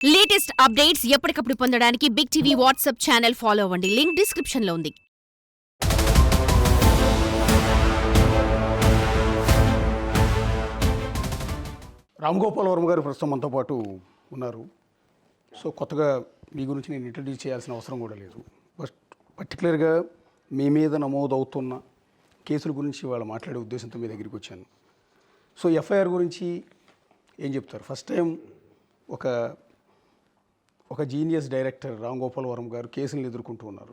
Latest updates ఎప్పటికప్పుడు పొందడానికి big TV WhatsApp channel follow అవ్వండి. లింక్ డిస్క్రిప్షన్ లో ఉంది. రామ్ గోపాల్ వర్మ గారు ప్రస్తుతం మనతో పాటు ఉన్నారు. సో కొత్తగా మీ గురించి నేను ఇంట్రడ్యూస్ చేయాల్సిన అవసరం కూడా లేదు. బట్ పర్టికులర్గా మీ మీద నమోదవుతున్న కేసుల గురించి వాళ్ళు మాట్లాడే ఉద్దేశంతో మీ దగ్గరికి వచ్చాను. సో ఎఫ్ఐఆర్ గురించి ఏం చెప్తారు? ఫస్ట్ టైం ఒక జీనియస్ డైరెక్టర్ రామ్ గోపాల్ వర్మ గారు కేసులను ఎదుర్కొంటూ ఉన్నారు.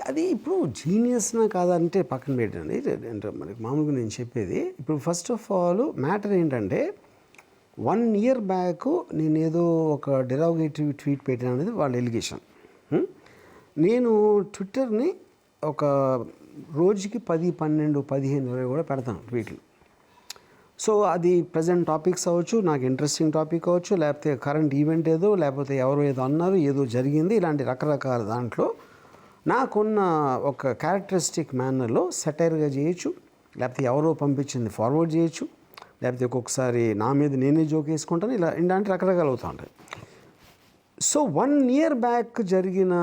అది ఇప్పుడు జీనియస్నా కాదంటే పక్కన పెట్టండి. అంటే మనకి మామూలుగా నేను చెప్పేది ఇప్పుడు ఫస్ట్ ఆఫ్ ఆల్ మ్యాటర్ ఏంటంటే 1 year బ్యాక్ నేను ఏదో ఒక డెరాగేటివ్ ట్వీట్ పెట్టాను అనేది వాళ్ళ ఎలిగేషన్. నేను ట్విట్టర్ని ఒక రోజుకి 10, 12, 15, 20 కూడా పెడతాను ట్వీట్లు. సో అది ప్రజెంట్ టాపిక్స్ అవ్వచ్చు, నాకు ఇంట్రెస్టింగ్ టాపిక్ అవ్వచ్చు, లేకపోతే కరెంట్ ఈవెంట్ ఏదో, లేకపోతే ఎవరో ఏదో అన్నారు, ఏదో జరిగింది, ఇలాంటి రకరకాల దాంట్లో నాకున్న ఒక క్యారెక్టరిస్టిక్ మేనర్లో సెటైర్గా చేయొచ్చు, లేకపోతే ఎవరో పంపించింది ఫార్వర్డ్ చేయొచ్చు, లేకపోతే ఒక్కొక్కసారి నా మీద నేనే జోక్ వేసుకుంటాను. ఇలాంటి రకరకాలు అవుతూ ఉంటాయి. సో 1 year బ్యాక్ జరిగిన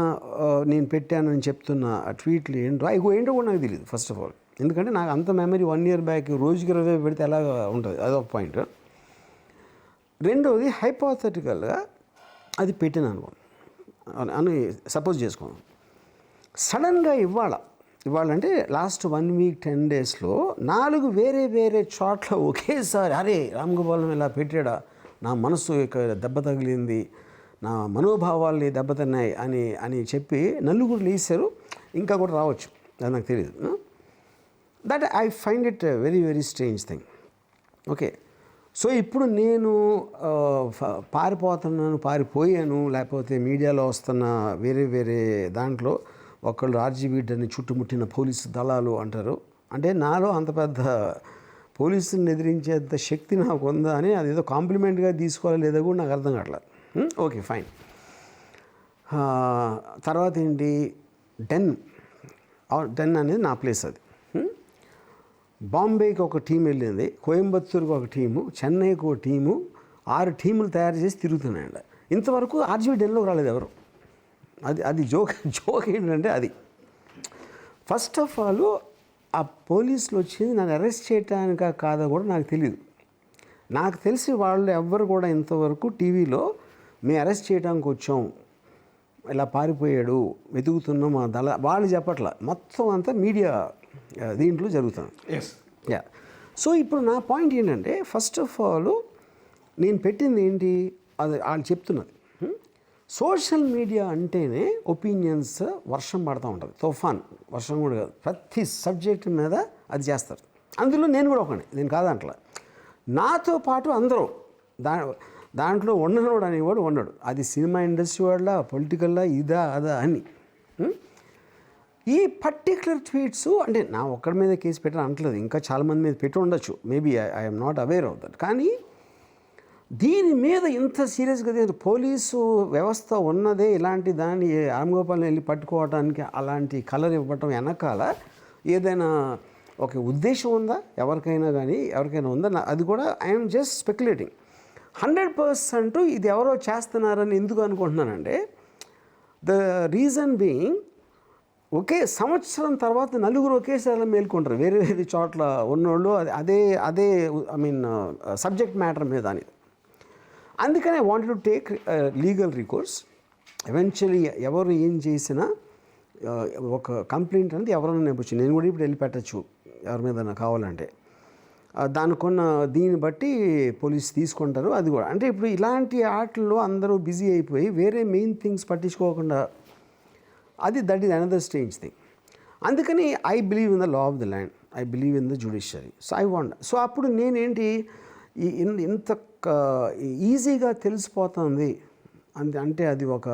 నేను పెట్టానని చెప్తున్న ట్వీట్లు ఏంటో కూడా నాకు తెలియదు ఫస్ట్ ఆఫ్ ఆల్. ఎందుకంటే నాకు అంత మెమరీ 1 year బ్యాక్ రోజుకి 20 పెడితే ఎలా ఉంటుంది, అదొక పాయింట్. రెండవది హైపోథెటికల్గా అది పెట్టిన అనుకోండి అని సపోజ్ చేసుకోండి. సడన్గా ఇవాళ అంటే లాస్ట్ 1 week 10 daysలో 4 వేరే చోట్ల ఒకేసారి అరే రామ్ గోపాలం ఇలా పెట్టాడా, నా మనసు ఇక్కడ దెబ్బ తగిలింది, నా మనోభావాల్ని దెబ్బతిన్నాయి అని చెప్పి నలుగురు లేచారు. ఇంకా కూడా రావచ్చు, అది నాకు తెలియదు. That I find it very very strange thing. Okay, so ఇప్పుడు నేను పారిపోయాను, లేకపోతే మీడియాలో వస్తున్న వేరే దాంట్లో ఒకళ్ళు ఆర్జీబీడ్ని చుట్టుముట్టిన పోలీసు దళాలు అంటారు. అంటే నాలో అంత పెద్ద పోలీసుని ఎదిరించేంత శక్తి నాకు ఉందా అని అదేదో కాంప్లిమెంట్గా తీసుకోవాలి లేదా కూడా నాకు అర్థం కావట్లేదు. Okay fine. తర్వాత ఏంటి, డెన్ అనేది నా ప్లేస్. అది బాంబేకి ఒక టీం వెళ్ళింది, కోయంబత్తూరుకి ఒక టీము, చెన్నైకి ఒక టీము, 6 టీములు తయారు చేసి తిరుగుతున్నాయండి. ఇంతవరకు ఆర్జీబీ డెన్లోకి రాలేదు ఎవరు. అది జోక్ ఏంటంటే అది ఫస్ట్ ఆఫ్ ఆల్ ఆ పోలీసులు వచ్చింది నన్ను అరెస్ట్ చేయటానికా కాదా కూడా నాకు తెలియదు. నాకు తెలిసి వాళ్ళు ఎవ్వరు కూడా ఇంతవరకు టీవీలో మేము అరెస్ట్ చేయడానికి వచ్చాం, ఇలా పారిపోయాడు, వెతుకుతున్నాం మా దళ, వాళ్ళు చెప్పట్ల. మొత్తం అంతా మీడియా దీంట్లో జరుగుతుంది. యా. సో ఇప్పుడు నా పాయింట్ ఏంటంటే ఫస్ట్ ఆఫ్ ఆల్ నేను పెట్టింది ఏంటి, అది వాళ్ళు చెప్తున్నది. సోషల్ మీడియా అంటేనే ఒపీనియన్స్ వర్షం పడుతూ ఉంటుంది, తుఫాన్ వర్షం కూడా కాదు, ప్రతి సబ్జెక్ట్ మీద అది చేస్తారు. అందులో నేను కూడా ఒకనే, నేను కాదంటలా. నాతో పాటు అందరూ దాంట్లో ఉండనోడు అనేవాడు ఉండడు. అది సినిమా ఇండస్ట్రీ వాళ్ళ, పొలిటికల్లా, ఇదా అదా అని. ఈ పర్టిక్యులర్ ట్వీట్స్ అంటే నా ఒక్కడి మీద కేసు పెట్టడం అంటలేదు, ఇంకా చాలామంది మీద పెట్టి ఉండొచ్చు, maybe I'm not aware of that. కానీ దీని మీద ఇంత సీరియస్గా పోలీసు వ్యవస్థ ఉన్నదే ఇలాంటి దాన్ని రామ్ గోపాల్ని వెళ్ళి పట్టుకోవడానికి అలాంటి కలర్ ఇవ్వటం వెనకాల ఏదైనా ఒక ఉద్దేశం ఉందా ఎవరికైనా ఉందా? అది కూడా ఐఎమ్ జస్ట్ స్పెక్యులేటింగ్. 100% ఇది ఎవరో చేస్తున్నారని ఎందుకు అనుకుంటున్నానంటే ద రీజన్ బీయింగ్, ఒకే సంవత్సరం తర్వాత నలుగురు ఒకేసారి మేల్కొంటారు వేరే చోట్ల ఉన్నోళ్ళు, అదే ఐ మీన్ సబ్జెక్ట్ మ్యాటర్ మీద అని. అందుకని I wanted to take legal recourse. Eventually ఎవరు ఏం చేసినా ఒక కంప్లైంట్ అనేది ఎవరైనా నేర్పచ్చు. నేను కూడా ఇప్పుడు వెళ్ళి పెట్టచ్చు ఎవరి మీద కావాలంటే. దానికున్న దీన్ని బట్టి పోలీసు తీసుకుంటారు. అది కూడా అంటే ఇప్పుడు ఇలాంటి ఆటల్లో అందరూ బిజీ అయిపోయి వేరే మెయిన్ థింగ్స్ పట్టించుకోకుండా, that is another strange thing. అందుకని I believe in the law of the land, I believe in the judiciary. So I want, so అప్పుడు నేనేంటి ఇంత ఈజీగా తెలిసిపోతుంది అంటే అది ఒక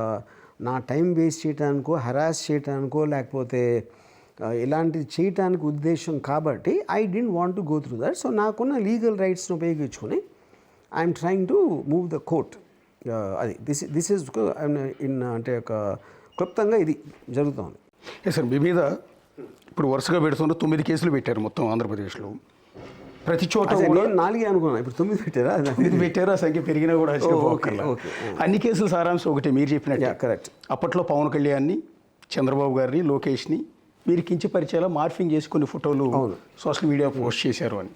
నా టైం వేస్ట్ చేయడానికో, హెరాస్ చేయడానికో, లేకపోతే ఇలాంటివి చేయటానికి ఉద్దేశం కాబట్టి I don't want to go through that. So నాకున్న లీగల్ రైట్స్ని ఉపయోగించుకొని I'm trying to move the court. అది దిస్ ఈజ్ అంటే ఒక క్లుప్తంగా ఇది జరుగుతుంది. సార్ మీ మీద ఇప్పుడు వరుసగా పెడుతున్న 9 కేసులు పెట్టారు మొత్తం ఆంధ్రప్రదేశ్లో. ప్రతి చోట అసలు కూడా నేను 4 అనుకున్నాను, ఇప్పుడు 9 పెట్టారా? ఇది పెట్టారు, ఆ సంఖ్య పెరిగినా కూడా ఆశ్చర్యపోకర్లా. ఓకే. అన్ని కేసులు సారాంశం ఒకటి మీరు చెప్పినట్టు. కరెక్ట్. అప్పట్లో పవన్ కళ్యాణ్ని, చంద్రబాబు గారిని, లోకేష్ని మీరు కించపరిచేలా మార్ఫింగ్ చేసి కొన్ని ఫోటోలు సోషల్ మీడియా పోస్ట్ చేశారు అని.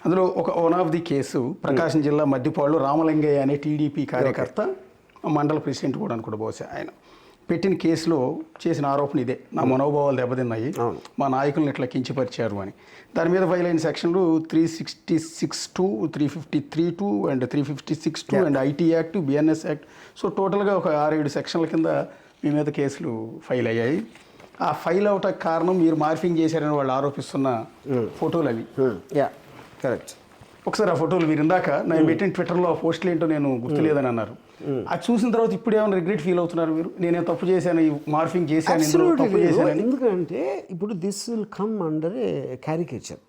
అందులో వన్ ఆఫ్ ది కేసు ప్రకాశం జిల్లా మద్దిపాడులో రామలింగయ్య అనే టీడీపీ కార్యకర్త, మండల ప్రెసిడెంట్ కూడా అనుకుంటా బహుశా ఆయన పెట్టిన కేసులో చేసిన ఆరోపణ ఇదే, నా మనోభావాలు దెబ్బతిన్నాయి, మా నాయకులను ఇట్లా కించపరిచారు అని. దాని మీద ఫైల్ అయిన సెక్షన్లు 366(2), 353(2) and 356(2) and IT act, BNS act. So టోటల్గా ఒక 6-7 సెక్షన్ల కింద మీ మీద కేసులు ఫైల్ అయ్యాయి. ఆ ఫైల్ అవటానికి కారణం మీరు మార్ఫింగ్ చేశారని వాళ్ళు ఆరోపిస్తున్న ఫోటోలు అవి. కరెక్ట్. ఒకసారి ఆ ఫోటోలు మీరు ఇందాక నేను పెట్టిన ట్విట్టర్లో పోస్టులు ఏంటో నేను గుర్తులేదని అన్నారు. అది చూసిన తర్వాత ఇప్పుడు ఏమైనా రిగ్రెట్ ఫీల్ అవుతున్నారు మీరు? నేనే తప్పు చేశాను, ఈ మార్ఫింగ్ చేశాను, తప్పు చేశాను. ఎందుకంటే ఇప్పుడు this will come under a caricature.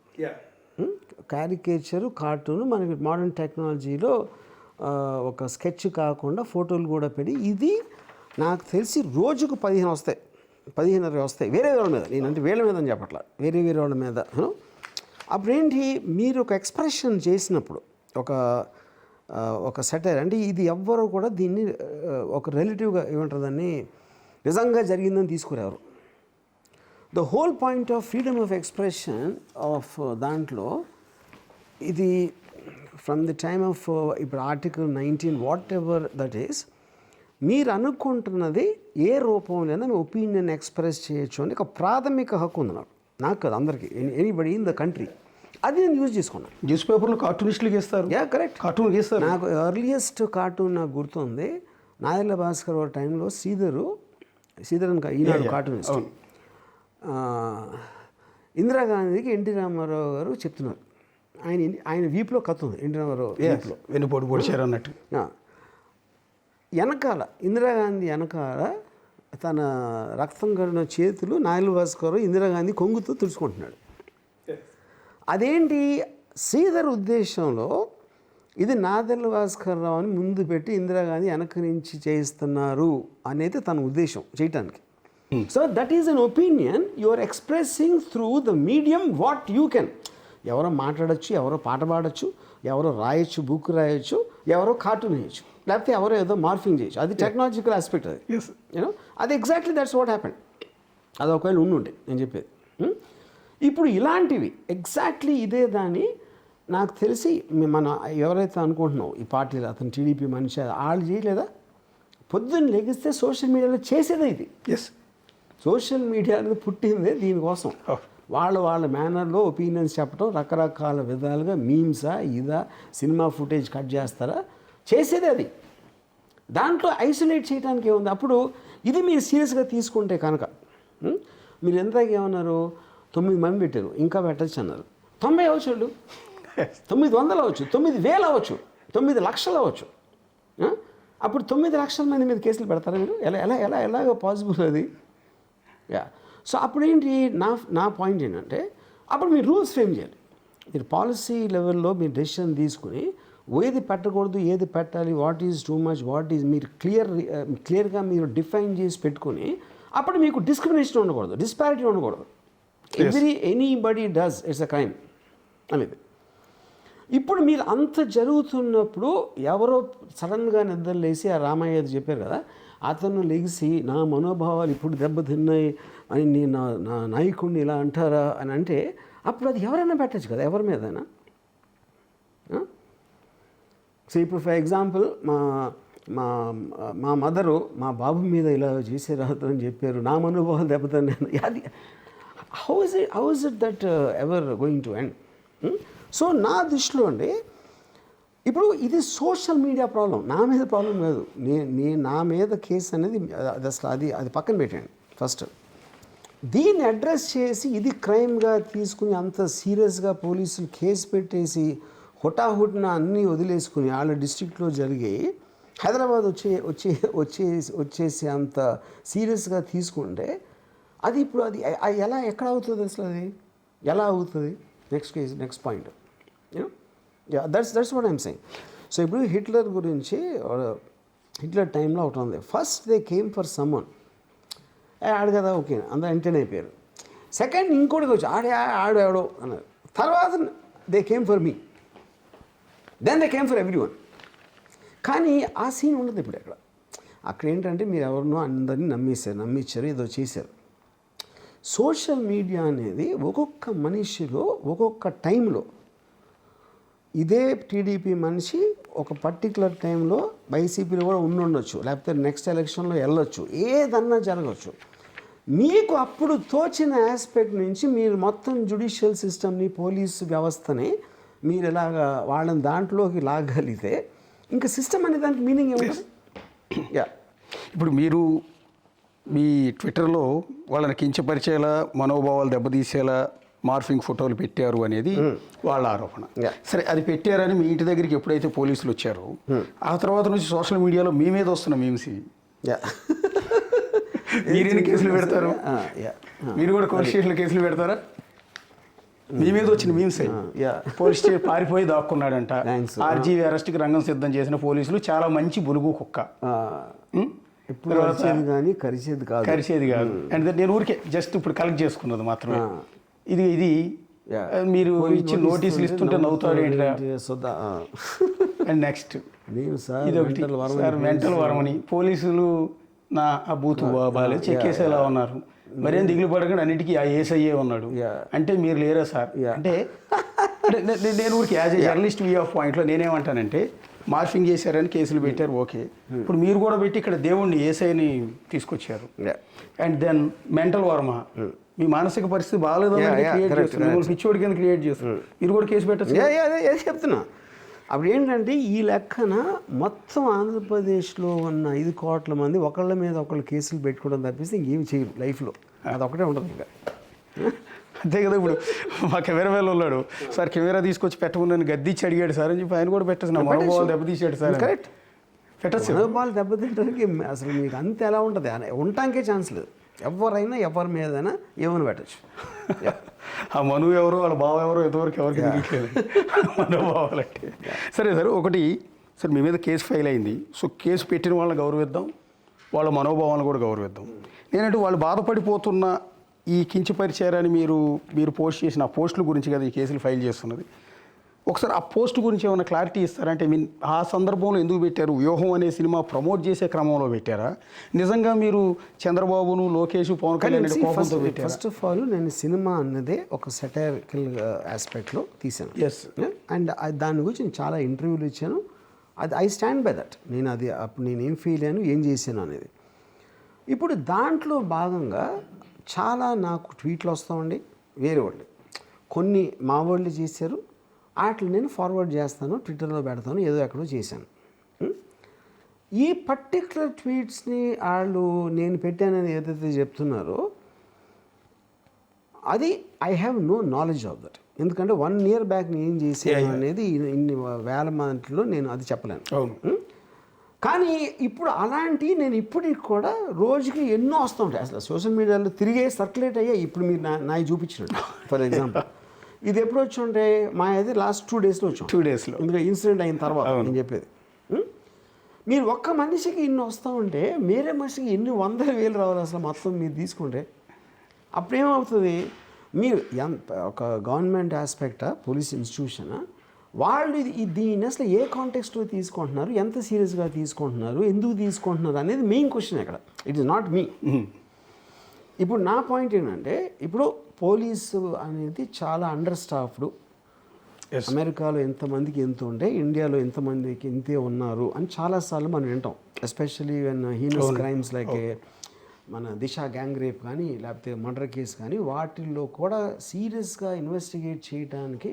Caricature, cartoon మనకి మోడర్న్ టెక్నాలజీలో ఒక స్కెచ్ కాకుండా ఫోటోలు కూడా పెట్టి, ఇది నాకు తెలిసి రోజుకు 15 వస్తాయి, 15 వస్తాయి వేరే వాళ్ళ మీద. నేనంటే వీళ్ళ మీద అని చెప్పట్లా, వేరే వాళ్ళ మీద. అప్పుడేంటి, మీరు ఒక ఎక్స్ప్రెషన్ చేసినప్పుడు ఒక సెటైర్ అంటే ఇది ఎవ్వరూ కూడా దీన్ని ఒక రిలేటివ్గా ఏమంటారు దాన్ని నిజంగా జరిగిందని తీసుకురారు. The whole point of freedom of expression of దాంట్లో ఇది ఫ్రమ్ ది టైమ్ ఆఫ్ ఇప్పుడు article 19 whatever that is, మీరు అనుకుంటున్నది ఏ రూపంలోనైనా మీ ఒపీనియన్ ఎక్స్ప్రెస్ చేయొచ్చు అని ఒక ప్రాథమిక హక్కు ఉంది నాకు కాదు, అందరికీ, ఎనీబడి ఇన్ ద కంట్రీ. అది నేను యూజ్ చేసుకున్నాను. న్యూస్ పేపర్లో కార్టూనిస్టులు గీస్తారు. కరెక్ట్, కార్టూన్ గీస్తారు. నాకు ఎర్లియస్ట్ కార్టూన్ నాకు గుర్తుంది, నాదెళ్ల భాస్కర్ ఒక టైంలో శ్రీధర్ అని ఈనాడు కార్టూనిస్ట్, ఇందిరాగాంధీకి ఎన్టీ రామారావు గారు చెప్తున్నారు, ఆయన వీపులో కత్తి ఉంది, ఎన్టీ రామారావు వీపులో వెన్నుపోటు పొడిచారు అన్నట్టు. వెనకాల ఇందిరాగాంధీ వెనకాల తన రక్తం కడిన చేతులు నాయల్ భాస్కర్ ఇందిరాగాంధీ కొంగుతో తుడుచుకుంటున్నాడు. అదేంటి, శ్రీధర్ ఉద్దేశంలో ఇది నాదెళ్ల భాస్కర్ రావు అని ముందు పెట్టి ఇందిరాగాంధీ వెనక నుంచి చేయిస్తున్నారు అనేది తన ఉద్దేశం చేయటానికి. So that is an opinion you are expressing through the medium what you can. ఎవరో మాట్లాడచ్చు, ఎవరో పాట పాడచ్చు, ఎవరో రాయొచ్చు, బుక్ రాయొచ్చు, ఎవరో కార్టూన్ వేయచ్చు, లేకపోతే ఎవరో ఏదో మార్ఫింగ్ చేయొచ్చు. అది టెక్నాలజికల్ ఆస్పెక్ట్. అది యూనో అది ఎగ్జాక్ట్లీ దట్స్ వాట్ హ్యాపెండ్. అది ఒకవేళ ఉండుంటే నేను చెప్పేది. ఇప్పుడు ఇలాంటివి ఎగ్జాక్ట్లీ ఇదే దాన్ని నాకు తెలిసి మనం ఎవరైతే అనుకుంటున్నావు ఈ పార్టీలో అతను టీడీపీ మనిషి వాళ్ళు చేయలేదా? పొద్దున్న లెగిస్తే సోషల్ మీడియాలో చేసేదే ఇది. సోషల్ మీడియా అనేది పుట్టిందే దీనికోసం. వాళ్ళ మేనర్లో ఒపీనియన్స్ చెప్పడం, రకరకాల విధాలుగా మీమ్సా ఇదా సినిమా ఫుటేజ్ కట్ చేస్తారా, చేసేదే అది. దాంట్లో ఐసోలేట్ చేయడానికి ఏముంది? అప్పుడు ఇది మీరు సీరియస్గా తీసుకుంటే కనుక మీరు ఎంతగా ఏమన్నారు, 9 మంది పెట్టారు, ఇంకా పెట్టచ్చు అన్నారు. 90 అవ్వచ్చు, 900 అవ్వచ్చు, 9000 అవ్వచ్చు, 9 లక్షలు అవ్వచ్చు. అప్పుడు 9 లక్షల మంది మీద కేసులు పెడతారా మీరు? ఎలాగో పాసిబుల్ అది? సో అప్పుడేంటి, నా పాయింట్ ఏంటంటే, అప్పుడు మీరు రూల్స్ ఫ్రేమ్ చేయాలి. మీరు పాలసీ లెవెల్లో మీరు డెసిషన్ తీసుకుని ఏది పెట్టకూడదు, ఏది పెట్టాలి, what is too much, what is మీరు క్లియర్గా మీరు డిఫైన్ చేసి పెట్టుకుని, అప్పుడు మీకు డిస్క్రిమినేషన్ ఉండకూడదు, డిస్పారిటీ ఉండకూడదు. Anybody does, it's a crime అనేది. ఇప్పుడు మీరు అంత జరుగుతున్నప్పుడు ఎవరో సడన్గా నిద్రలేసి ఆ రామయ్య చెప్పారు కదా, అతను లెగిసి నా మనోభావాలు ఇప్పుడు దెబ్బతిన్నాయి అని నా నాయకుడిని ఇలా అంటారా అని అంటే, అప్పుడు అది ఎవరైనా పెట్టచ్చు కదా, ఎవరి మీదైనా. సో ఇప్పుడు ఫర్ ఎగ్జాంపుల్ మా మదరు మా బాబు మీద ఇలా చేసేరాదు అని చెప్పారు, నా మనోభావాలు దెబ్బతిన్నాను. అది how is it that ever going to end? So నా దృష్టిలో అండి, ఇప్పుడు ఇది సోషల్ మీడియా ప్రాబ్లం, నా మీద ప్రాబ్లం కాదు. నా మీద కేసు అనేది అసలు అది పక్కన పెట్టండి. ఫస్ట్ దీన్ని అడ్రస్ చేసి ఇది క్రైమ్గా తీసుకుని అంత సీరియస్గా పోలీసులు కేసు పెట్టేసి హుటాహుటిన అన్నీ వదిలేసుకుని వాళ్ళ డిస్ట్రిక్ట్లో జరిగి హైదరాబాద్ వచ్చేసి అంత సీరియస్గా తీసుకుంటే అది ఇప్పుడు అది ఎక్కడ అవుతుంది అసలు? అది ఎలా అవుతుంది? Next point that's what I'm saying. So ఇప్పుడు హిట్లర్ గురించి, హిట్లర్ టైంలో ఒకటి ఉంది. First they came for someone, ఆడు కదా ఓకే అందరూ ఎంటర్టైన్ అయిపోయారు. సెకండ్ ఇంకోటికి వచ్చి ఆడాడో అన్నారు. తర్వాత they came for me, then they came for everyone. కానీ ఆ సీన్ ఉండదు ఇప్పుడు అక్కడ ఏంటంటే మీరు ఎవరినో అందరినీ నమ్మించారు, ఏదో చేశారు. సోషల్ మీడియా అనేది ఒక్కొక్క మనిషిలో ఒక్కొక్క టైంలో, ఇదే టీడీపీ మనిషి ఒక పర్టికులర్ టైంలో వైసీపీలో కూడా ఉండొచ్చు, లేకపోతే నెక్స్ట్ ఎలక్షన్లో వెళ్ళొచ్చు, ఏదన్నా జరగవచ్చు. మీకు అప్పుడు తోచిన ఆస్పెక్ట్ నుంచి మీరు మొత్తం జ్యుడిషియల్ సిస్టమ్ని, పోలీసు వ్యవస్థని మీరు ఇలాగా వాళ్ళని దాంట్లోకి లాగలిగితే ఇంకా సిస్టమ్ అనే దానికి మీనింగ్ ఏముంటుంది? యా, ఇప్పుడు మీరు మీ ట్విట్టర్లో వాళ్ళని కించపరిచేలా, మనోభావాలు దెబ్బతీసేలా మార్ఫింగ్ ఫోటోలు పెట్టారు అనేది వాళ్ళ ఆరోపణ. సరే, అది పెట్టారని మీ ఇంటి దగ్గరికి ఎప్పుడైతే పోలీసులు వచ్చారో ఆ తర్వాత నుంచి సోషల్ మీడియాలో మీ మీద వస్తున్న మీమ్స్, మీరేం కేసులు పెడతారు? మీరు కూడా పోలీస్ స్టేషన్లో కేసులు పెడతారా? మీ మీద వచ్చిన మీమ్స్ పోలీస్ స్టేషన్ పారిపోయి దాక్కున్నాడంట, ఆర్జీవీ అరెస్ట్కి రంగం సిద్ధం చేసిన పోలీసులు, చాలా మంచి బులుగు కుక్క, కానీ కరిచేది కాదు. అండ్ నేను ఊరికే జస్ట్ ఇప్పుడు కలెక్ట్ చేసుకున్నది మాత్రమే. ఇది మీరు ఇచ్చిన నోటీసులు ఇస్తుంటే నవ్వుతాడు ఏంటి? అండ్ నెక్స్ట్ ఇది ఒకటి, సార్ మెంటల్ వరమని పోలీసులు నా ఆ బూతు బాగాలేదు చెక్కేసేలా ఉన్నారు, మరేం దిగులు పడకుండా అన్నిటికీ ఆ ఏసయ్యే ఉన్నాడు అంటే మీరు లేరా సార్? అంటే నేను ఊరికి as a journalist we of పాయింట్లో నేనేమంటానంటే, మార్ఫింగ్ చేశారని కేసులు పెట్టారు, ఓకే. ఇప్పుడు మీరు కూడా పెట్టి ఇక్కడ దేవుణ్ణి ఏసైని తీసుకొచ్చారు. అండ్ దెన్ మెంటల్ వర్మ, మీ మానసిక పరిస్థితి బాగాలేదని క్రియేట్ చేస్తారు, మిమ్మల్ని పిచ్చోడి కింద క్రియేట్ చేస్తారు, మీరు కూడా కేసు పెట్టచ్చు. అదే చెప్తున్నా. అప్పుడు ఏంటంటే ఈ లెక్కన మొత్తం ఆంధ్రప్రదేశ్లో ఉన్న 5 కోట్ల మంది ఒకళ్ళ మీద ఒకళ్ళు కేసులు పెట్టుకోవడం తప్పిస్తే ఇంకేమి చేయరు లైఫ్లో, అది ఒకటే ఉంటుంది ఇంకా. అంతే కదా. ఇప్పుడు మా కెమెరా వేలు ఉన్నాడు సార్, కెమెరా తీసుకొచ్చి పెట్టమని గద్దిచ్చి అడిగాడు సార్ అని చెప్పి ఆయన కూడా పెట్టచ్చు, నా మనోభావాలు దెబ్బతీసాడు సార్. కరెక్ట్, పెట్టచ్చు. మనోభావాలు దెబ్బతింటానికి అసలు మీకు అంత ఎలా ఉంటుంది, ఉండటానికే ఛాన్స్ లేదు. ఎవరైనా ఎవరి మీదైనా ఏమైనా పెట్టచ్చు. ఆ మనువు ఎవరో వాళ్ళ బావ ఎవరో ఎంతవరకు ఎవరికి తెలియట్లేదు మనోభావాలు అంటే. సరే సార్, ఒకటి సార్ మీ మీద కేసు ఫైల్ అయింది, సో కేసు పెట్టిన వాళ్ళని గౌరవిద్దాం, వాళ్ళ మనోభావాలను కూడా గౌరవిద్దాం. నేనంటే వాళ్ళు బాధపడిపోతున్న ఈ కించపరిచారని మీరు పోస్ట్ చేసిన ఆ పోస్టుల గురించి కదా ఈ కేసులు ఫైల్ చేస్తున్నది. ఒకసారి ఆ పోస్ట్ గురించి ఏమైనా క్లారిటీ ఇస్తారంటే, మీన్ ఆ సందర్భంలో ఎందుకు పెట్టారు? వ్యూహం అనే సినిమా ప్రమోట్ చేసే క్రమంలో పెట్టారా, నిజంగా మీరు చంద్రబాబును, లోకేష్, పవన్ కళ్యాణ్ కోపంతో పెట్టారా? ఫస్ట్ ఆఫ్ ఆల్ నేను సినిమా అన్నదే ఒక సెటైరికల్ ఆస్పెక్ట్లో తీసాను. ఎస్. అండ్ దాని గురించి నేను చాలా ఇంటర్వ్యూలు ఇచ్చాను. అది ఐ స్టాండ్ బై దట్. నేను అది అప్పుడు నేను ఏం ఫీల్ అయ్యాను, ఏం చేశాను అనేది. ఇప్పుడు దాంట్లో భాగంగా చాలా నాకు ట్వీట్లు వస్తామండి, వేరే వాళ్ళు కొన్ని మా వాళ్ళు చేశారు, వాటిని నేను ఫార్వర్డ్ చేస్తాను, ట్విట్టర్లో పెడతాను, ఏదో ఎక్కడో చేశాను. ఈ పర్టిక్యులర్ ట్వీట్స్ని వాళ్ళు నేను పెట్టానని ఏదైతే చెప్తున్నారో అది I have no knowledge of that. ఎందుకంటే 1 year బ్యాక్ నేను ఏం చేశాను అనేది ఇన్ని వేల మందిలో నేను అది చెప్పలేను. కానీ ఇప్పుడు అలాంటివి నేను ఇప్పటికి కూడా రోజుకి ఎన్నో వస్తూ ఉంటాయి. అసలు సోషల్ మీడియాలో తిరిగే సర్క్యులేట్ అయ్యాయి. ఇప్పుడు మీరు నాకు చూపించినట్టు ఫర్ ఎగ్జాంపుల్ ఇది ఎప్పుడు వచ్చి ఉంటే మా అది లాస్ట్ 2 daysలో వచ్చాం. 2 daysలో ఎందుకంటే ఇన్సిడెంట్ అయిన తర్వాత నేను చెప్పేది. మీరు ఒక్క మనిషికి ఇన్ని వస్తూ ఉంటే వేరే మనిషికి ఎన్ని 100,000 రావాలి అసలు మొత్తం మీరు తీసుకుంటే. అప్పుడేమవుతుంది, మీరు ఒక గవర్నమెంట్ ఆస్పెక్టా, పోలీస్ ఇన్స్టిట్యూషనా, వాళ్ళు దీన్ని అసలు ఏ కాంటెక్స్ట్లో తీసుకుంటున్నారు, ఎంత సీరియస్గా తీసుకుంటున్నారు, ఎందుకు తీసుకుంటున్నారు అనేది మెయిన్ క్వశ్చన్ ఇక్కడ. It is not me. ఇప్పుడు నా పాయింట్ ఏంటంటే, ఇప్పుడు పోలీసు అనేది చాలా అండర్ స్టాఫ్డ్. అమెరికాలో ఎంతమందికి ఎంత ఉంటే ఇండియాలో ఎంతమందికి ఎంతే ఉన్నారు అని చాలాసార్లు మనం వింటాం. Especially when heinous crimes like మన దిశ గ్యాంగ్ రేప్ కానీ లేకపోతే మర్డర్ కేసు కానీ వాటిల్లో కూడా సీరియస్గా ఇన్వెస్టిగేట్ చేయడానికి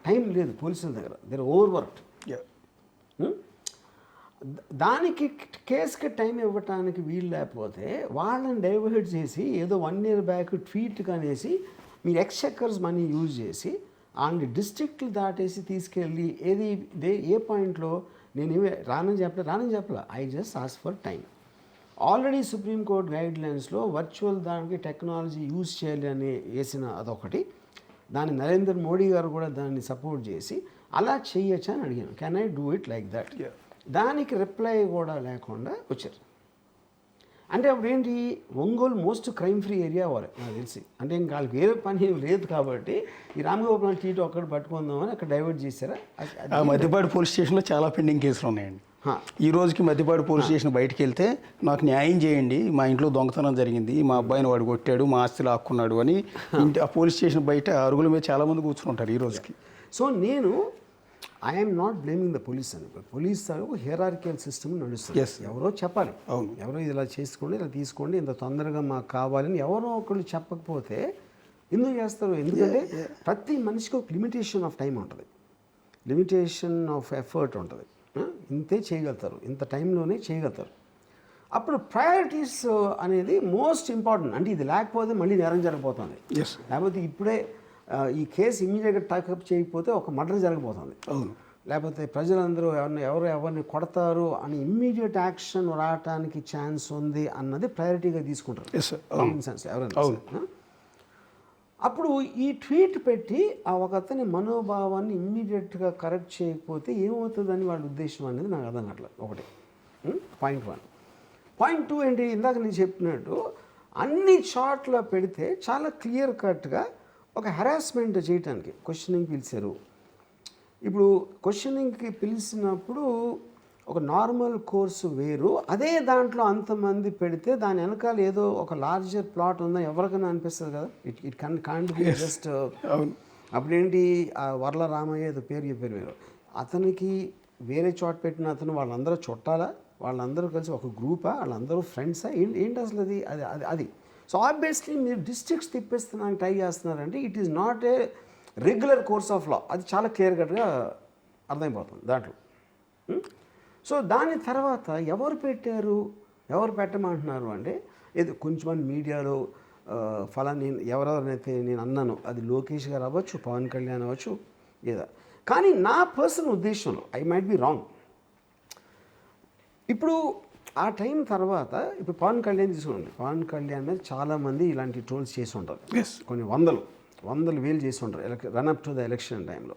టైం లేదు పోలీసుల దగ్గర. They're overworked. దానికి కేసుకి టైం ఇవ్వటానికి వీలు లేకపోతే వాళ్ళని డైవర్ట్ చేసి ఏదో 1 year బ్యాక్ ట్వీట్ కానేసి మీరు ఎక్స్చెక్కర్స్ మనీ యూజ్ చేసి అండ్ డిస్ట్రిక్ట్లు దాటేసి తీసుకెళ్ళి ఏ పాయింట్లో నేను రానని చెప్పలే. I just ask for time. Already supreme court గైడ్ లైన్స్లో వర్చువల్ దానికి టెక్నాలజీ యూజ్ చేయాలి అని వేసిన అదొకటి. దాన్ని నరేంద్ర మోడీ గారు కూడా దాన్ని సపోర్ట్ చేసి అలా చేయొచ్చు అని అడిగాను. Can I do it like that? దానికి రిప్లై కూడా లేకుండా వచ్చారు. అంటే అప్పుడు ఏంటి, Ongole most crime free area వారు నాకు తెలిసి. అంటే ఇంకా వాళ్ళకి వేరే పని లేదు కాబట్టి ఈ రామగోపాల్ టీటీ ఒక్కటి పట్టుకుందామని అక్కడ డైవర్ట్ చేశారా? ఆ మధ్యపాడు పోలీస్ స్టేషన్లో చాలా పెండింగ్ కేసులు ఉన్నాయండి. ఈ రోజుకి మధ్యపాడు పోలీస్ స్టేషన్ బయటికి వెళ్తే నాకు న్యాయం చేయండి, మా ఇంట్లో దొంగతనం జరిగింది, మా అబ్బాయిని వాడు కొట్టాడు, మా ఆస్తి లాక్కున్నాడు అని ఆ పోలీస్ స్టేషన్ బయట అరుగుల మీద చాలామంది కూర్చుంటారు ఈ రోజుకి. సో నేను I'm not blaming the police అని. పోలీస్ ఒక హెరార్కియల్ సిస్టమ్ నడుస్తుంది. ఎవరో చెప్పాలి, అవును, ఎవరో ఇలా చేసుకోండి, ఇలా తీసుకోండి, ఇంత తొందరగా మాకు కావాలని ఎవరో ఒకళ్ళు చెప్పకపోతే ఎందుకు చేస్తారు? ఎందుకంటే ప్రతి మనిషికి ఒక లిమిటేషన్ ఆఫ్ టైం ఉంటుంది, లిమిటేషన్ ఆఫ్ ఎఫర్ట్ ఉంటుంది. ఇంతే చేయగలుగుతారు, ఇంత టైంలోనే చేయగలుగుతారు. అప్పుడు ప్రయారిటీస్ అనేది మోస్ట్ ఇంపార్టెంట్. అంటే ఇది లేకపోతే మళ్ళీ నేరం జరగబోతుంది, లేకపోతే ఇప్పుడే ఈ కేసు ఇమ్మీడియట్గా టేకప్ చేయకపోతే ఒక మర్డర్ జరగబోతుంది, అవును, లేకపోతే ప్రజలందరూ ఎవరిని కొడతారు అని ఇమ్మీడియట్ యాక్షన్ రావడానికి ఛాన్స్ ఉంది అన్నది ప్రయారిటీగా తీసుకుంటారు కామన్ సెన్స్ ఎవరైనా. అప్పుడు ఈ ట్వీట్ పెట్టి ఆ ఒక అతని మనోభావాన్ని ఇమ్మీడియట్గా కరెక్ట్ చేయకపోతే ఏమవుతుందని వాళ్ళ ఉద్దేశం అనేది నాకు అర్థం కావట్లేదు. ఒకటి పాయింట్ 1. పాయింట్ 2 ఏంటి, ఇందాక నేను చెప్పినట్టు అన్ని చోట్ల పెడితే చాలా క్లియర్ కట్గా ఒక హెరాస్మెంట్ చేయడానికి క్వశ్చనింగ్ పిలిచారు. ఇప్పుడు క్వశ్చనింగ్కి పిలిచినప్పుడు ఒక నార్మల్ కోర్సు వేరు, అదే దాంట్లో అంతమంది పెడితే దాని వెనకాల ఏదో ఒక లార్జర్ ప్లాట్ ఉందని ఎవరికైనా అనిపిస్తుంది కదా. It can't be just. అప్పుడేంటి ఆ వర్ల రామయ్య ఏదో పేరు చెప్పారు మీరు, అతనికి వేరే చోట పెట్టిన అతను వాళ్ళందరూ చుట్టాలా, వాళ్ళందరూ కలిసి ఒక గ్రూపా, వాళ్ళందరూ ఫ్రెండ్సా, ఏంటి అసలు అది అది అది సో ఆబ్వియస్లీ మీరు డిస్ట్రిక్ట్స్ తిప్పేస్తున్నానికి ట్రై చేస్తున్నారంటే it is not a regular course of law, అది చాలా క్లియర్ కట్గా అర్థమైపోతుంది దాంట్లో. సో దాని తర్వాత ఎవరు పెట్టారు, ఎవరు పెట్టమంటున్నారు అంటే ఏదో కొంచెమంది మీడియాలో ఫలాని ఎవరెవరినైతే నేను అన్నాను, అది లోకేష్ గారు అవ్వచ్చు, పవన్ కళ్యాణ్ అవ్వచ్చు, ఏదో. కానీ నా పర్సనల్ ఉద్దేశంలో ఐ మైట్ బి రాంగ్. ఇప్పుడు ఆ టైం తర్వాత ఇప్పుడు పవన్ కళ్యాణ్ తీసుకోండి, పవన్ కళ్యాణ్ మీద చాలామంది ఇలాంటి ట్రోల్స్ చేసి ఉంటారు, కొన్ని వందలు వేలు చేసి ఉంటారు run up to the election టైంలో.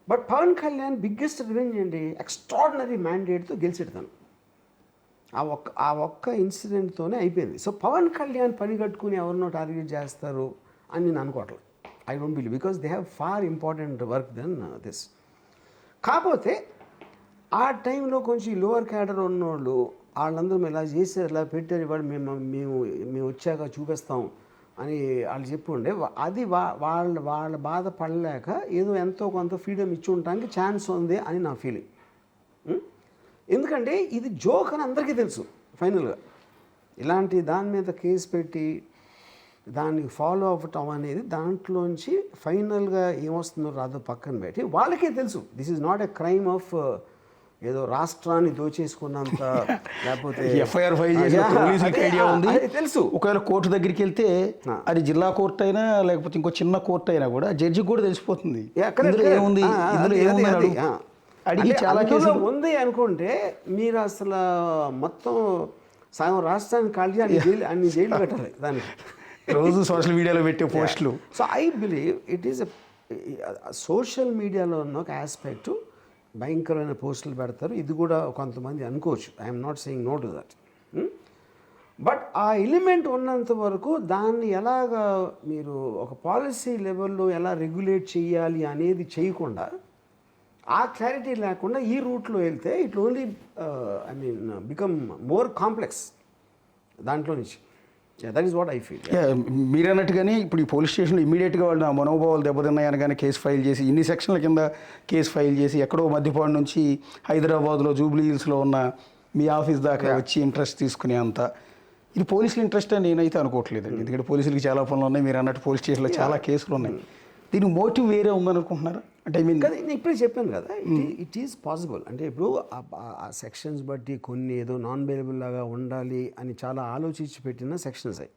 But Pawan Kalyan biggest revenge ఏంటి, ఎక్స్ట్రాడినరీ మ్యాండేట్తో గెలిచెడతాను. ఆ ఒక్క ఇన్సిడెంట్తోనే అయిపోయింది. సో పవన్ కళ్యాణ్ పని కట్టుకుని ఎవరినో టార్గెట్ చేస్తారు అని నేను అనుకోవట్లేదు. I don't believe, because they have far important work than this. కాకపోతే ఆ టైంలో కొంచెం లోవర్ క్యాడర్ ఉన్నోళ్ళు వాళ్ళందరూ ఇలా చేశారు, ఇలా పెట్టారు, ఇవాడు మేము వచ్చాక చూపిస్తాం అని వాళ్ళు చెప్పుండే, అది వాళ్ళ బాధ పడలేక ఏదో ఎంతో కొంత ఫ్రీడమ్ ఇచ్చి ఉండడానికి ఛాన్స్ ఉంది అని నా ఫీలింగ్. ఎందుకంటే ఇది జోక్ అని అందరికీ తెలుసు. ఫైనల్గా ఇలాంటి దాని మీద కేసు పెట్టి దానికి ఫాలో అవ్వటం అనేది దాంట్లోంచి ఫైనల్గా ఏమొస్తుందో రాదో పక్కన పెట్టి వాళ్ళకే తెలుసు this is not a crime of ఏదో రాష్ట్రాన్ని దోచేసుకున్నంత, లేకపోతే ఎఫ్ఐఆర్ ఫైల్ చేసిన పోలీసులకి ఐడియా ఉంది, తెలుసు. ఒకవేళ కోర్టు దగ్గరికి వెళ్తే అది జిల్లా కోర్టు అయినా లేకపోతే ఇంకో చిన్న కోర్టు అయినా కూడా జడ్జికి కూడా తెలిసిపోతుంది ఏముంది, ఇందులో ఏముంది అడిగి చాలా కేసులు ఉంది అనుకుంటే మీరు అసలు మొత్తం సగం రాష్ట్రాన్ని ఖాళీ అన్ని జైలు పెట్టాలి దానికి రోజు సోషల్ మీడియాలో పెట్టే పోస్టులు. So I believe it is social మీడియాలో ఉన్న ఒక ఆస్పెక్ట్, భయంకరమైన పోస్టులు పెడతారు, ఇది కూడా కొంతమంది అనుకోవచ్చు. I'm not saying no to that. But ఆ ఎలిమెంట్ ఉన్నంత వరకు దాన్ని ఎలాగా మీరు ఒక పాలసీ లెవెల్లో ఎలా రెగ్యులేట్ చేయాలి అనేది చేయకుండా, ఆ క్లారిటీ లేకుండా ఈ రూట్లో వెళ్తే it only become more complex దాంట్లో నుంచి. That is what I feel. మీరు అన్నట్టుగానే ఇప్పుడు ఈ పోలీస్ స్టేషన్లో ఇమీడియట్గా వాళ్ళు నా మనోభావాలు దెబ్బతిన్నాయని కానీ కేసు ఫైల్ చేసి ఇన్ని సెక్షన్ల కింద కేసు ఫైల్ చేసి ఎక్కడో మధ్యపాడు నుంచి హైదరాబాద్లో జూబ్లీ హిల్స్లో ఉన్న మీ ఆఫీస్ దాకా వచ్చి ఇంట్రెస్ట్ తీసుకునే అంత ఇది పోలీసుల ఇంట్రెస్ట్ అని నేనైతే అనుకోవట్లేదండి. ఎందుకంటే పోలీసులకి చాలా పనులు ఉన్నాయి, మీరు అన్నట్టు పోలీస్ స్టేషన్లో చాలా కేసులు ఉన్నాయి. దీనికి మోటివ్ వేరే ఉందనుకుంటున్నారా? అంటే ఐ మీన్ కదా నేను ఇప్పుడే చెప్పాను కదా, ఇట్ ఈస్ పాసిబుల్. అంటే ఇప్పుడు ఆ సెక్షన్స్ బట్టి కొన్ని ఏదో నాన్ బెయిలబుల్ లాగా ఉండాలి అని చాలా ఆలోచించి పెట్టిన సెక్షన్స్ అయ్యి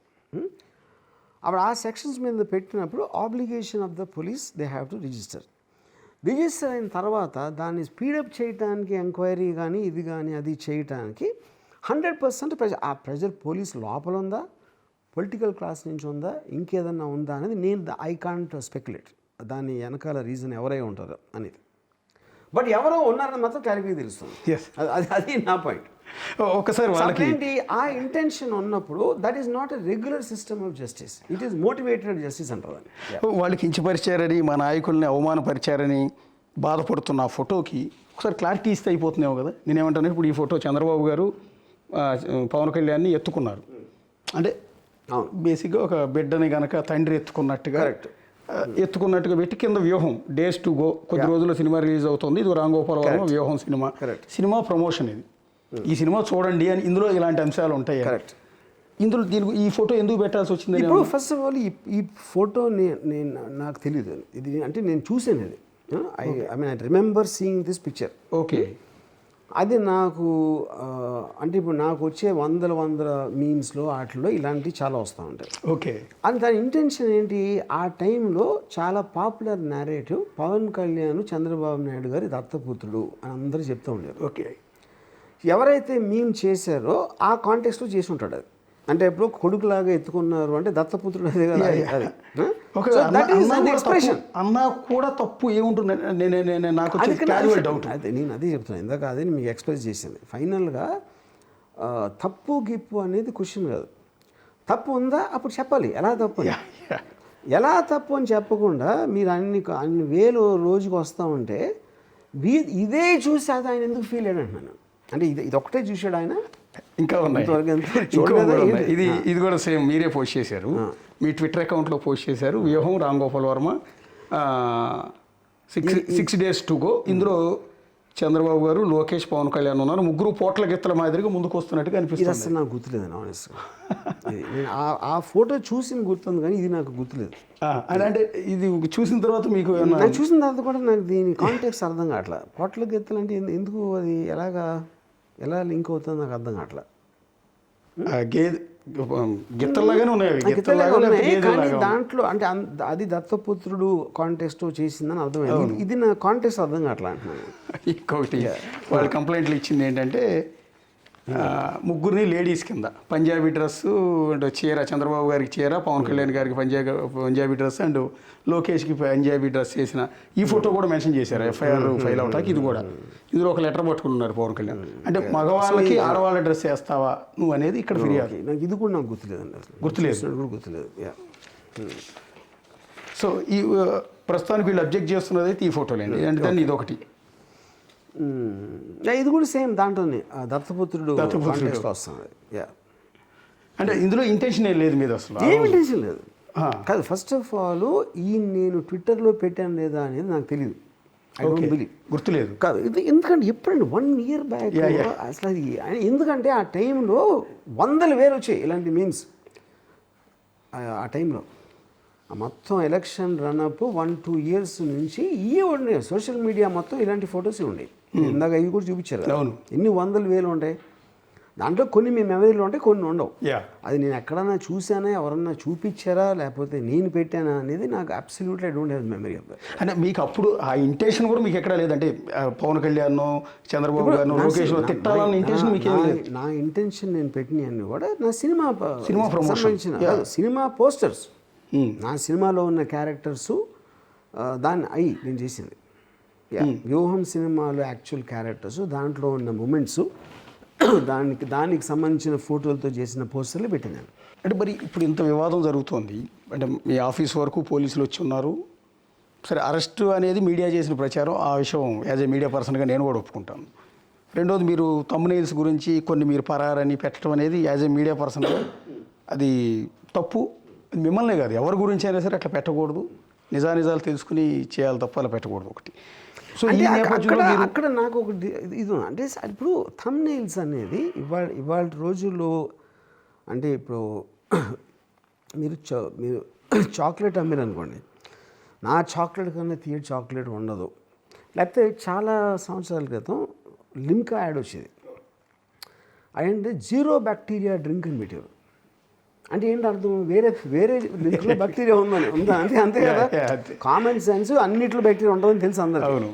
అప్పుడు ఆ సెక్షన్స్ మీద పెట్టినప్పుడు obligation of the police they have to register అయిన తర్వాత దాన్ని స్పీడప్ చేయడానికి ఎంక్వైరీ కానీ ఇది కానీ అది చేయడానికి 100% ఆ ప్రెజర్ పోలీస్ లోపల ఉందా, పొలిటికల్ క్లాస్ నుంచి ఉందా, ఇంకేదన్నా ఉందా అనేది నేను ఐ కాంట్ స్పెక్యులేట్ దాని వెనకాల రీజన్ ఎవరై ఉంటారో అనేది. బట్ ఎవరో ఉన్నారని మాత్రం క్లారిటీ తెలుస్తుంది. అది నా పాయింట్. ఒకసారి వాళ్ళకి ఏంటి ఆ ఇంటెన్షన్ ఉన్నప్పుడు that is not a regular system of justice, it is motivated justice అంటారు. వాళ్ళకి కించపరిచారని మా నాయకుల్ని అవమానపరిచారని బాధపడుతున్న ఆ ఫోటోకి ఒకసారి క్లారిటీ ఇస్తే అయిపోతున్నావు కదా. నేనేమంటాను, ఇప్పుడు ఈ ఫోటో చంద్రబాబు గారు పవన్ కళ్యాణ్ని ఎత్తుకున్నారు అంటే బేసిక్గా ఒక బిడ్డని కనుక తండ్రి ఎత్తుకున్నట్టుగా ఎత్తుకున్నట్టుగా పెట్టి కింద వ్యూహం డేస్ టు గో, కొద్ది రోజుల్లో సినిమా రిలీజ్ అవుతుంది, ఇది రామ్ గోపాల్ వర్మ వ్యూహం సినిమా ప్రమోషన్ ఇది, ఈ సినిమా చూడండి అని ఇందులో ఇలాంటి అంశాలు ఉంటాయి. ఇందులో దీనికి ఈ ఫోటో ఎందుకు పెట్టాల్సి వచ్చింది? ఇప్పుడు ఫస్ట్ ఆఫ్ ఆల్ ఈ ఫోటో నేను నాకు తెలియదు ఇది, అంటే నేను చూసాను అది, I mean I remember seeing this picture. Okay, అది నాకు అంటే ఇప్పుడు నాకు వచ్చే వందల మీమ్స్లో వాటిలో ఇలాంటివి చాలా వస్తూ ఉంటాయి. ఓకే, అది దాని ఇంటెన్షన్ ఏంటి, ఆ టైంలో చాలా పాపులర్ నేరేటివ్ పవన్ కళ్యాణ్ చంద్రబాబు నాయుడు గారి దత్తపుత్రుడు అని అందరూ చెప్తూ ఉండేది. ఓకే, ఎవరైతే మీమ్ చేశారో ఆ కాంటెక్స్ట్లో చేసి ఉంటాడు అది, అంటే ఎప్పుడు కొడుకులాగా ఎత్తుకున్నారు అంటే దత్తపుత్రుడు అదే కదా అది. అన్నా కూడా తప్పు ఏముంటుంది నాకు డౌట్. అదే నేను అదే చెప్తున్నాను, ఇందాక అదే మీకు ఎక్స్ప్రెస్ చేసింది. ఫైనల్గా తప్పు గిప్పు అనేది క్వశ్చన్ కాదు, తప్పు ఉందా అప్పుడు చెప్పాలి ఎలా తప్పు ఎలా తప్పు అని చెప్పకుండా మీరు అన్ని వేలు రోజుకి వస్తూ ఉంటే ఇదే చూసి అది ఆయన ఎందుకు ఫీల్ అయ్యాడు అంటున్నాను. అంటే ఇది ఒకటే చూశాడు ఆయన, ఇంకా ఉన్నాయి. ఇది కూడా సేమ్ మీరే పోస్ట్ చేశారు, మీ ట్విట్టర్ అకౌంట్లో పోస్ట్ చేశారు. వ్యూహం Ram Gopal Varma 6 days to go. ఇందులో చంద్రబాబు గారు, లోకేష్, పవన్ కళ్యాణ్ ఉన్నారు, ముగ్గురు పోట్ల గిత్తల మాదిరిగా ముందుకు వస్తున్నట్టుగా అనిపిస్తుంది. అసలు నాకు గుర్తులేదండి ఆనెస్ట్గా, నేను ఆ ఫోటో చూసిన గుర్తుంది కానీ ఇది నాకు గుర్తులేదు. అంటే ఇది చూసిన తర్వాత మీకు చూసిన తర్వాత కూడా నాకు దీని కాంటెక్స్ట్ అర్థం కావట్లా. పోట్ల గిత్తలు అంటే ఎందుకు, అది ఎలా లింక్ అవుతుందో నాకు అర్థం కావట్లా. గిత్తల్లాగానే ఉన్నాయి కానీ దాంట్లో అంటే అది దత్తపుత్రుడు కాంటెక్స్ట్ చేసిందని అర్థమైంది, ఇది నా కాంటెక్స్ట్ అర్థం కావట్లా అంటున్నాను. ఇంకొకటి వాళ్ళు కంప్లైంట్లు ఇచ్చింది ఏంటంటే ముగ్గురిని లేడీస్ కింద పంజాబీ డ్రెస్సు అండ్ చీర, చంద్రబాబు గారికి చీర, పవన్ కళ్యాణ్ గారికి పంజాబీ డ్రెస్ అండ్ లోకేష్కి పంజాబీ డ్రెస్ చేసిన ఈ ఫోటో కూడా మెన్షన్ చేశారు ఎఫ్ఐఆర్ ఫైల్ అవటానికి. ఇది కూడా ఇందులో ఒక లెటర్ పట్టుకున్నారు పవన్ కళ్యాణ్, అంటే మగవాళ్ళకి ఆడవాళ్ళ డ్రెస్ వేస్తావా నువ్వు అనేది ఇక్కడ ఫిర్యాదు. నాకు ఇది కూడా నాకు గుర్తులేదండి, గుర్తులేదు. సో ఈ ప్రస్తుతానికి వీళ్ళు అబ్జెక్ట్ చేస్తున్నది అయితే ఈ ఫోటోలేండి, అంటే దాన్ని ఇది ఒకటి. ఇది కూడా సేమ్ దాంట్లోనే దత్తపుత్రుడు వస్తుంది. అంటే ఇందులో ఇంటెన్షన్ ఏం లేదు మీద, అసలు ఏం ఇంటెన్షన్ లేదు కాదు. ఫస్ట్ ఆఫ్ ఆల్ నేను ట్విట్టర్లో పెట్టాను లేదా అనేది నాకు తెలియదు, ఐ డోంట్ బిలీవ్, గుర్తులేదు కాదు. ఇది ఎందుకంటే ఎప్పుడండి 1 year బ్యాక్ అసలు అది, ఎందుకంటే ఆ టైంలో 100,000 వచ్చాయి ఇలాంటి మీమ్స్. ఆ టైంలో మొత్తం ఎలక్షన్ రన్అప్ 1-2 years నుంచి ఇవే ఉన్నాయి, సోషల్ మీడియా మొత్తం ఇలాంటి ఫొటోస్ ఉన్నాయి. ఇందాక ఇవి కూడా చూపించారు, ఎన్ని 100,000 ఉంటాయి. దాంట్లో కొన్ని మీ మెమరీలో ఉంటాయి, కొన్ని ఉండవు. అది నేను ఎక్కడన్నా చూసానా, ఎవరన్నా చూపించారా, లేకపోతే నేను పెట్టానా అనేది నాకు absolutely I don't have memory of that. అంటే మీకు అప్పుడు ఆ ఇంటెన్షన్ కూడా మీకు ఎక్కడ లేదంటే పవన్ కళ్యాణ్, చంద్రబాబు గారు, లోకేష్ తిట్టాలన్న ఇంటెన్షన్ మీకు ఏం లేదు? నా ఇంటెన్షన్ నేను పెట్టినవన్నీ కూడా నా సినిమా ప్రమోషన్, సినిమా పోస్టర్స్, నా సినిమాలో ఉన్న క్యారెక్టర్సు దాన్ని నేను చేసింది. వ్యూహం సినిమాలో యాక్చువల్ క్యారెక్టర్స్, దాంట్లో ఉన్న మూమెంట్స్, దానికి సంబంధించిన ఫోటోలతో చేసిన పోస్టర్లు పెట్టినాను. అంటే మరి ఇప్పుడు ఇంత వివాదం జరుగుతోంది, అంటే మీ ఆఫీస్ వరకు పోలీసులు వచ్చి ఉన్నారు, సరే అరెస్ట్ అనేది మీడియా చేసిన ప్రచారం, ఆ విషయం యాజ్ ఏ మీడియా పర్సన్గా నేను కూడా ఒప్పుకుంటాను. రెండోది మీరు థంబ్నెయిల్స్ గురించి కొన్ని మీరు పరారని పెట్టడం అనేది యాజ్ ఏ మీడియా పర్సన్గా అది తప్పు. మిమ్మల్నే కాదు ఎవరి గురించి అయినా సరే అట్లా పెట్టకూడదు, నిజానిజాలు తెలుసుకుని చేయాలి తప్ప అలా పెట్టకూడదు ఒకటి. సో అక్కడ నాకు ఒకటి ఇది అంటే ఇప్పుడు థంబ్నెయిల్స్ అనేది ఇవాళ రోజుల్లో అంటే ఇప్పుడు మీరు చాక్లెట్ అమ్మారు అనుకోండి, నా చాక్లెట్ కన్నా తీయ చాక్లెట్ ఉండదు. లేకపోతే చాలా సంవత్సరాల క్రితం లిమ్కా యాడ్ వచ్చేది, అదంటే 0 బ్యాక్టీరియా డ్రింక్ అని పెట్టారు. అంటే ఏంటి అర్థం, వేరే లింక్లో బ్యాక్టీరియా ఉందా అంతే కదా. కామన్ సెన్స్ అన్నిట్లో బ్యాక్టీరియా ఉంటుందని తెలుసు అందరూ.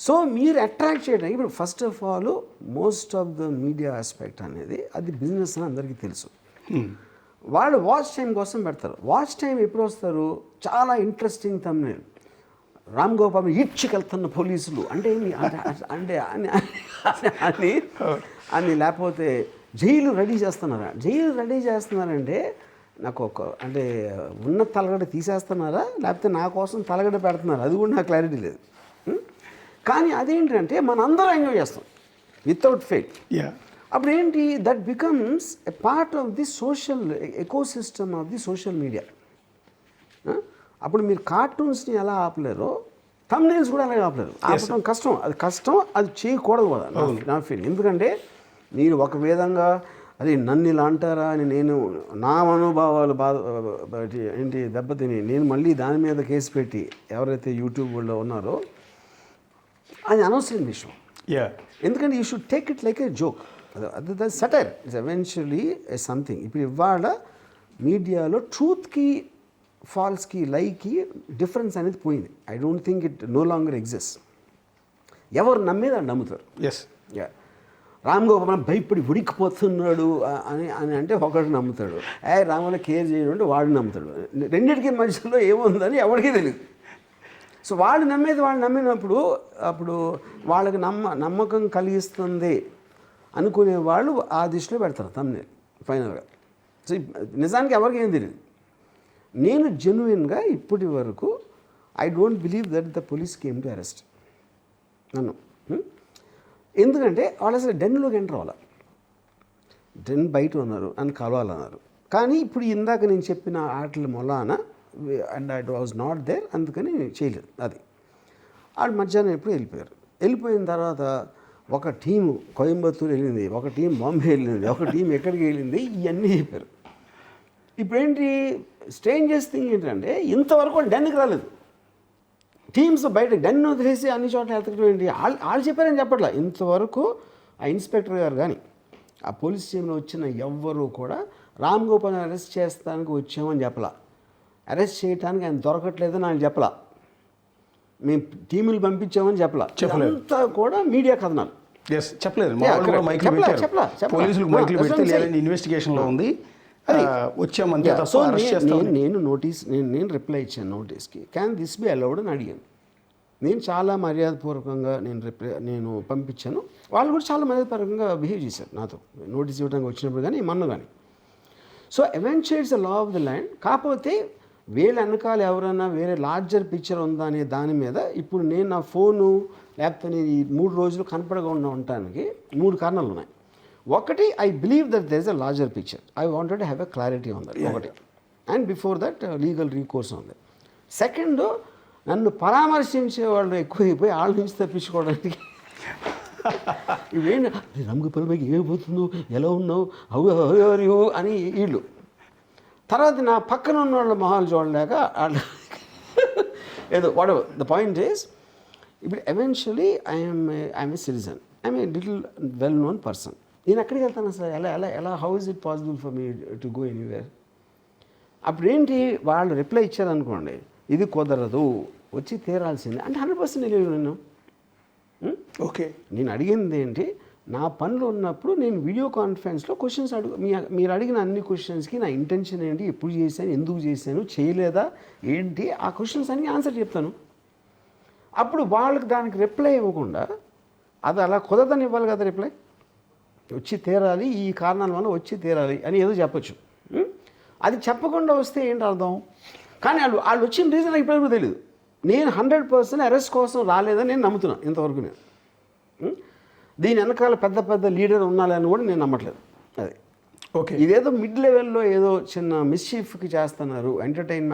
సో మీరు అట్రాక్ట్ చేయడానికి ఇప్పుడు first of all most of the media aspect అనేది అది బిజినెస్ అని అందరికీ తెలుసు. వాళ్ళు వాచ్ టైం కోసం పెడతారు. వాచ్ టైం ఎప్పుడు వస్తారు, చాలా ఇంట్రెస్టింగ్ థంబ్నెయిల్, రామ్ గోపాల్ ఈడ్చుకెళ్తున్న పోలీసులు అంటే అంటే అని లేకపోతే జైలు రెడీ చేస్తున్నారంటే నాకు అంటే ఉన్న తలగడ తీసేస్తున్నారా లేకపోతే నా కోసం తలగడ పెడుతున్నారా అది కూడా నాకు క్లారిటీ లేదు. కానీ అదేంటంటే మనందరం ఎంజాయ్ చేస్తాం వితౌట్ ఫెయిల్. అప్పుడు ఏంటి that becomes a part of the social ecosystem of the social media. అప్పుడు మీరు కార్టూన్స్ని ఎలా ఆపలేరో థంబ్నెయిల్స్ కూడా అలాగే ఆపలేరు. ఆపడం కష్టం అది చేయకూడదు కూడా నా ఫీల్. ఎందుకంటే మీరు ఒక విధంగా అది నన్ను ఇలా అంటారా అని నేను నా మనోభావాలు ఏంటి దెబ్బతిని నేను మళ్ళీ దాని మీద కేసు పెట్టి ఎవరైతే యూట్యూబ్లో ఉన్నారో అది అనవసరం విషయం. ఎందుకంటే you should take it like a joke. అది సటైర్ ఇట్స్ ఎవెన్చువలీ సంథింగ్. ఇప్పుడు ఇవాళ మీడియాలో ట్రూత్కి ఫాల్స్కి లైకి డిఫరెన్స్ అనేది పోయింది. I don't think it no longer exist. ఎవరు నమ్మేది అని నమ్ముతారు. రామ్ గోపాల్ భయపడి ఉడికిపోతున్నాడు అని అని అంటే ఒకటి నమ్ముతాడు, రాముల కేర్ చేయడం అంటే వాడు నమ్ముతాడు. రెండింటికి మధ్యలో ఏముందని ఎవరికీ తెలియదు. సో వాళ్ళు నమ్మినప్పుడు అప్పుడు వాళ్ళకి నమ్మకం కలిగిస్తుంది అనుకునే వాళ్ళు ఆ దిశలో పెడతారు థంబ్నెయిల్ ఫైనల్గా. సో నిజానికి ఎవరికి ఏం తెలియదు. నేను జెన్యున్గా ఇప్పటి వరకు I don't believe that the police came to arrest నన్ను. ఎందుకంటే వాళ్ళు అసలు డెన్లోకి ఎంటర్ అవ్వాలి. డెన్ బయట ఉన్నారు నన్ను కలవాలన్నారు. కానీ ఇప్పుడు ఇందాక నేను చెప్పిన ఆటల మొలాన and I was not there, అందుకని చేయలేదు. అది వాళ్ళు మధ్యాహ్నం ఎప్పుడు వెళ్ళిపోయిన తర్వాత ఒక టీము కోయంబత్తూరు వెళ్ళింది, ఒక టీం బాంబే వెళ్ళింది, ఒక టీం ఎక్కడికి వెళ్ళింది, ఇవన్నీ చెప్పారు. ఇప్పుడేంటి స్ట్రేంజెస్ థింగ్ ఏంటంటే ఇంతవరకు డెన్కి రాలేదు. టీమ్స్ బయట డెన్ వదిలేసి అన్ని చోట్ల ఎత్తకడం ఏంటి, వాళ్ళు చెప్పారని చెప్పట్లా. ఇంతవరకు ఆ ఇన్స్పెక్టర్ గారు కానీ ఆ పోలీస్ స్టేషన్లో వచ్చిన ఎవ్వరూ కూడా రామ్ గోపాల్ని అరెస్ట్ చేస్తానికి వచ్చామని చెప్పలా, అరెస్ట్ చేయడానికి ఆయన దొరకట్లేదని ఆయన చెప్పలా, మేము టీములు పంపించామని చెప్పలా. అంతా కూడా మీడియా కథనాలు. చెప్పలేదు. ఇన్వెస్టిగేషన్లో ఉంది వచ్చామంతే. సో నేను రిప్లై ఇచ్చాను నోటీస్కి, క్యాన్ దిస్ బి అలౌడ్ అని అడిగాను. నేను చాలా మర్యాదపూర్వకంగా నేను పంపించాను. వాళ్ళు కూడా చాలా మర్యాదపూర్వకంగా బిహేవ్ చేశారు నాతో నోటీస్ ఇవ్వడానికి వచ్చినప్పుడు కానీ మొన్న కానీ. So eventually it's the law of the land. కాకపోతే వీళ్ళ వెనకాల ఎవరైనా వేరే లార్జర్ పిక్చర్ ఉందా అనే దాని మీద ఇప్పుడు నేను నా ఫోను లేకపోతే నేను ఈ 3 రోజులు కనపడకుండా ఉండటానికి 3 కారణాలు ఉన్నాయి. ఒకటి, I believe that there is a larger picture. I wanted to have a clarity on that ఒకటి. And before that legal recourse ఉంది. సెకండ్, నన్ను పరామర్శించే వాళ్ళు ఎక్కువైపోయి వాళ్ళ నుంచి తప్పించుకోవడానికి ఇవేంటి నమ్మక పిల్లలకి ఏమైపోతుందో, ఎలా ఉన్నావు, హౌ అని వీళ్ళు. తర్వాత నా పక్కన ఉన్న వాళ్ళ మొహాలు చూడలేక వాళ్ళు ఏదో వాట్ ద పాయింట్ ఈస్, ఇప్పుడు eventually I'm a citizen, I'm a little well known person. నేను ఎక్కడికి వెళ్తాను సార్, ఎలా how is it possible for me to go anywhere. అప్పుడేంటి వాళ్ళు రిప్లై ఇచ్చారనుకోండి, ఇది కుదరదు, వచ్చి తీరాల్సిందే అంటే 100% తెలియదు. ఓకే, నేను అడిగింది ఏంటి, నా పనులు ఉన్నప్పుడు నేను వీడియో కాన్ఫరెన్స్లో క్వశ్చన్స్ మీరు అడిగిన అన్ని క్వశ్చన్స్కి నా ఇంటెన్షన్ ఏంటి, ఎప్పుడు చేశాను, ఎందుకు చేశాను, చేయలేదా ఏంటి, ఆ క్వశ్చన్స్ అన్ని ఆన్సర్ చెప్తాను. అప్పుడు వాళ్ళకి దానికి రిప్లై ఇవ్వకుండా అది అలా కుదరదని ఇవ్వాలి కదా రిప్లై. వచ్చి తీరాలి, ఈ కారణాల వల్ల వచ్చి తీరాలి అని ఏదో చెప్పచ్చు. అది చెప్పకుండా వస్తే ఏంటి అర్థం. కానీ వాళ్ళు వచ్చిన రీజన్ ఇప్పటివరకు తెలియదు. నేను 100% అరెస్ట్ కోసం రాలేదని నేను నమ్ముతున్నాను ఇంతవరకు. నేను దీని వెనకాల పెద్ద లీడర్ ఉన్నాలని కూడా నేను నమ్మట్లేదు. అది ఓకే, ఇదేదో మిడ్ లెవెల్లో ఏదో చిన్న మిస్చీఫ్కి చేస్తున్నారు,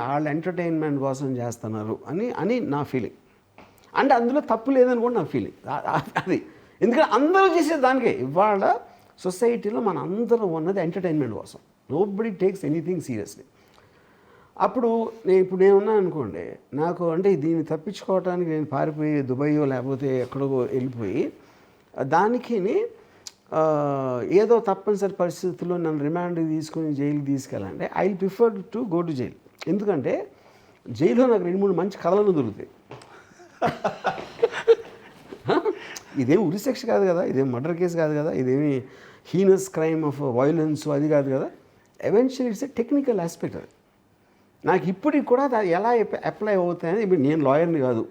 వాళ్ళ ఎంటర్టైన్మెంట్ కోసం చేస్తున్నారు అని నా ఫీలింగ్. అంటే అందులో తప్పు లేదని కూడా నా ఫీలింగ్. అది ఎందుకంటే అందరూ చేసేది దానికే. ఇవాళ సొసైటీలో మన అందరం ఉన్నది ఎంటర్టైన్మెంట్ కోసం. Nobody takes anything seriously. అప్పుడు నేనున్నాను అనుకోండి, నాకు అంటే దీన్ని తప్పించుకోవడానికి నేను పారిపోయి దుబాయో లేకపోతే ఎక్కడో వెళ్ళిపోయి దానికి ఏదో తప్పనిసరి పరిస్థితుల్లో నన్ను రిమాండ్ తీసుకొని జైలుకి తీసుకెళ్ళాలంటే I prefer to go to jail. ఎందుకంటే జైల్లో నాకు 2-3 మంచి కథలను దొరుకుతాయి. ఇదేం ఉరిశిక్ష కాదు కదా, ఇదేం మర్డర్ కేసు కాదు కదా, ఇదేమి హీనస్ క్రైమ్ ఆఫ్ వైలెన్స్ అది కాదు కదా. Eventually it's a technical aspect. అది నాకు ఇప్పటికి కూడా అది ఎలా అప్లై అవుతాయని, ఇప్పుడు నేను లాయర్ని కాదు,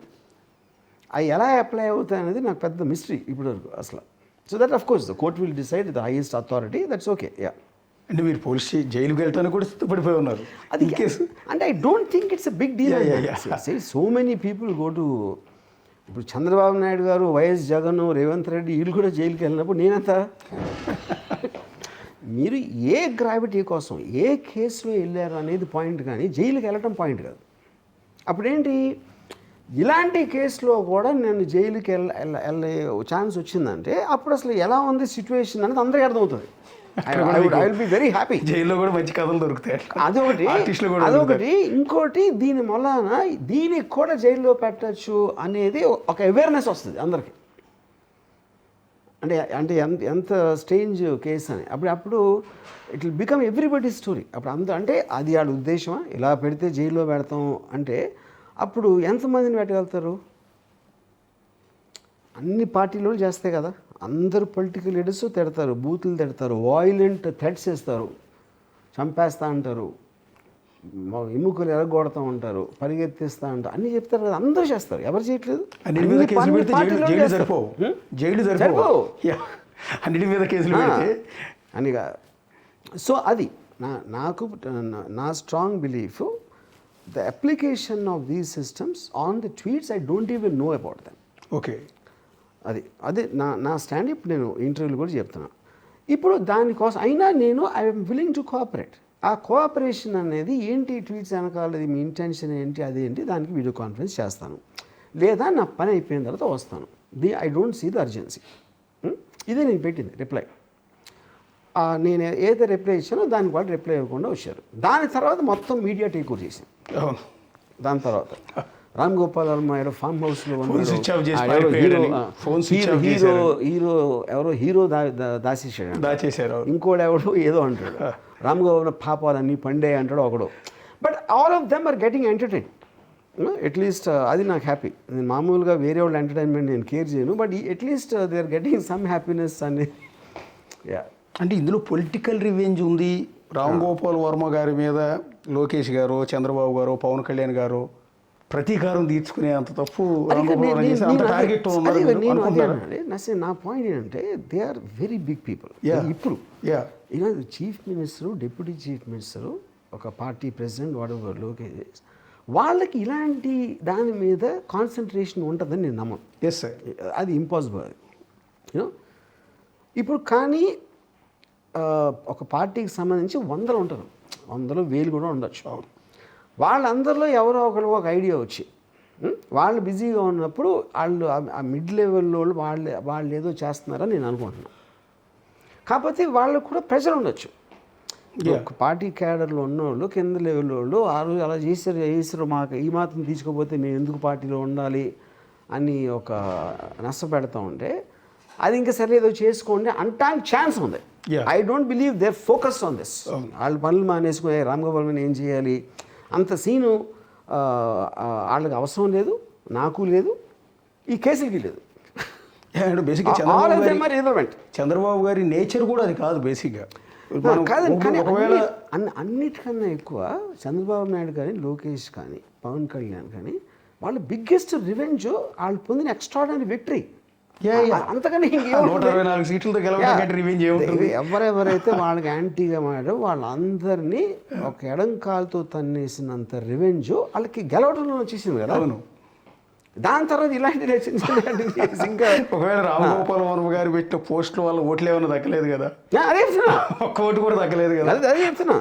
అవి ఎలా అప్లై అవుతాయనేది నాకు పెద్ద మిస్టరీ ఇప్పుడు వరకు అసలు. So that of course the court will decide the highest authority, that's okay. Yeah, అంటే మీరు పోలీస్ జైలుకి వెళ్ళటానికి కూడా సిద్ధపడిపోయి ఉన్నారు అది ఈ కేసు. అంటే I don't think it's a big deal. So many people go to, ఇప్పుడు చంద్రబాబు నాయుడు గారు, వైఎస్ జగన్, రేవంత్ రెడ్డి వీళ్ళు కూడా జైలుకి వెళ్ళినప్పుడు నేనంత మీరు ఏ గ్రావిటీ కోసం ఏ కేసులో వెళ్ళారు అనేది పాయింట్, కానీ జైలుకి వెళ్ళటం పాయింట్ కాదు. అప్పుడేంటి, ఇలాంటి కేసులో కూడా నేను జైలుకి వెళ్ళే ఛాన్స్ వచ్చిందంటే అప్పుడు అసలు ఎలా ఉంది సిచ్యువేషన్ అనేది అందరికీ అర్థమవుతుంది. I will be very happy. జైల్లో కూడా మంచి కథలు దొరుకుతాయి. అదొకటి. ఇంకోటి, దీని వలన దీనికి కూడా జైల్లో పెట్టచ్చు అనేది ఒక అవేర్నెస్ వస్తుంది అందరికీ. అంటే ఎంత స్ట్రేంజ్ కేసు అని అప్పుడు it will become everybody story. అప్పుడు అంటే అది వాళ్ళ ఉద్దేశమా, ఇలా పెడితే జైల్లో పెడతాం అంటే అప్పుడు ఎంతమందిని పెట్టగలుగుతారు? అన్ని పార్టీలు చేస్తాయి కదా, అందరూ పొలిటికల్ లీడర్స్ తిడతారు, బూతులు తిడతారు, వాయిలెంట్ థ్రెట్స్ వేస్తారు, చంపేస్తా అంటారు, ఎముకలు ఎరగొడతా ఉంటారు, పరిగెత్తిస్తా అంటారు, అన్నీ చెప్తారు కదా, అందరూ చేస్తారు. ఎవరు చేయట్లేదు? అన్నిటి మీద కేసులు అనిగా. సో అది నా strong belief, the application of these systems on the tweets I don't even know about them. Okay, అదే నా స్టాండ్. ఇప్పుడు నేను ఇంటర్వ్యూలు కూడా చెప్తున్నాను. ఇప్పుడు దానికోసం అయినా నేను ఐఎమ్ విల్లింగ్ టు కోఆపరేట్. ఆ కోఆపరేషన్ అనేది ఏంటి, ట్వీట్స్ వెనకాలది మీ ఇంటెన్షన్ ఏంటి, అదేంటి, దానికి వీడియో కాన్ఫరెన్స్ చేస్తాను, లేదా నా పని అయిపోయిన తర్వాత వస్తాను. I don't see the urgency. ఇదే నేను పెట్టింది రిప్లై. నేను ఏదైతే రిప్లై ఇచ్చానో దానికి వాళ్ళు రిప్లై ఇవ్వకుండా వచ్చారు. దాని తర్వాత మొత్తం మీడియా టేక్ ఓవర్ చేసింది. దాని తర్వాత రామ్ గోపాల్ వర్మ ఏదో ఫామ్ హౌస్లో హీరో దాచేసాడు, ఇంకోటి ఎవడు ఏదో అంటాడు, రామ్ గోపాల్ పాపాలన్నీ పండే అంటాడు ఒకడు. But all of them are getting entertain. At least అది నాకు హ్యాపీ. నేను మామూలుగా వేరే వాళ్ళ ఎంటర్టైన్మెంట్ నేను కేర్ చేయను, but at least they are getting some happiness అని. యా, అంటే ఇందులో పొలిటికల్ రివెంజ్ ఉంది. రామ్ గోపాల్ వర్మ గారి మీద లోకేష్ గారు, చంద్రబాబు గారు, పవన్ కళ్యాణ్ గారు ప్రతీకారం తీర్చుకునే అంత తప్పు నా పాయింట్ ఏంటంటే they are very big people. ఇప్పుడు chief minister, deputy chief minister, ఒక పార్టీ ప్రెసిడెంట్, వాడెవర్ లోకేష్, వాళ్ళకి ఇలాంటి దాని మీద కాన్సన్ట్రేషన్ ఉంటుందని నేను నమ్మను. ఎస్ సార్, అది ఇంపాసిబుల్. అది యూనో ఇప్పుడు కానీ ఒక పార్టీకి సంబంధించి 100 ఉంటారు, 100 1000 కూడా ఉండొచ్చు. వాళ్ళందరిలో ఎవరో ఒకరు ఒక ఐడియా వచ్చి వాళ్ళు బిజీగా ఉన్నప్పుడు వాళ్ళు ఆ మిడ్ లెవెల్లో వాళ్ళు ఏదో చేస్తున్నారని నేను అనుకుంటున్నాను. కాకపోతే వాళ్ళకు కూడా ప్రెషర్ ఉండొచ్చు. ఒక పార్టీ క్యాడర్లో ఉన్నవాళ్ళు, కింద లెవెల్ వాళ్ళు ఆ రోజు అలా చేశారు మాకు ఈ మాత్రం తీసుకోకపోతే మేము ఎందుకు పార్టీలో ఉండాలి అని ఒక నష్టపెడతా ఉంటే అది ఇంకా సరే ఏదో చేసుకోండి అంటానికి ఛాన్స్ ఉంది. I don't believe they focus on this. వాళ్ళు పనులు మానేసుకుని రామ్ గోపాల్ ఏం చేయాలి అంత సీను వాళ్ళకి అవసరం లేదు, నాకు లేదు, ఈ కేసులకి లేదు. బేసిక్గా చంద్రబాబు గారి నేచర్ కూడా అది కాదు బేసిక్గా. కాదండి, అన్నిటికన్నా ఎక్కువ చంద్రబాబు నాయుడు కానీ, లోకేష్ కానీ, పవన్ కళ్యాణ్ కానీ వాళ్ళ బిగ్గెస్ట్ రివెంజ్ వాళ్ళు పొందిన ఎక్స్ట్రాడినరీ విక్టరీ. అంతకని ఎవరెవరైతే వాళ్ళకి యాంటీగా మాట్లాడో వాళ్ళందరినీ ఒక ఎడంకాలతో తన్నేసినంత రివెంజ్ వాళ్ళకి గెలవడంలో వచ్చేసింది కదా. అవును, దాని తర్వాత ఇలాంటి ఇంకా ఒకవేళ రామగోపాల్ వర్మ గారు పెట్టిన పోస్టుల వల్ల ఓట్లు ఏమైనా దక్కలేదు కదా. అదే చెప్తున్నా, ఒక్క ఓటు కూడా దక్కలేదు కదా. అదే చెప్తున్నా.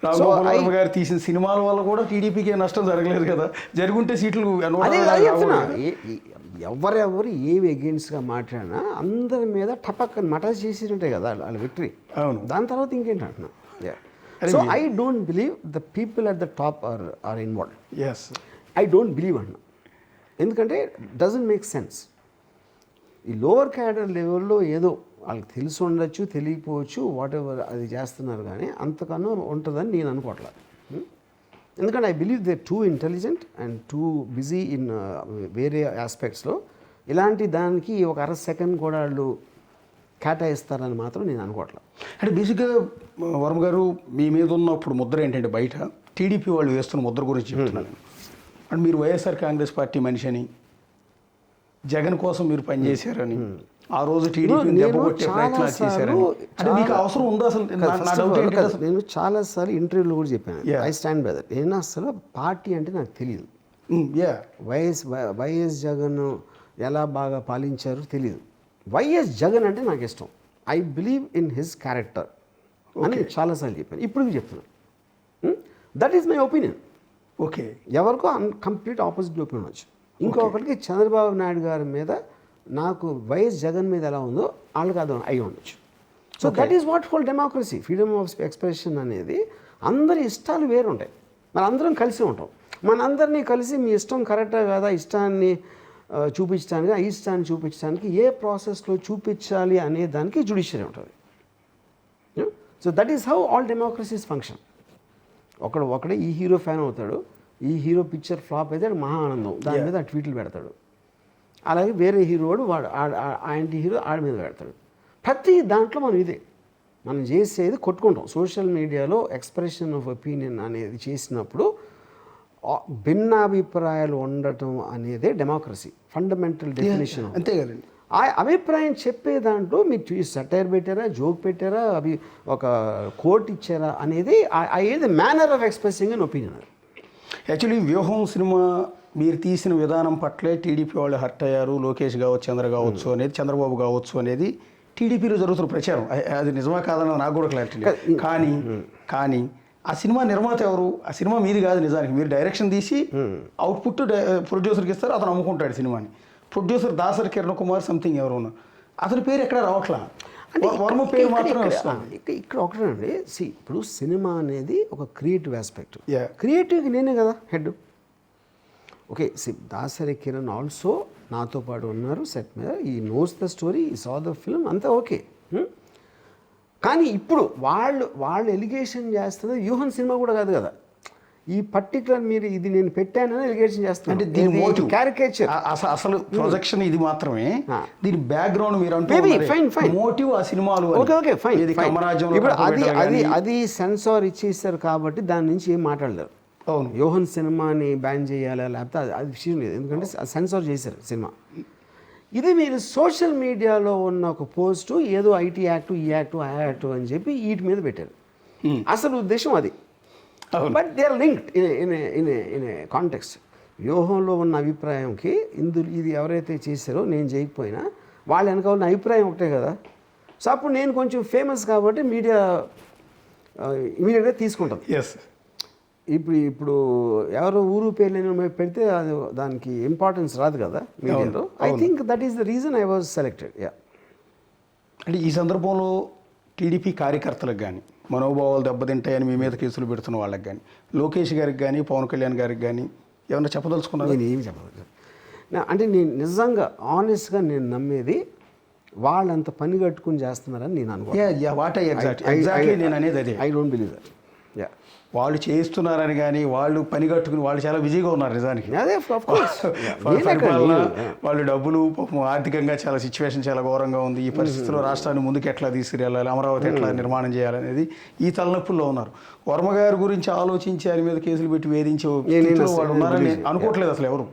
రామగోపాల్ వర్మ గారు తీసిన సినిమాల వల్ల కూడా టీడీపీకి నష్టం జరగలేదు కదా. జరుగుంటే సీట్లు ఎవరెవరు ఏవి అగెయిన్స్ట్గా మాట్లాడినా అందరి మీద టపక్కని మటాస్ చేసినట్టే కదా వాళ్ళ విక్టరీ. అవును, దాని తర్వాత ఇంకేంటంటున్నా. So I don't believe the people at the top are involved. Yes, I don't believe అన్నా. ఎందుకంటే డజంట్ మేక్ సెన్స్. ఈ లోవర్ క్యాడర్ లెవెల్లో ఏదో వాళ్ళకి తెలిసి ఉండొచ్చు, తెలియకపోవచ్చు, వాట్ ఎవర్ అది చేస్తున్నారు, కానీ అంతకన్నా ఉంటుందని నేను అనుకోవట్లేదు. ఎందుకంటే I believe they too intelligent and too busy in వేరే ఆస్పెక్ట్స్లో. ఇలాంటి దానికి ఒక 1/2 సెకండ్ కూడా వాళ్ళు కేటాయిస్తారని మాత్రం నేను అనుకోవట్లేదు. అంటే బేసిక్గా వర్మ గారు మీ మీద ఉన్నప్పుడు ముద్ర ఏంటంటే బయట టీడీపీ వాళ్ళు వేస్తున్న ముద్ర గురించి చెప్తున్నాను. అంటే మీరు వైఎస్ఆర్ కాంగ్రెస్ పార్టీ మనిషి అని, జగన్ కోసం మీరు పనిచేశారని, ఆ రోజు టీడీపీ దెబ్బ కొట్టే ప్రయత్నాలు చేశారని, అంటే మీకు అవసరం ఉందా అసలు? నా డౌట్ ఏంటంటే అసలు నేను చాలాసార్లు ఇంటర్వ్యూలో కూడా చెప్పాను, ఐ స్టాండ్ బై దట్. నేను అసలు పార్టీ అంటే నాకు తెలియదు. వైఎస్ జగన్ ఎలా బాగా పాలించారో తెలియదు. వైఎస్ జగన్ అంటే నాకు ఇష్టం. I believe in his character అని చాలాసార్లు చెప్పాను, ఇప్పుడు చెప్తున్నాను. That is my opinion. Okay, ఎవరికో కంప్లీట్ ఆపోజిట్ ఒపీనియన్ వచ్చు. ఇంకొకరికి చంద్రబాబు నాయుడు గారి మీద నాకు వైఎస్ జగన్ మీద ఎలా ఉందో వాళ్ళకి అది అయి ఉండొచ్చు. So that is what whole democracy. Freedom of expression అనేది అందరి ఇష్టాలు వేరు ఉంటాయి, మన అందరం కలిసి ఉంటాం. మనందరినీ కలిసి మీ ఇష్టం కరెక్టా కాదా ఇష్టాన్ని చూపించడానికి, ఆ ఇష్టాన్ని చూపించడానికి ఏ ప్రాసెస్లో చూపించాలి అనే దానికి జ్యుడిషియరీ ఉంటుంది. So that is how all democracies function. ఒకడే ఈ హీరో ఫ్యాన్ అవుతాడు, ఈ హీరో పిక్చర్ ఫ్లాప్ అయితే మహా ఆనందం, దాని మీద ట్వీట్లు పెడతాడు. అలాగే వేరే హీరో వాడు యాంటీ హీరో ఆడి మీద పెడతాడు. ప్రతి దాంట్లో మనం ఇదే మనం చేసేది కొట్టుకుంటాం. సోషల్ మీడియాలో ఎక్స్ప్రెషన్ ఆఫ్ ఒపీనియన్ అనేది చేసినప్పుడు భిన్నాభిప్రాయాలు ఉండటం అనేదే డెమోక్రసీ ఫండమెంటల్ డెఫినేషన్. అంతే కదండి. ఆ అభిప్రాయం చెప్పే దాంట్లో మీరు సటైర్ పెట్టారా, జోక్ పెట్టారా, అవి ఒక కోట్ ఇచ్చారా అనేది ఏది manner of expressing an opinion. Actually వ్యూహం సినిమా మీరు తీసిన విధానం పట్లే టీడీపీ వాళ్ళు హర్ట్ అయ్యారు, లోకేష్ కావచ్చు, చంద్ర కావచ్చు అనేది, చంద్రబాబు కావచ్చు అనేది టీడీపీలో జరుగుతున్న ప్రచారం. అది నిజమా కాదన్న నాకు కూడా క్లారిటీ లేదు. కానీ ఆ సినిమా నిర్మాత ఎవరు? ఆ సినిమా మీది కాదు నిజానికి. మీరు డైరెక్షన్ తీసి అవుట్పుట్ ప్రొడ్యూసర్కి ఇస్తారు, అతను అమ్ముకుంటాడు సినిమాని. ప్రొడ్యూసర్ దాసరి కిరణ్ కుమార్ సంథింగ్ ఎవరు ఉన్నారు, అతని పేరు ఎక్కడ రావట్లా, వర్మ పేరు మాత్రమే వస్తుంది. ఇక్కడ ఒకటండి, ఇప్పుడు సినిమా అనేది ఒక క్రియేటివ్ ఆస్పెక్ట్. క్రియేటివ్కి నేనే కదా head. Okay, Dasari Kiran also నాతో పాటు ఉన్నారు సెట్ మీద. ఈ నోస్ ద స్టోరీ, ఈ సా ద ఫిల్మ్, అంతా ఓకే. కానీ ఇప్పుడు వాళ్ళు ఎలిగేషన్ చేస్తుంది వ్యూహం సినిమా కూడా కాదు కదా. ఈ పర్టికులర్ మీరు ఇది నేను పెట్టానని ఎలిగేషన్ చేస్తాను. అంటే దీని క్యారికేచర్ అసలు ప్రొజెక్షన్ ఇది మాత్రమే, దీని బ్యాక్గ్రౌండ్ మీరు మోటివ్ ఆ సినిమాలు. Okay fine. ఇప్పుడు అది సెన్సార్ ఇచ్చేస్తారు కాబట్టి దాని నుంచి ఏం మాట్లాడలేరు. అవును, యోహన్ సినిమాని బ్యాన్ చేయాలా లేకపోతే అది విషయం లేదు, ఎందుకంటే సెన్సార్ చేశారు సినిమా. ఇది మీరు సోషల్ మీడియాలో ఉన్న ఒక పోస్టు ఏదో ఐటీ యాక్టు, ఈ యాక్టు, ఆ యాక్టు అని చెప్పి వీటి మీద పెట్టారు. అసలు ఉద్దేశం అది. But they are linked in a context. వ్యూహంలో ఉన్న అభిప్రాయంకి ఇది ఎవరైతే చేశారో నేను చేయకపోయినా వాళ్ళ వెనక ఉన్న అభిప్రాయం ఒకటే కదా. సో అప్పుడు నేను కొంచెం ఫేమస్ కాబట్టి మీడియా ఇమీడియట్గా తీసుకుంటాం. ఇప్పుడు ఎవరో ఊరు పేర్లు పెడితే అది దానికి ఇంపార్టెన్స్ రాదు కదా మీడియాలో. I think that is the reason I was selected. అంటే ఈ సందర్భంలో టీడీపీ కార్యకర్తలకు కానీ, మనోభావాలు దెబ్బతింటాయని మీ మీద కేసులు పెడుతున్న వాళ్ళకి కానీ, లోకేష్ గారికి కానీ, పవన్ కళ్యాణ్ గారికి కానీ ఏమన్నా చెప్పదలుచుకున్నారు? నేను ఏమి చెప్పదలుచు అంటే నేను నిజంగా ఆనెస్ట్గా నేను నమ్మేది వాళ్ళంత పని కట్టుకుని చేస్తున్నారని నేను అనుకుంటున్నాను. నేను అనేది అదే. I don't believe that. వాళ్ళు చేస్తున్నారని కానీ, వాళ్ళు పని కట్టుకుని వాళ్ళు చాలా బిజీగా ఉన్నారు నిజానికి. వాళ్ళు డబ్బులు ఆర్థికంగా చాలా సిచ్యువేషన్ చాలా ఘోరంగా ఉంది. ఈ పరిస్థితిలో రాష్ట్రాన్ని ముందుకు ఎట్లా తీసుకురావాలి, అమరావతి ఎట్లా నిర్మాణం చేయాలనేది ఈ తలనొప్పుల్లో ఉన్నారు. వర్మ గారి గురించి ఆలోచించి ఆయన మీద కేసులు పెట్టి వేధించే వాళ్ళు ఉన్నారని అనుకోవట్లేదు అసలు ఎవరు.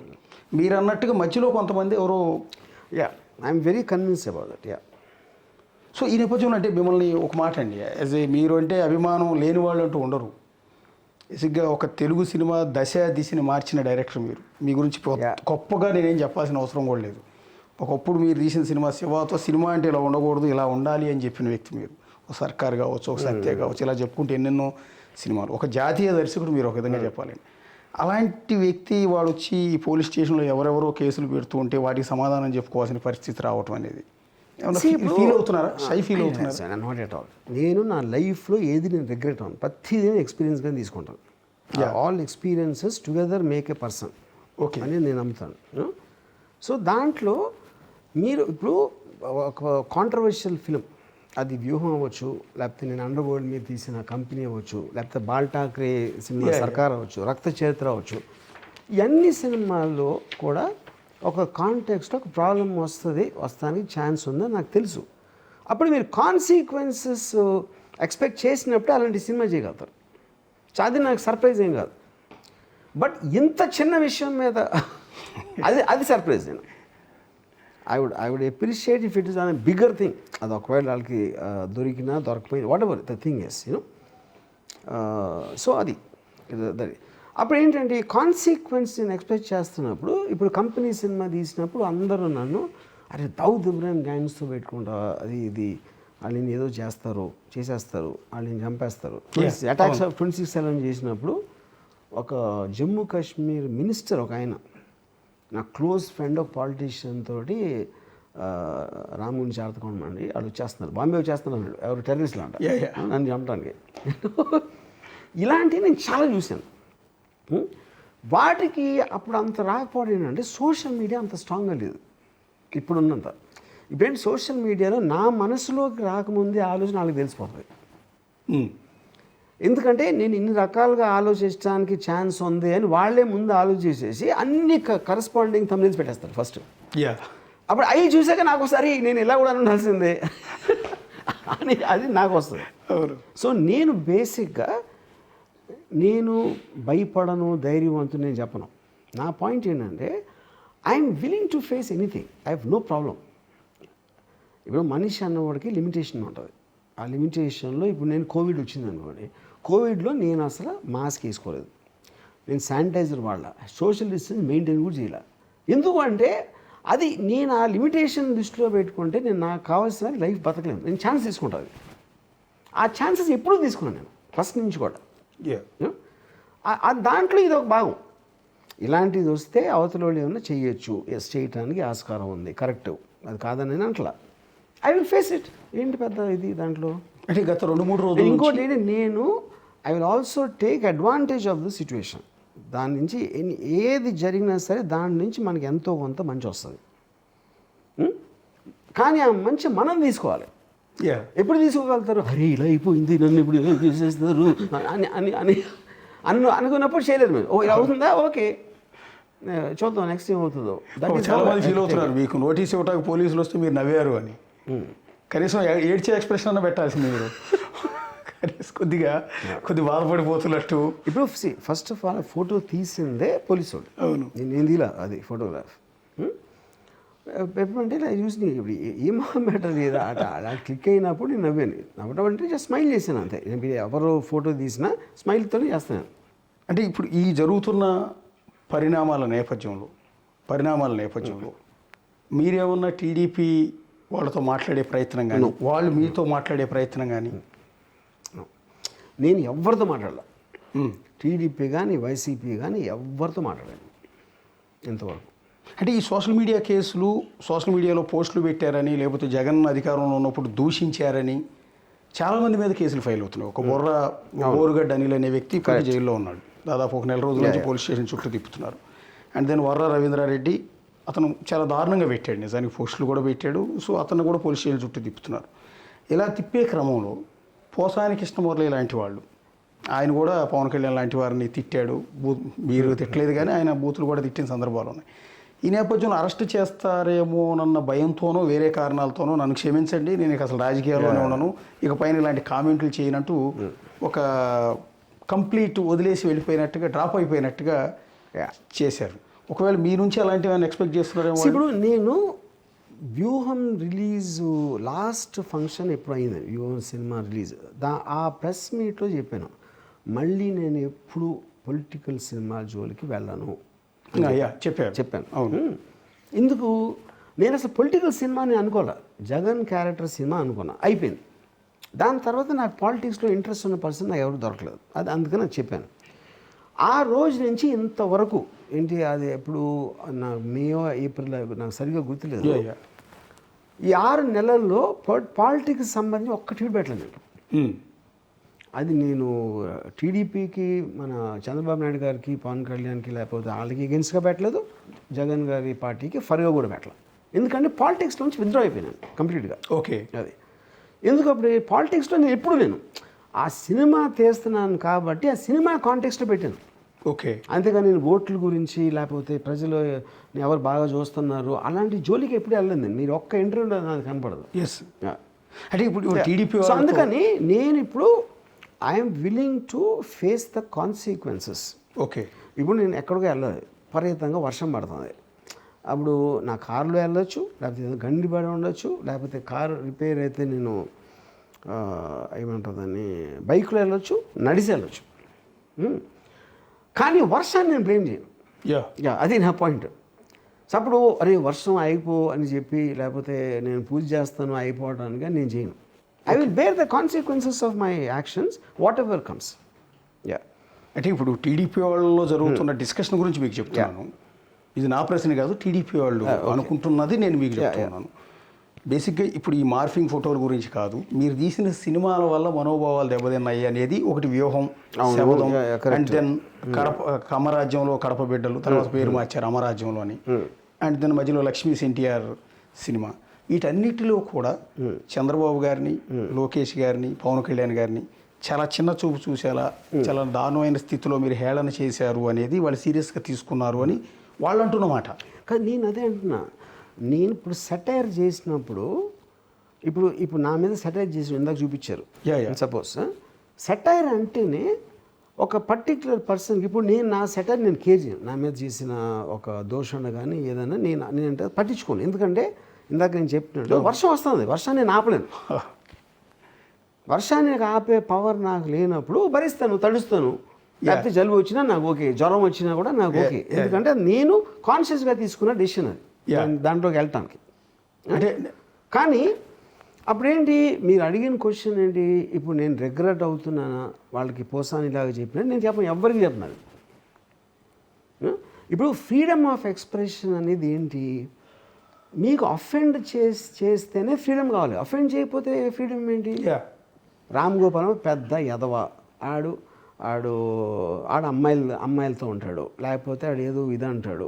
మీరు అన్నట్టుగా మధ్యలో కొంతమంది ఎవరో. I'm very convince about that. So ఈ నేపథ్యంలో అంటే మిమ్మల్ని ఒక మాట అండి, యాజ్ ఏ మీరు అంటే అభిమానం లేని వాళ్ళు అంటూ ఉండరు. బేసిక్గా ఒక తెలుగు సినిమా దిశని మార్చిన డైరెక్టర్ మీరు. మీ గురించి గొప్పగా నేనేం చెప్పాల్సిన అవసరం కూడా లేదు. ఒకప్పుడు మీరు తీసిన సినిమా శివాతో సినిమా అంటే ఇలా ఉండకూడదు, ఇలా ఉండాలి అని చెప్పిన వ్యక్తి మీరు. ఒక సర్కార్ కావచ్చు, ఒక సత్య కావచ్చు, ఇలా చెప్పుకుంటే ఎన్నెన్నో సినిమాలు. ఒక జాతీయ దర్శకుడు మీరు ఒక విధంగా చెప్పాలి. అలాంటి వ్యక్తి వాడు వచ్చి ఈ పోలీస్ స్టేషన్లో ఎవరెవరో కేసులు పెడుతూ ఉంటే వాటికి సమాధానం చెప్పుకోవాల్సిన పరిస్థితి రావటం అనేది ఫీల్ అవుతున్నారా? షై ఫీల్ అవుతున్నారా? Not at all. నేను నా లైఫ్లో ఏది నేను రిగ్రెట్ అవ్వను, ప్రతిదీ ఎక్స్పీరియన్స్గా తీసుకుంటాను. All experiences together make a person okay అని నేను నమ్ముతాను. సో దాంట్లో మీరు ఇప్పుడు ఒక కాంట్రవర్షియల్ ఫిలిం, అది వ్యూహం అవ్వచ్చు, లేకపోతే నేను అండర్ వరల్డ్ మీద తీసిన కంపెనీ అవ్వచ్చు, లేకపోతే బాల్ ఠాక్రే సినిమా సర్కార్ అవ్వచ్చు, రక్త చరిత్ర అవ్వచ్చు, ఇవన్నీ సినిమాల్లో కూడా ఒక కాంటెక్స్ట్లో ఒక ప్రాబ్లం వస్తానికి ఛాన్స్ ఉందని నాకు తెలుసు. అప్పుడు మీరు కాన్సిక్వెన్సెస్ ఎక్స్పెక్ట్ చేసినప్పుడు అలాంటి సినిమా చేయగలుగుతారు. సో అది నాకు సర్ప్రైజ్ ఏం కాదు. బట్ ఇంత చిన్న విషయం మీద అది సర్ప్రైజ్. నేను I would appreciate if it is an bigger thing. అది ఒకవేళ వాళ్ళకి దొరికినా దొరకపోయినా whatever the thing is you know. So అది అప్పుడు ఏంటంటే కాన్సిక్వెన్స్ నేను ఎక్స్పెక్ట్ చేస్తున్నప్పుడు, ఇప్పుడు కంపెనీ సినిమా తీసినప్పుడు అందరూ నన్ను అరే దావుద్ ఇబ్రాహిం గ్యాంగ్స్తో పెట్టుకుంటా, అది ఇది వాళ్ళని ఏదో చేసేస్తారు, వాళ్ళని చంపేస్తారు. అటాక్స్ ఆఫ్ 26/7 చేసినప్పుడు ఒక జమ్మూ కాశ్మీర్ మినిస్టర్ ఒక ఆయన నా క్లోజ్ ఫ్రెండ్ ఒక పాలిటీషియన్ తోటి రామ్ గురించి ఆడుకోమండి, వాళ్ళు వచ్చేస్తున్నారు, బాంబే వచ్చేస్తున్నారు అన్నాడు. ఎవరు టెర్రరిస్ట్లు అంట నన్ను చంపడానికి. ఇలాంటివి నేను చాలా చూశాను. వాటికి అప్పుడు అంత రాకపోవడం ఏంటంటే సోషల్ మీడియా అంత స్ట్రాంగ్గా లేదు ఇప్పుడున్నంత. ఇప్పుడేంటి సోషల్ మీడియాలో నా మనసులోకి రాకముందే ఆలోచన వాళ్ళకి తెలిసిపోతుంది. ఎందుకంటే నేను ఇన్ని రకాలుగా ఆలోచించడానికి ఛాన్స్ ఉంది అని వాళ్ళే ముందు ఆలోచించేసి అన్ని కరస్పాండింగ్ థంబ్నెయిల్స్ పెట్టేస్తారు ఫస్ట్. అప్పుడు అవి చూసాక నాకు ఒకసారి నేను ఇలా కూడా ఉండాల్సిందే అని అది నాకు వస్తుంది. సో నేను బేసిక్గా నేను భయపడను, ధైర్యవంతుని నేను చెప్పను. నా పాయింట్ ఏంటంటే I'm willing to face anything, I have no problem. ఇప్పుడు మనిషి అన్నవాడికి లిమిటేషన్ ఉంటుంది. ఆ లిమిటేషన్లో ఇప్పుడు నేను కోవిడ్ వచ్చింది అనుకోండి, కోవిడ్లో నేను అసలు మాస్క్ వేసుకోలేదు, నేను శానిటైజర్ వాడాల, సోషల్ డిస్టెన్స్ మెయింటైన్ కూడా చేయాల. ఎందుకు అంటే అది నేను ఆ లిమిటేషన్ దృష్టిలో పెట్టుకుంటే నేను నాకు కావాల్సిన లైఫ్ బతకలేను. నేను ఛాన్స్ తీసుకుంటాను. ఆ ఛాన్సెస్ ఎప్పుడూ తీసుకున్నాను నేను ఫస్ట్ నుంచి కూడా. దాంట్లో ఇది ఒక భాగం. ఇలాంటిది వస్తే అవతల వాళ్ళు ఏమన్నా చేయొచ్చు, ఎస్ చేయటానికి ఆస్కారం ఉంది, కరెక్ట్, అది కాదని నేను అంటలా. I will face it. ఏంటి పెద్ద ఇది దాంట్లో అంటే గత 2-3 రోజులు ఇంకోటి ఏంటి, నేను I will also take advantage of the situation. దాని నుంచి ఏది జరిగినా సరే దాని నుంచి మనకి ఎంతో కొంత మంచి వస్తుంది. కానీ ఆ మంచి మనం తీసుకోవాలి. ఎప్పుడు తీసుకోగలుగుతారు? అరే ఇలా అయిపోయింది, నన్ను ఇప్పుడు చేసేస్తారు అని అని అని అనుకున్నప్పుడు చేయలేదు మేము. ఇలా అవుతుందా, ఓకే చూద్దాం నెక్స్ట్ ఏం అవుతుందో. చాలా మంది ఫీల్ అవుతున్నారు మీకు నోటీస్ ఇవ్వడానికి పోలీసులు వస్తే మీరు నవ్వారు అని. కనీసం ఏడ్చే ఎక్స్ప్రెషన్ అన్న పెట్టాల్సింది మీరు. కనీసం కొద్ది బాధపడిపోతున్నట్టు. ఇప్పుడు ఫస్ట్ ఆఫ్ ఆల్ ఫోటో తీసిందే పోలీసు వాళ్ళు. అవును, నేను తీలా అది ఫోటోగ్రాఫ్. ఎప్పుడంటే ఇలా చూసి ఇప్పుడు ఏమో మ్యాటర్ లేదా అలా క్లిక్ అయినప్పుడు నేను నవ్వడం అంటే జస్ట్ స్మైల్ చేశాను అంతే. నేను ఎవరో ఫోటో తీసినా స్మైల్తోనే చేస్తున్నాను. అంటే ఇప్పుడు ఈ జరుగుతున్న పరిణామాల నేపథ్యంలో మీరేమన్నా టీడీపీ వాళ్ళతో మాట్లాడే ప్రయత్నం కానీ, వాళ్ళు మీతో మాట్లాడే ప్రయత్నం కానీ? నేను ఎవరితో మాట్లాడలా. టీడీపీ కానీ వైసీపీ కానీ ఎవరితో మాట్లాడాను ఎంతవరకు. అంటే ఈ సోషల్ మీడియా కేసులు, సోషల్ మీడియాలో పోస్టులు పెట్టారని, లేకపోతే జగన్ అధికారంలో ఉన్నప్పుడు దూషించారని చాలామంది మీద కేసులు ఫైల్ అవుతున్నాయి. ఒక బోరుగడ్డ అనిల్ అనే వ్యక్తి ఇప్పుడు జైల్లో ఉన్నాడు. దాదాపు 1 నెల రోజుల నుంచి పోలీస్ స్టేషన్ చుట్టూ తిప్పుతున్నారు. అండ్ దెన్ వర్ర రవీంద్రారెడ్డి అతను చాలా దారుణంగా పెట్టాడు, నిజానికి పోస్టులు కూడా పెట్టాడు. సో అతను కూడా పోలీస్ స్టేషన్ చుట్టూ తిప్పుతున్నారు. ఇలా తిప్పే క్రమంలో పోసాని కృష్ణమురళి లాంటి వాళ్ళు, ఆయన కూడా పవన్ కళ్యాణ్ లాంటి వారిని తిట్టాడు. మీరు తిట్టలేదు కానీ ఆయన బూతులు కూడా తిట్టిన సందర్భాలు ఉన్నాయి. ఈ నేపథ్యంలో అరెస్ట్ చేస్తారేమోనన్న భయంతోనో వేరే కారణాలతోనో నన్ను క్షమించండి, నేను అసలు రాజకీయాల్లోనే ఉన్నాను, ఇక పైన ఇలాంటి కామెంట్లు చేయనట్టు ఒక కంప్లీట్ వదిలేసి వెళ్ళిపోయినట్టుగా, డ్రాప్ అయిపోయినట్టుగా చేశారు. ఒకవేళ మీ నుంచి అలాంటివి ఎక్స్పెక్ట్ చేస్తున్నారేమో. ఇప్పుడు నేను వ్యూహం రిలీజు లాస్ట్ ఫంక్షన్ ఎప్పుడు అయింది, వ్యూహం సినిమా రిలీజ్, ఆ ప్రెస్ మీట్లో చెప్పాను, మళ్ళీ నేను ఎప్పుడు పొలిటికల్ సినిమా జోలికి వెళ్ళను చెప్పాను. అవును. ఎందుకు నేను అసలు పొలిటికల్ సినిమాని అనుకోలే, జగన్ క్యారెక్టర్ సినిమా అనుకున్నా, అయిపోయింది. దాని తర్వాత నాకు పాలిటిక్స్లో ఇంట్రెస్ట్ ఉన్న పర్సన్ నాకు ఎవరు దొరకలేదు. అది అందుకని నాకు చెప్పాను. ఆ రోజు నుంచి ఇంతవరకు ఏంటి అది ఎప్పుడు నాకు మేయో ఏప్రిల్ నాకు సరిగ్గా గుర్తులేదు. ఈ 6 నెలల్లో పాలిటిక్స్ సంబంధించి ఒక్క ట్వీట్ పెట్టలేదు. అది నేను టీడీపీకి, మన చంద్రబాబు నాయుడు గారికి, పవన్ కళ్యాణ్కి, లేకపోతే వాళ్ళకి ఎగెన్స్ట్గా పెట్టలేదు, జగన్ గారి పార్టీకి ఫర్గా కూడా పెట్టలేదు. ఎందుకంటే పాలిటిక్స్లో నుంచి విత్డ్రా అయిపోయినాను కంప్లీట్గా. ఓకే, అది ఎందుకు అప్పుడు పాలిటిక్స్లో నేను ఎప్పుడు ఆ సినిమా తీస్తున్నాను కాబట్టి ఆ సినిమా కాంటెక్స్ట్లో పెట్టాను. ఓకే, అంతేగాని నేను ఓట్ల గురించి లేకపోతే ప్రజలు ఎవరు బాగా చూస్తున్నారు అలాంటి జోలికి ఎప్పుడు వెళ్ళలేదు. మీరు ఒక్క ఇంటర్వ్యూలో నాకు కనపడదు. ఎస్, అంటే ఇప్పుడు టీడీపీ సో అందుకని నేను ఇప్పుడు I'm willing to face the consequences. Okay. ఇప్పుడు నేను ఎక్కడికో వెళ్ళాలి, విపరీతంగా వర్షం పడుతుంది, అప్పుడు నా కారులో వెళ్ళొచ్చు, లేకపోతే గండి పడి ఉండొచ్చు, లేకపోతే కారు రిపేర్ అయితే నేను ఏమంటారు దాన్ని బైక్లో వెళ్ళొచ్చు, నడిచి వెళ్ళొచ్చు. కానీ వర్షాన్ని నేను బ్లేమ్ చేయను. యా, అది నా పాయింట్. సో అప్పుడు అరే వర్షం అయిపో అని చెప్పి, లేకపోతే నేను పూజ చేస్తాను అయిపోవడానికి నేను చేయను. I will bear the consequences of my actions whatever comes. Yeah. అంటే ఇప్పుడు టీడీపీ వాళ్ళలో జరుగుతున్న డిస్కషన్ గురించి మీకు చెప్తున్నాను. ఇది నా ప్రశ్న కాదు, టీడీపీ వాళ్ళు అనుకుంటున్నది నేను మీకు చెప్తున్నాను. బేసిక్గా ఇప్పుడు ఈ మార్ఫింగ్ ఫోటోల గురించి కాదు, మీరు తీసిన సినిమాల వల్ల మనోభావాలు దెబ్బతిన్నాయి అనేది ఒకటి వ్యూహం. అండ్ దెన్ కమరాజ్యంలో కడప బిడ్డలు, తర్వాత పేరు మార్చారు అమరాజ్యంలో అని. అండ్ దెన్ మధ్యలో లక్ష్మీ ఎన్టీఆర్ సినిమా. వీటన్నిటిలో కూడా చంద్రబాబు గారిని, లోకేష్ గారిని, పవన్ కళ్యాణ్ గారిని చాలా చిన్న చూపు చూసేలా, చాలా దారుణమైన స్థితిలో మీరు హేళన చేశారు అనేది వాళ్ళు సీరియస్గా తీసుకున్నారు అని వాళ్ళు అంటున్నమాట. కానీ నేను అదే అంటున్నా, నేను ఇప్పుడు సెటైర్ చేసినప్పుడు ఇప్పుడు నా మీద సెటైర్ చేసి ఇందాక చూపించారు. సపోజ్ సెటైర్ అంటేనే ఒక పర్టిక్యులర్ పర్సన్కి, ఇప్పుడు నేను నా సెటైర్ నేను కేర్ చేయను, నా మీద చేసిన ఒక దోషణ కానీ ఏదైనా నేనంటే పట్టించుకోను. ఎందుకంటే ఇందాక నేను చెప్పినట్టు వర్షం వస్తుంది, వర్షాన్ని నేను ఆపలేను. వర్షాన్ని ఆపే పవర్ నాకు లేనప్పుడు భరిస్తాను, తడుస్తాను, లేకపోతే జలుబు వచ్చినా నాకు ఓకే, జ్వరం వచ్చినా కూడా నాకు ఓకే. ఎందుకంటే నేను కాన్షియస్గా తీసుకున్న డెసిషన్ అది దాంట్లోకి వెళ్ళటానికి. అంటే కానీ అప్పుడేంటి మీరు అడిగిన క్వశ్చన్ ఏంటి, ఇప్పుడు నేను రిగ్రెట్ అవుతున్నానా వాళ్ళకి పోసానిలాగా చెప్పినా నేను చెప్పను, ఎవ్వరికి చెప్పినాను. ఇప్పుడు ఫ్రీడమ్ ఆఫ్ ఎక్స్ప్రెషన్ అనేది ఏంటి, మీకు అఫెండ్ చేస్తేనే ఫ్రీడమ్ కావాలి, అఫెండ్ చేయకపోతే ఫ్రీడమ్ ఏంటి? రామ్ గోపాల్ పెద్ద ఎదవ, ఆడు అమ్మాయిలతో ఉంటాడు, లేకపోతే ఆడు ఏదో ఇది అంటాడు,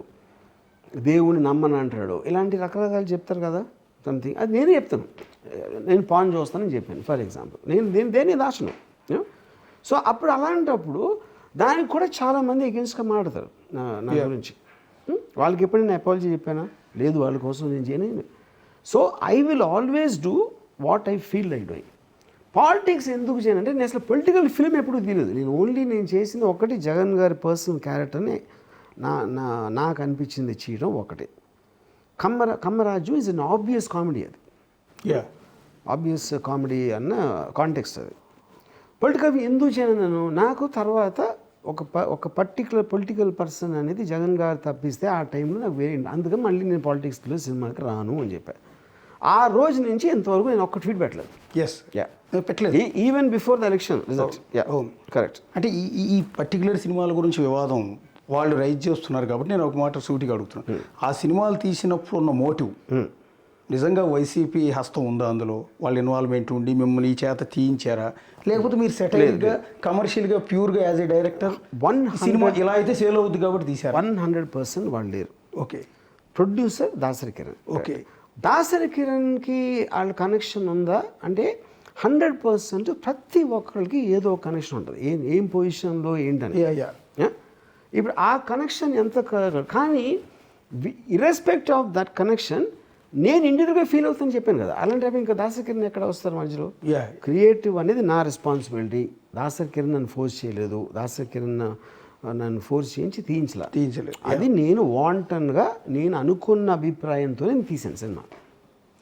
దేవుని నమ్మని అంటాడు, ఇలాంటి రకరకాలు చెప్తారు కదా సంథింగ్. అది నేనే చెప్తాను, నేను పాన్ చూస్తానని చెప్పాను ఫర్ ఎగ్జాంపుల్, నేను దేన్ని దాచను. సో అప్పుడు అలాంటప్పుడు దానికి కూడా చాలామంది ఎగెన్స్ట్గా మాట్లాడతారు నా గురించి. వాళ్ళకి ఎప్పుడు నేను అపాలజీ చెప్పానా? లేదు, వాళ్ళ కోసం నేను చేయను. So I will always do what I feel like doing. Politics ఎందుకు చేయనంటే నేను అసలు పొలిటికల్ ఫిల్మ్ ఎప్పుడు తీయలేదు. నేను చేసింది ఒకటి, జగన్ గారి పర్సనల్ క్యారెక్టర్ని నాకు అనిపించింది చేయడం ఒకటి. Kammaraju is an obvious comedy, అది ఆబ్వియస్ కామెడీ అన్న కాంటెక్స్ట్ అది. పొలిటికల్ ఎందుకు చేయను నాకు తర్వాత ఒక పర్టికులర్ పొలిటికల్ పర్సన్ అనేది జగన్ గారు తప్పిస్తే ఆ టైంలో నాకు వేరే, అందుకని మళ్ళీ నేను పాలిటిక్స్లో సినిమాకి రాను అని చెప్పాను. ఆ రోజు నుంచి ఇంతవరకు నేను ఒక్క ట్వీట్ పెట్టలేదు. పెట్టలేదు, even before the election result. Correct. అంటే ఈ పర్టికులర్ సినిమాల గురించి వివాదం వాళ్ళు రైజ్ చేస్తున్నారు కాబట్టి నేను ఒక మాట సూటిగా అడుగుతున్నాను. ఆ సినిమాలు తీసినప్పుడు ఉన్న మోటివ్ నిజంగా వైసీపీ హస్తం ఉందా అందులో? వాళ్ళ ఇన్వాల్వ్మెంట్ ఉండి మిమ్మల్ని ఈ చేత తీయించారా, లేకపోతే మీరు సెటిల్గా కమర్షియల్గా ప్యూర్గా యాజ్ ఏ డైరెక్టర్ సినిమా ఇలా అయితే సేల్ అవుద్ది కాబట్టి తీశారు? 100% వాళ్ళు లేరు. Okay. Producer Dasari Kiran. Okay. Dasari కిరణ్కి వాళ్ళ కనెక్షన్ ఉందా అంటే 100% ప్రతి ఒక్కరికి ఏదో ఒక కనెక్షన్ ఉంటుంది, ఏం పొజిషన్లో ఏంటని. ఇప్పుడు ఆ కనెక్షన్ ఎంత కానీ ఇర్రెస్పెక్ట్ ఆఫ్ దట్ కనెక్షన్ నేను ఇండివిజువల్గా ఫీల్ అవుతాను చెప్పాను కదా. అలాంటి ఇంకా దాసరి కిరణ్ ఎక్కడ వస్తారు మధ్యలో? క్రియేటివ్ అనేది నా రెస్పాన్సిబిలిటీ. దాసరి కిరణ్ నన్ను ఫోర్స్ చేయలేదు, దాసరి కిరణ్ నన్ను ఫోర్స్ చేయించి తీయించలేదు. అది నేను వాంటన్గా నేను అనుకున్న అభిప్రాయంతో నేను తీసాను సినిమా.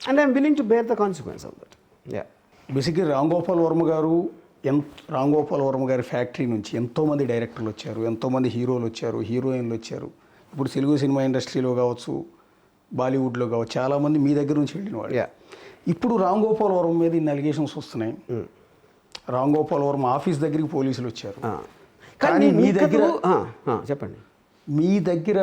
And I'm willing to bear the consequence of that. బేసిక్గా రామ్ గోపాల్ వర్మ గారి ఫ్యాక్టరీ నుంచి ఎంతోమంది డైరెక్టర్లు వచ్చారు, ఎంతోమంది హీరోలు వచ్చారు, హీరోయిన్లు వచ్చారు. ఇప్పుడు తెలుగు సినిమా ఇండస్ట్రీలో కావచ్చు, బాలీవుడ్లో కావచ్చు, చాలామంది మీ దగ్గర నుంచి వెళ్ళిన వాళ్ళు. ఇప్పుడు రామ్ గోపాల్ వర్మ మీద ఇన్ని అలిగేషన్స్ వస్తున్నాయి. రామ్ గోపాల్ వర్మ ఆఫీస్ దగ్గరికి పోలీసులు వచ్చారు. కానీ మీ దగ్గర చెప్పండి, మీ దగ్గర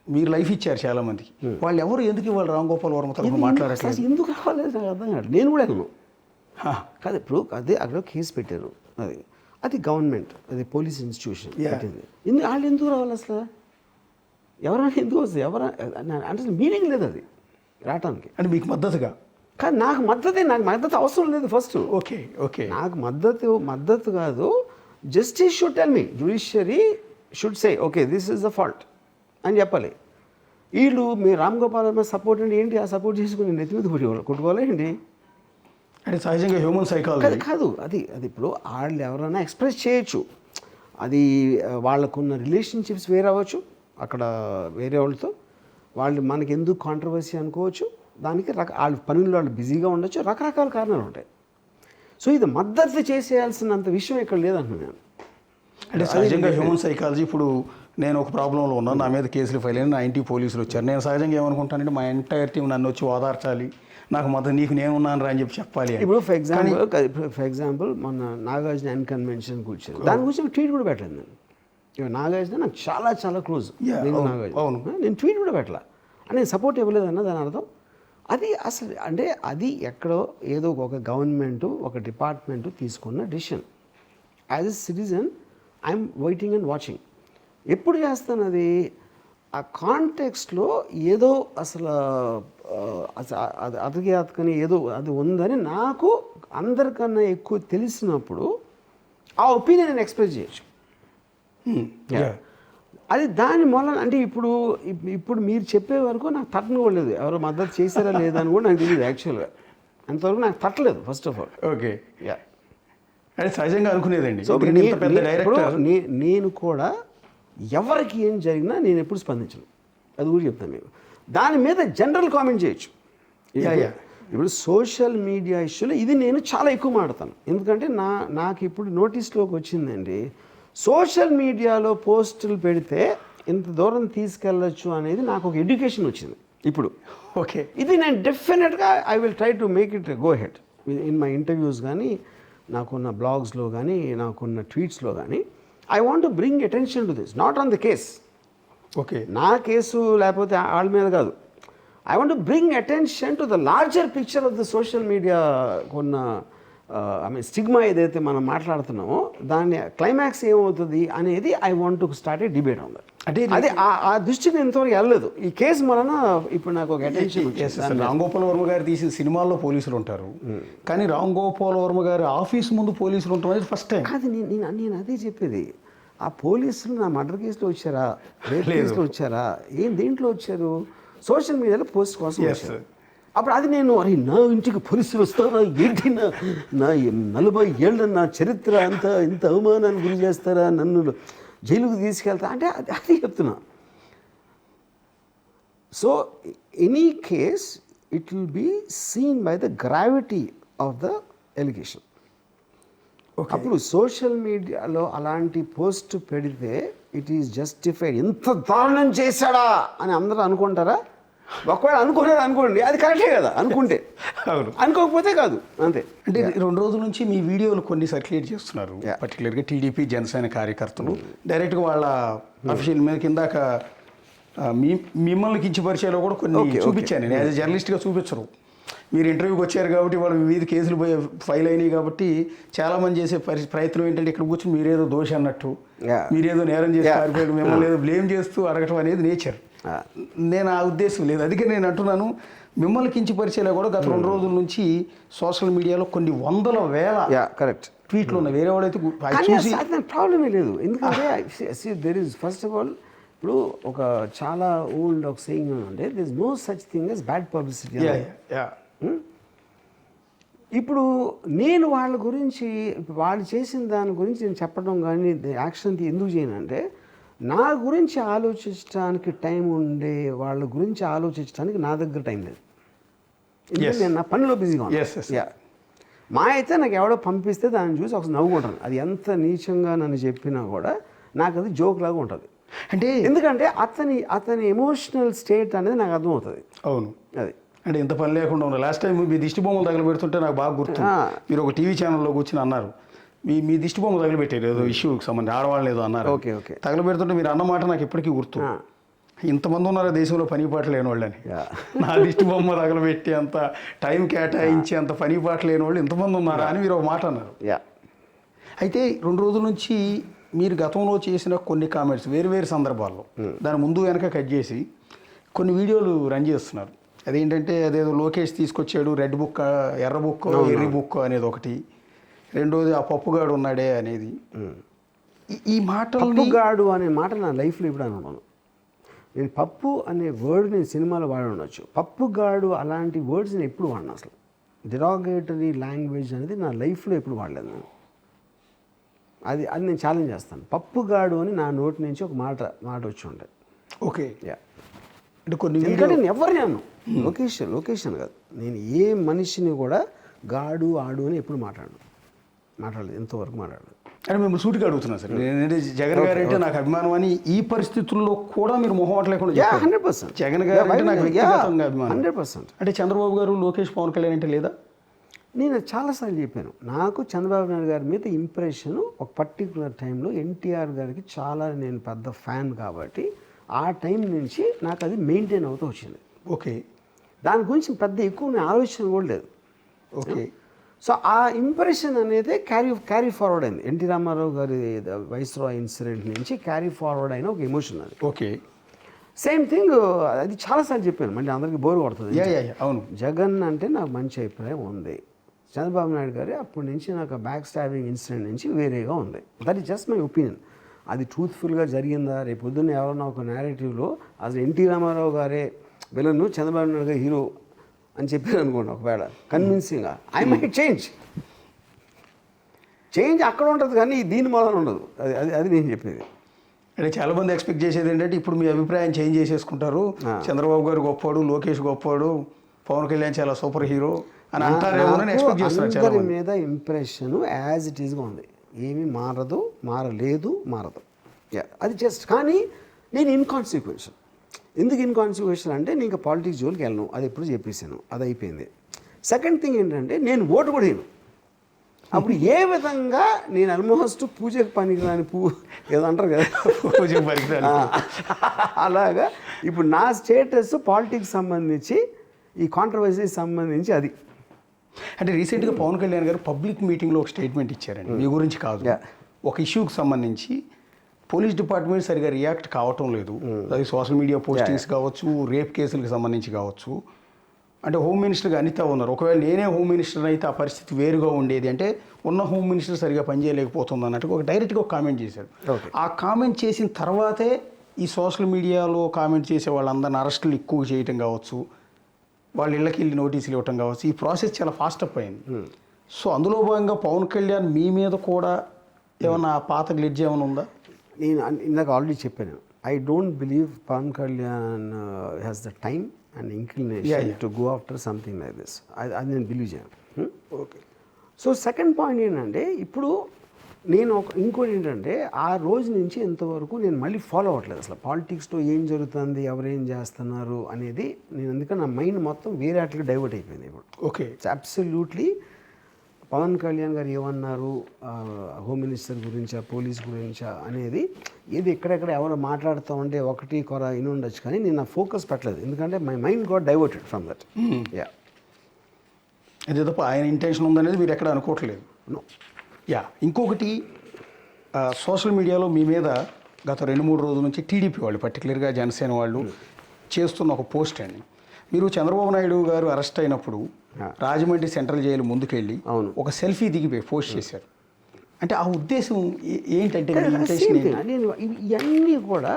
మీరు లైఫ్ ఇచ్చారు చాలామందికి. వాళ్ళు ఎవరు ఎందుకు ఇవ్వాలి రామ్ గోపాల్ వర్మ తరఫున మాట్లాడట్లేదు? ఎందుకు రావాలి నాకు అర్థం కాదు. నేను కూడా వెళ్ళను కాదు. ఇప్పుడు అదే అక్కడ కేసు పెట్టారు, అది గవర్నమెంట్, అది పోలీస్ ఇన్స్టిట్యూషన్ పెట్టింది. వాళ్ళు ఎందుకు రావాలి అసలు? ఎవరైనా ఎందుకు వస్తుంది? అంటే మీనింగ్ లేదు అది రావటానికి. అంటే మీకు మద్దతుగా కానీ నాకు మద్దతు అవసరం లేదు ఫస్ట్. ఓకే నాకు మద్దతు కాదు. Justice should tell me, judiciary should say okay this is the fault అని చెప్పాలి. వీళ్ళు మీ రామ్ గోపాల్ వర్మ సపోర్ట్ అంటే ఏంటి? ఆ సపోర్ట్ చేసుకుని నెత్తి మీద కొట్టుకోవాలి ఏంటి? అంటే సహజంగా హ్యూమన్ సైకాలజీ కాదు అది ఇప్పుడు వాళ్ళు ఎవరైనా ఎక్స్ప్రెస్ చేయొచ్చు. అది వాళ్ళకున్న రిలేషన్షిప్స్ వేరే అవ్వచ్చు, అక్కడ వేరే వాళ్ళతో వాళ్ళు మనకి ఎందుకు కాంట్రవర్సీ అనుకోవచ్చు. దానికి వాళ్ళ పనుల్లో వాళ్ళు బిజీగా ఉండొచ్చు, రకరకాల కారణాలు ఉంటాయి. సో ఇది మద్దతు చేసేయాల్సినంత విషయం ఇక్కడ లేదంటున్నాను. అంటే సహజంగా హ్యూమన్ సైకాలజీ ఇప్పుడు నేను ఒక ప్రాబ్లంలో ఉన్నాను, నా మీద కేసులు ఫైల్ అయిన నా ఇంటికి పోలీసులు వచ్చారు. నేను సహజంగా ఏమనుకుంటానంటే మా ఎంటైర్ టీం నన్ను వచ్చి ఓదార్చాలి, నాకు మద్దతు నీకు నేనున్నాను రా అని చెప్పి చెప్పాలి. ఇప్పుడు ఫర్ ఎగ్జాంపుల్ మొన్న నాగార్జున ఎన్ కన్వెన్షన్ కూర్చొని దాని గురించి ట్వీట్ కూడా పెట్టలేదు నేను. ఇక నాగార్జున నాకు చాలా చాలా క్లోజ్. నేను ట్వీట్ కూడా పెట్టాల అని నేను సపోర్ట్ ఇవ్వలేదన్న దాని అర్థం. అది అసలు అంటే అది ఎక్కడో ఏదో ఒక గవర్నమెంటు ఒక డిపార్ట్మెంటు తీసుకున్న decision. As a citizen I'm waiting and watching. ఎప్పుడు చేస్తాను అది ఆ కాంటెక్స్ట్లో ఏదో అసలు అది అతకని ఏదో అది ఉందని నాకు అందరికన్నా ఎక్కువ తెలిసినప్పుడు ఆ ఒపీనియన్ నేను ఎక్స్ప్రెస్ చేయొచ్చు. అది దాని మూలన అంటే ఇప్పుడు మీరు చెప్పే వరకు నాకు తట్టనుకోలేదు, ఎవరో మద్దతు చేశారా లేదా అని కూడా నాకు తెలియదు. యాక్చువల్గా అంతవరకు నాకు తట్టలేదు ఫస్ట్ ఆఫ్ ఆల్. ఓకే, అంటే సహజంగా అనుకునేదండి. సో నేను కూడా ఎవరికి ఏం జరిగినా నేను ఎప్పుడు స్పందించను, అది కూడా చెప్తాను. మీకు దాని మీద జనరల్ కామెంట్ చేయొచ్చు. ఇప్పుడు సోషల్ మీడియా ఇష్యూలో ఇది నేను చాలా ఎక్కువ మాట్లాడతాను. ఎందుకంటే నాకు ఇప్పుడు నోటీస్లోకి వచ్చిందండి, సోషల్ మీడియాలో పోస్టులు పెడితే ఇంత దూరం తీసుకెళ్ళచ్చు అనేది నాకు ఒక ఎడ్యుకేషన్ వచ్చింది ఇప్పుడు. ఓకే, ఇది నేను డెఫినెట్గా I will try to make it go head in my interviews కానీ, నాకున్న బ్లాగ్స్లో కానీ, నాకున్న ట్వీట్స్లో కానీ. I want to bring attention to this, not on the case. Okay, నా కేసు లేకపోతే వాళ్ళ మీద కాదు. I want to bring attention to the larger picture of the social media. కొన్న ఐ మీన్ స్టిగ్మా ఏదైతే మనం మాట్లాడుతున్నామో దాని క్లైమాక్స్ ఏమవుతుంది అనేది I want to start A debate on that. అంటే అదే ఆ దృష్టికి నేను ఇంతవరకు వెళ్ళలేదు. ఈ కేసు వలన ఇప్పుడు నాకు ఒక అటెన్షన్. రామ్ గోపాల్ వర్మ గారు తీసిన సినిమాల్లో పోలీసులు ఉంటారు, కానీ రామ్ గోపాల్ వర్మ గారి ఆఫీస్ ముందు పోలీసులు ఉంటాం అనేది ఫస్ట్ టైం. అది నేను అదే చెప్పేది. ఆ పోలీసులు నా మర్డర్ కేసులో వచ్చారా, రేప్ కేసులో వచ్చారా, దేంట్లో వచ్చారు? సోషల్ మీడియాలో పోస్ట్ కోసం వచ్చారు. అప్పుడు అది నేను అరే నా ఇంటికి పోలీసులు వస్తారా ఏంటి, నా 40 ఏళ్ళ నా చరిత్ర అంతా ఇంత అవమానాన్ని గురి చేస్తారా, నన్ను జైలుకు తీసుకెళ్తా అంటే అది చెప్తున్నా. So any case it will be seen by the gravity of the allegation. అప్పుడు సోషల్ మీడియాలో అలాంటి పోస్ట్ పెడితే ఇట్ ఈస్ జస్టిఫైడ్. ఎంత దారుణం చేశాడా అని అందరూ అనుకుంటారా? ఒకవేళ అనుకోండి, అది కరెక్టే కదా అనుకుంటే. అవును, అనుకోకపోతే కాదు, అంతే. అంటే 2 రోజుల నుంచి మీ వీడియోలు కొన్ని సర్క్యులేట్ చేస్తున్నారు, పర్టికులర్గా టీడీపీ జనసేన కార్యకర్తలు డైరెక్ట్గా వాళ్ళ అఫీషియల్ మీద కిందాక మిమ్మల్ని కించపరిచేలో కూడా కొన్ని చూపించాను నేను. యాజ్ ఎ జర్నలిస్ట్గా చూపించరు, మీరు ఇంటర్వ్యూకి వచ్చారు కాబట్టి వాళ్ళ మీద కేసులు ఫైల్ అయినాయి కాబట్టి చాలామంది చేసే ప్రయత్నం ఏంటంటే ఇక్కడ కూర్చొని మీరేదో దోష అన్నట్టు, మీరేదో నేరం చేసి పారిపోయాడు, మిమ్మల్ని ఏదో బ్లేమ్ చేస్తూ అడగటం అనేది నేచర్. నేను ఆ ఉద్దేశం లేదు. అందుకే నేను అంటున్నాను, మిమ్మల్ని కించపరిచేలా కూడా గత 2 రోజుల నుంచి సోషల్ మీడియాలో కొన్ని 100,000 కరెక్ట్ ట్వీట్లు ఉన్నాయి. వేరే వాళ్ళైతే ప్రాబ్లమే లేదు. ఎందుకంటే there is first of all ఇప్పుడు ఒక చాలా ఓల్డ్ ఒక సేయింగ్ అంటే there is no such thing as bad publicity. ఇప్పుడు నేను వాళ్ళ గురించి వాళ్ళు చేసిన దాని గురించి నేను చెప్పడం కానీ యాక్షన్ ఎందుకు చేయనంటే, నా గురించి ఆలోచించడానికి టైం ఉండే వాళ్ళ గురించి ఆలోచించడానికి నా దగ్గర టైం లేదు. నేను నా పనిలో బిజీగా ఉన్నాను. మా అయితే నాకు ఎవడో పంపిస్తే దాన్ని చూసి ఒకసారి నవ్వుకుంటాను. అది ఎంత నీచంగా నన్ను చెప్పినా కూడా నాకు అది జోక్ లాగా ఉంటుంది. అంటే ఎందుకంటే అతని ఎమోషనల్ స్టేట్ అనేది నాకు అర్థమవుతుంది. అవును, అది అంటే ఇంత పని లేకుండా ఉన్నారు. లాస్ట్ టైం మీ దిష్టి బొమ్మలు తగలబెడుతుంటే నాకు బాగా గుర్తు. మీరు ఒక టీవీ ఛానల్లో కూర్చొని అన్నారు, మీ దిష్టి బొమ్మ తగలబెట్టారు ఏదో ఇష్యూకి సంబంధించి, ఆడవాళ్ళు ఏదో అన్నారు. ఓకే తగలబెడుతుంటే మీరు అన్నమాట నాకు ఇప్పటికీ గుర్తు. ఇంతమంది ఉన్నారు దేశంలో పని పాట లేని వాళ్ళని. నా దిష్టి బొమ్మ తగలబెట్టి అంత టైం కేటాయించి అంత పని పాట లేని వాళ్ళు ఇంతమంది ఉన్నారా అని మీరు ఒక మాట అన్నారు. అయితే 2 రోజుల నుంచి మీరు గతంలో చేసిన కొన్ని కామెంట్స్ వేరు సందర్భాల్లో దాని ముందు వెనక కట్ చేసి కొన్ని వీడియోలు రన్ చేస్తున్నారు. అదేంటంటే అదేదో లోకేష్ తీసుకొచ్చాడు, రెడ్ బుక్, ఎర్ర బుక్, ఎర్రి బుక్ అనేది ఒకటి, రెండోది ఆ పప్పుగాడు ఉన్నాడే అనేది. ఈ పప్పుగాడు అనే మాట నా లైఫ్లో ఇప్పుడు అనుకున్నాను. నేను పప్పు అనే వర్డ్ నేను సినిమాలో వాడి ఉండొచ్చు, పప్పుగాడు అలాంటి వర్డ్స్ నేను ఎప్పుడు వాడినా అసలు. డిరాగేటరీ లాంగ్వేజ్ అనేది నా లైఫ్లో ఎప్పుడు వాడలేదు నేను. అది అది నేను ఛాలెంజ్ చేస్తాను. పప్పుగాడు అని నా నోటి నుంచి ఒక మాట వచ్చి ఉంటుంది. ఓకే. యా, అంటే కొన్ని ఎందుకంటే నేను ఎవరిని అన్నాను, లొకేషన్ కాదు, నేను ఏ మనిషిని కూడా గాడు ఆడు అని ఎప్పుడు మాట్లాడలేదు, ఎంతవరకు మాట్లాడలేదు. అంటే మిమ్మల్ని సూటిగా అడుగుతున్నాను సార్. నేనంటే జగన్ గారు అంటే నాకు అభిమానం అని ఈ పరిస్థితుల్లో కూడా మీరు మొహమాట లేకుండా చెప్పారు. 100%. జగన్ గారు అంటే నాకు వ్యక్తిగతంగా అభిమానం. 100%. అంటే చంద్రబాబు గారు, లోకేష్, పవన్ కళ్యాణ్ అంటే లేదా? నేను చాలాసార్లు చెప్పాను, నాకు చంద్రబాబు నాయుడు గారి మీద ఇంప్రెషన్ ఒక పర్టికులర్ టైంలో ఎన్టీఆర్ గారికి చాలా నేను పెద్ద ఫ్యాన్ కాబట్టి ఆ టైం నుంచి నాకు అది మెయింటైన్ అవుతూ వచ్చింది. ఓకే. దాని గురించి పెద్ద ఎక్కువ నేను ఆలోచన కూడా లేదు. ఓకే. సో ఆ ఇంప్రెషన్ అనేది క్యారీ ఫార్వర్డ్ అయింది. ఎన్టీ రామారావు గారి వైస్రాయ్ ఇన్సిడెంట్ నుంచి క్యారీ ఫార్వర్డ్ అయిన ఒక ఎమోషన్ అది. ఓకే. సేమ్ థింగ్ అది చాలాసార్లు చెప్పాను, మళ్ళీ అందరికీ బోర్ కొడుతుంది. అవును. జగన్ అంటే నాకు మంచి అభిప్రాయం ఉంది, చంద్రబాబు నాయుడు గారి అప్పటి నుంచి నాకు బ్యాక్ స్టాబింగ్ ఇన్సిడెంట్ నుంచి వేరేగా ఉంది. That is just my opinion. అది ట్రూత్ఫుల్గా జరిగిందా, రేపు పొద్దున్న ఎవరన్నా ఒక నేరేటివ్లో అసలు ఎన్టీ రామారావు గారే విలన్, చంద్రబాబు నాయుడు గారు హీరో అని చెప్పారు అనుకోండి, ఒకవేళ కన్విన్సింగ్గా ఐ మైట్ చేంజ్ అక్కడ ఉంటుంది కానీ దీని మూలన ఉండదు. అది నేను చెప్పేది. అంటే చాలా మంది ఎక్స్పెక్ట్ చేసేది ఏంటంటే ఇప్పుడు మీ అభిప్రాయం చేంజ్ చేసేసుకుంటారు, చంద్రబాబు గారు గొప్పవాడు, లోకేష్ గొప్పవాడు, పవన్ కళ్యాణ్ చాలా సూపర్ హీరో అని అంటారేమో అని ఎక్స్పెక్ట్ చేస్తున్నారు. అందరి మీద ఇంప్రెషన్ యాజ్ ఇట్ ఈస్గా ఉంది, ఏమీ మారదు, మారదు. అది జస్ట్ కానీ నేను ఇన్కాన్సిక్వెన్షియల్. ఎందుకు ఇన్కాన్సిక్వెన్షియల్ అంటే నేను ఇంకా పాలిటిక్స్ జోలికి వెళ్ళను, అది ఎప్పుడు చెప్పేసాను, అది అయిపోయింది. సెకండ్ థింగ్ ఏంటంటే నేను ఓటు కూడా వేయను. అప్పుడు ఏ విధంగా నేను ఆల్మోస్ట్ పూజకు పనికిరాని ఏదో అంటారు కదా, పూజకు పనికిరాని అలాగా ఇప్పుడు నా స్టేటస్ పాలిటిక్స్ సంబంధించి, ఈ కాంట్రవర్సీ సంబంధించి అది. అంటే రీసెంట్గా పవన్ కళ్యాణ్ గారు పబ్లిక్ మీటింగ్లో ఒక స్టేట్మెంట్ ఇచ్చారండి, మీ గురించి కాదు, ఒక ఇష్యూకి సంబంధించి పోలీస్ డిపార్ట్మెంట్ సరిగా రియాక్ట్ కావటం లేదు. అది సోషల్ మీడియా పోస్టింగ్స్ కావచ్చు, రేప్ కేసులకు సంబంధించి కావచ్చు. అంటే హోమ్ మినిస్టర్గా అనిత ఉన్నారు, ఒకవేళ నేనే హోమ్ మినిస్టర్ అయితే ఆ పరిస్థితి వేరుగా ఉండేది, అంటే ఉన్న హోమ్ మినిస్టర్ సరిగా పనిచేయలేకపోతుంది అన్నట్టుగా ఒక డైరెక్ట్గా ఒక కామెంట్ చేశారు. ఆ కామెంట్ చేసిన తర్వాతే ఈ సోషల్ మీడియాలో కామెంట్ చేసే వాళ్ళందరిని అరెస్టులు ఎక్కువ చేయటం కావచ్చు, వాళ్ళ ఇళ్ళకి వెళ్ళి నోటీసులు ఇవ్వటం కావచ్చు, ఈ ప్రాసెస్ చాలా ఫాస్ట్ అప్ అయింది. సో అందులో భాగంగా పవన్ కళ్యాణ్ మీ మీద కూడా ఏమన్నా పాత గ్లిడ్జ్ ఏమైనా ఉందా? నేను ఇందాక ఆల్రెడీ చెప్పాను, I don't believe Pawan Kalyan has the time and inclination to go after something like this. అది నేను బిలీవ్ చేయను. ఓకే. సో సెకండ్ పాయింట్ ఏంటంటే ఇప్పుడు నేను ఇంకోటి ఏంటంటే ఆ రోజు నుంచి ఇంతవరకు నేను మళ్ళీ ఫాలో అవ్వట్లేదు అసలు పాలిటిక్స్లో ఏం జరుగుతుంది, ఎవరేం చేస్తున్నారు అనేది. నేను ఎందుకంటే నా మైండ్ మొత్తం వేరే వాటికి డైవర్ట్ అయిపోయింది ఇప్పుడు. ఓకే. అబ్సల్యూట్లీ పవన్ కళ్యాణ్ గారు ఏమన్నారు హోమ్ మినిస్టర్ గురించా, పోలీస్ గురించా అనేది ఏది ఎక్కడెక్కడ ఎవరు మాట్లాడుతూ ఉంటే ఒకటి కొర ఇని ఉండొచ్చు, కానీ నేను నా ఫోకస్ పెట్టలేదు, ఎందుకంటే my mind got diverted from that. Yeah, అదే తప్ప ఆయన ఇంటెన్షన్ ఉందనేది మీరు ఎక్కడ అనుకోవట్లేదు. యా. ఇంకొకటి సోషల్ మీడియాలో మీ మీద గత 2-3 రోజుల నుంచి టీడీపీ వాళ్ళు, పర్టికులర్గా జనసేన వాళ్ళు చేస్తున్న ఒక పోస్ట్ అండి. మీరు చంద్రబాబు నాయుడు గారు అరెస్ట్ అయినప్పుడు రాజమండ్రి సెంట్రల్ జైలు ముందుకెళ్ళి ఒక సెల్ఫీ దిగిపోయి పోస్ట్ చేశారు. అంటే ఆ ఉద్దేశం ఏంటంటే నేను ఇవన్నీ కూడా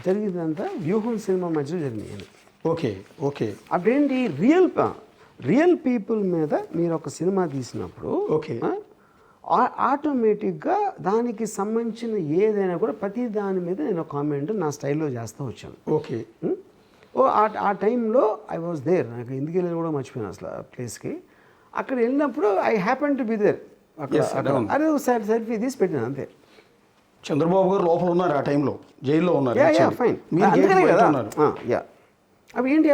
జరిగిందంతా వ్యూహం సినిమా మధ్యలో జరిగినాయి. ఓకే. ఓకే. అప్పుడేంటి రియల్ పీపుల్ మీద మీరు ఒక సినిమా తీసినప్పుడు ఓకే ఆటోమేటిక్గా దానికి సంబంధించిన ఏదైనా కూడా ప్రతి దాని మీద నేను కామెంట్ నా స్టైల్లో చేస్తూ వచ్చాను. ఓకే. ఆ టైంలో ఐ వాజ్ దేర్, నాకు ఎందుకు వెళ్ళి కూడా మర్చిపోయాను అసలు ఆ ప్లేస్కి. అక్కడ వెళ్ళినప్పుడు I happen to be there. అదే ఒకసారి సెల్ఫీ తీసి పెట్టాను అంతే. చంద్రబాబు గారు లోపల ఉన్నారు ఆ టైంలో, జైల్లో ఉన్నారు. ఫైన్, అందుకనే కదా. యా, అవి ఏంటి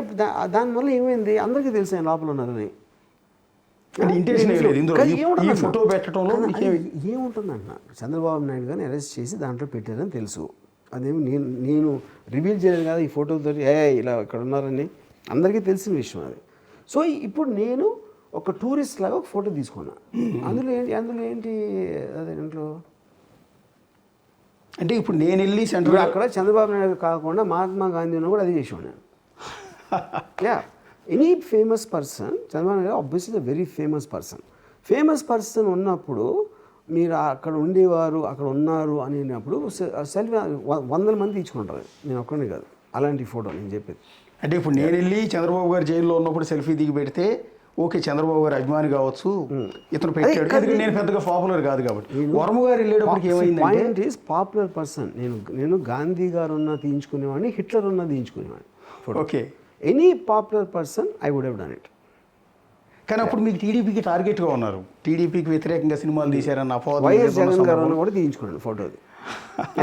దానివల్ల ఏమైంది, అందరికీ తెలుసు ఆయన లోపల ఉన్నారని. ఫోటో పెట్టడంలో ఏముంటుందన్న, చంద్రబాబు నాయుడు గారిని అరెస్ట్ చేసి దాంట్లో పెట్టారని తెలుసు. అదేమి నేను రివీల్ చేయలేదు కదా ఈ ఫోటోతో ఇలా ఇక్కడ ఉన్నారని, అందరికీ తెలిసిన విషయం అది. సో ఇప్పుడు నేను ఒక టూరిస్ట్ లాగా ఒక ఫోటో తీసుకున్నా. అందులో ఏంటి అదే ఇంట్లో అంటే ఇప్పుడు నేను వెళ్ళి సెంటర్ అక్కడ చంద్రబాబు నాయుడు కాకుండా మహాత్మా గాంధీ ఉన్న కూడా అది చేసాను నేను. Yeah, any famous person, Chandrababu Naidu obviously the very famous person ఉన్నప్పుడు మీరు అక్కడ ఉండేవారు, అక్కడ ఉన్నారు అనేటప్పుడు సెల్ఫీ 100 మంది తీసుకుంటారు, నేను ఒక్కడే కాదు. అలాంటి ఫోటో నేను చెప్పేది. అంటే ఇప్పుడు నేను వెళ్ళి చంద్రబాబు గారు జైల్లో ఉన్నప్పుడు సెల్ఫీ దిగి పెడితే ఓకే చంద్రబాబు గారు అభిమాని కావచ్చు, ఇతను పెట్టాడు, ఎందుకంటే నేను పెద్దగా పాపులర్ కాదు కాబట్టి. వర్మ గారు వెళ్ళేటప్పటికి ఏమైందంటే పాయింట్ ఈస్ పాపులర్ పర్సన్. నేను గాంధీ గారు ఉన్న తీయించుకునేవాడిని, హిట్లర్ ఉన్న తీయించుకునేవాడిని. Okay, any popular person I would have done it. కానీ అప్పుడు మీకు టీడీపీకి టార్గెట్గా ఉన్నారు, టీడీపీకి వ్యతిరేకంగా సినిమాలు తీశారన్న అపవాదం వైఎస్ జగన్ గారు ఉన్న కూడా తీయించుకున్నాను ఫోటోది.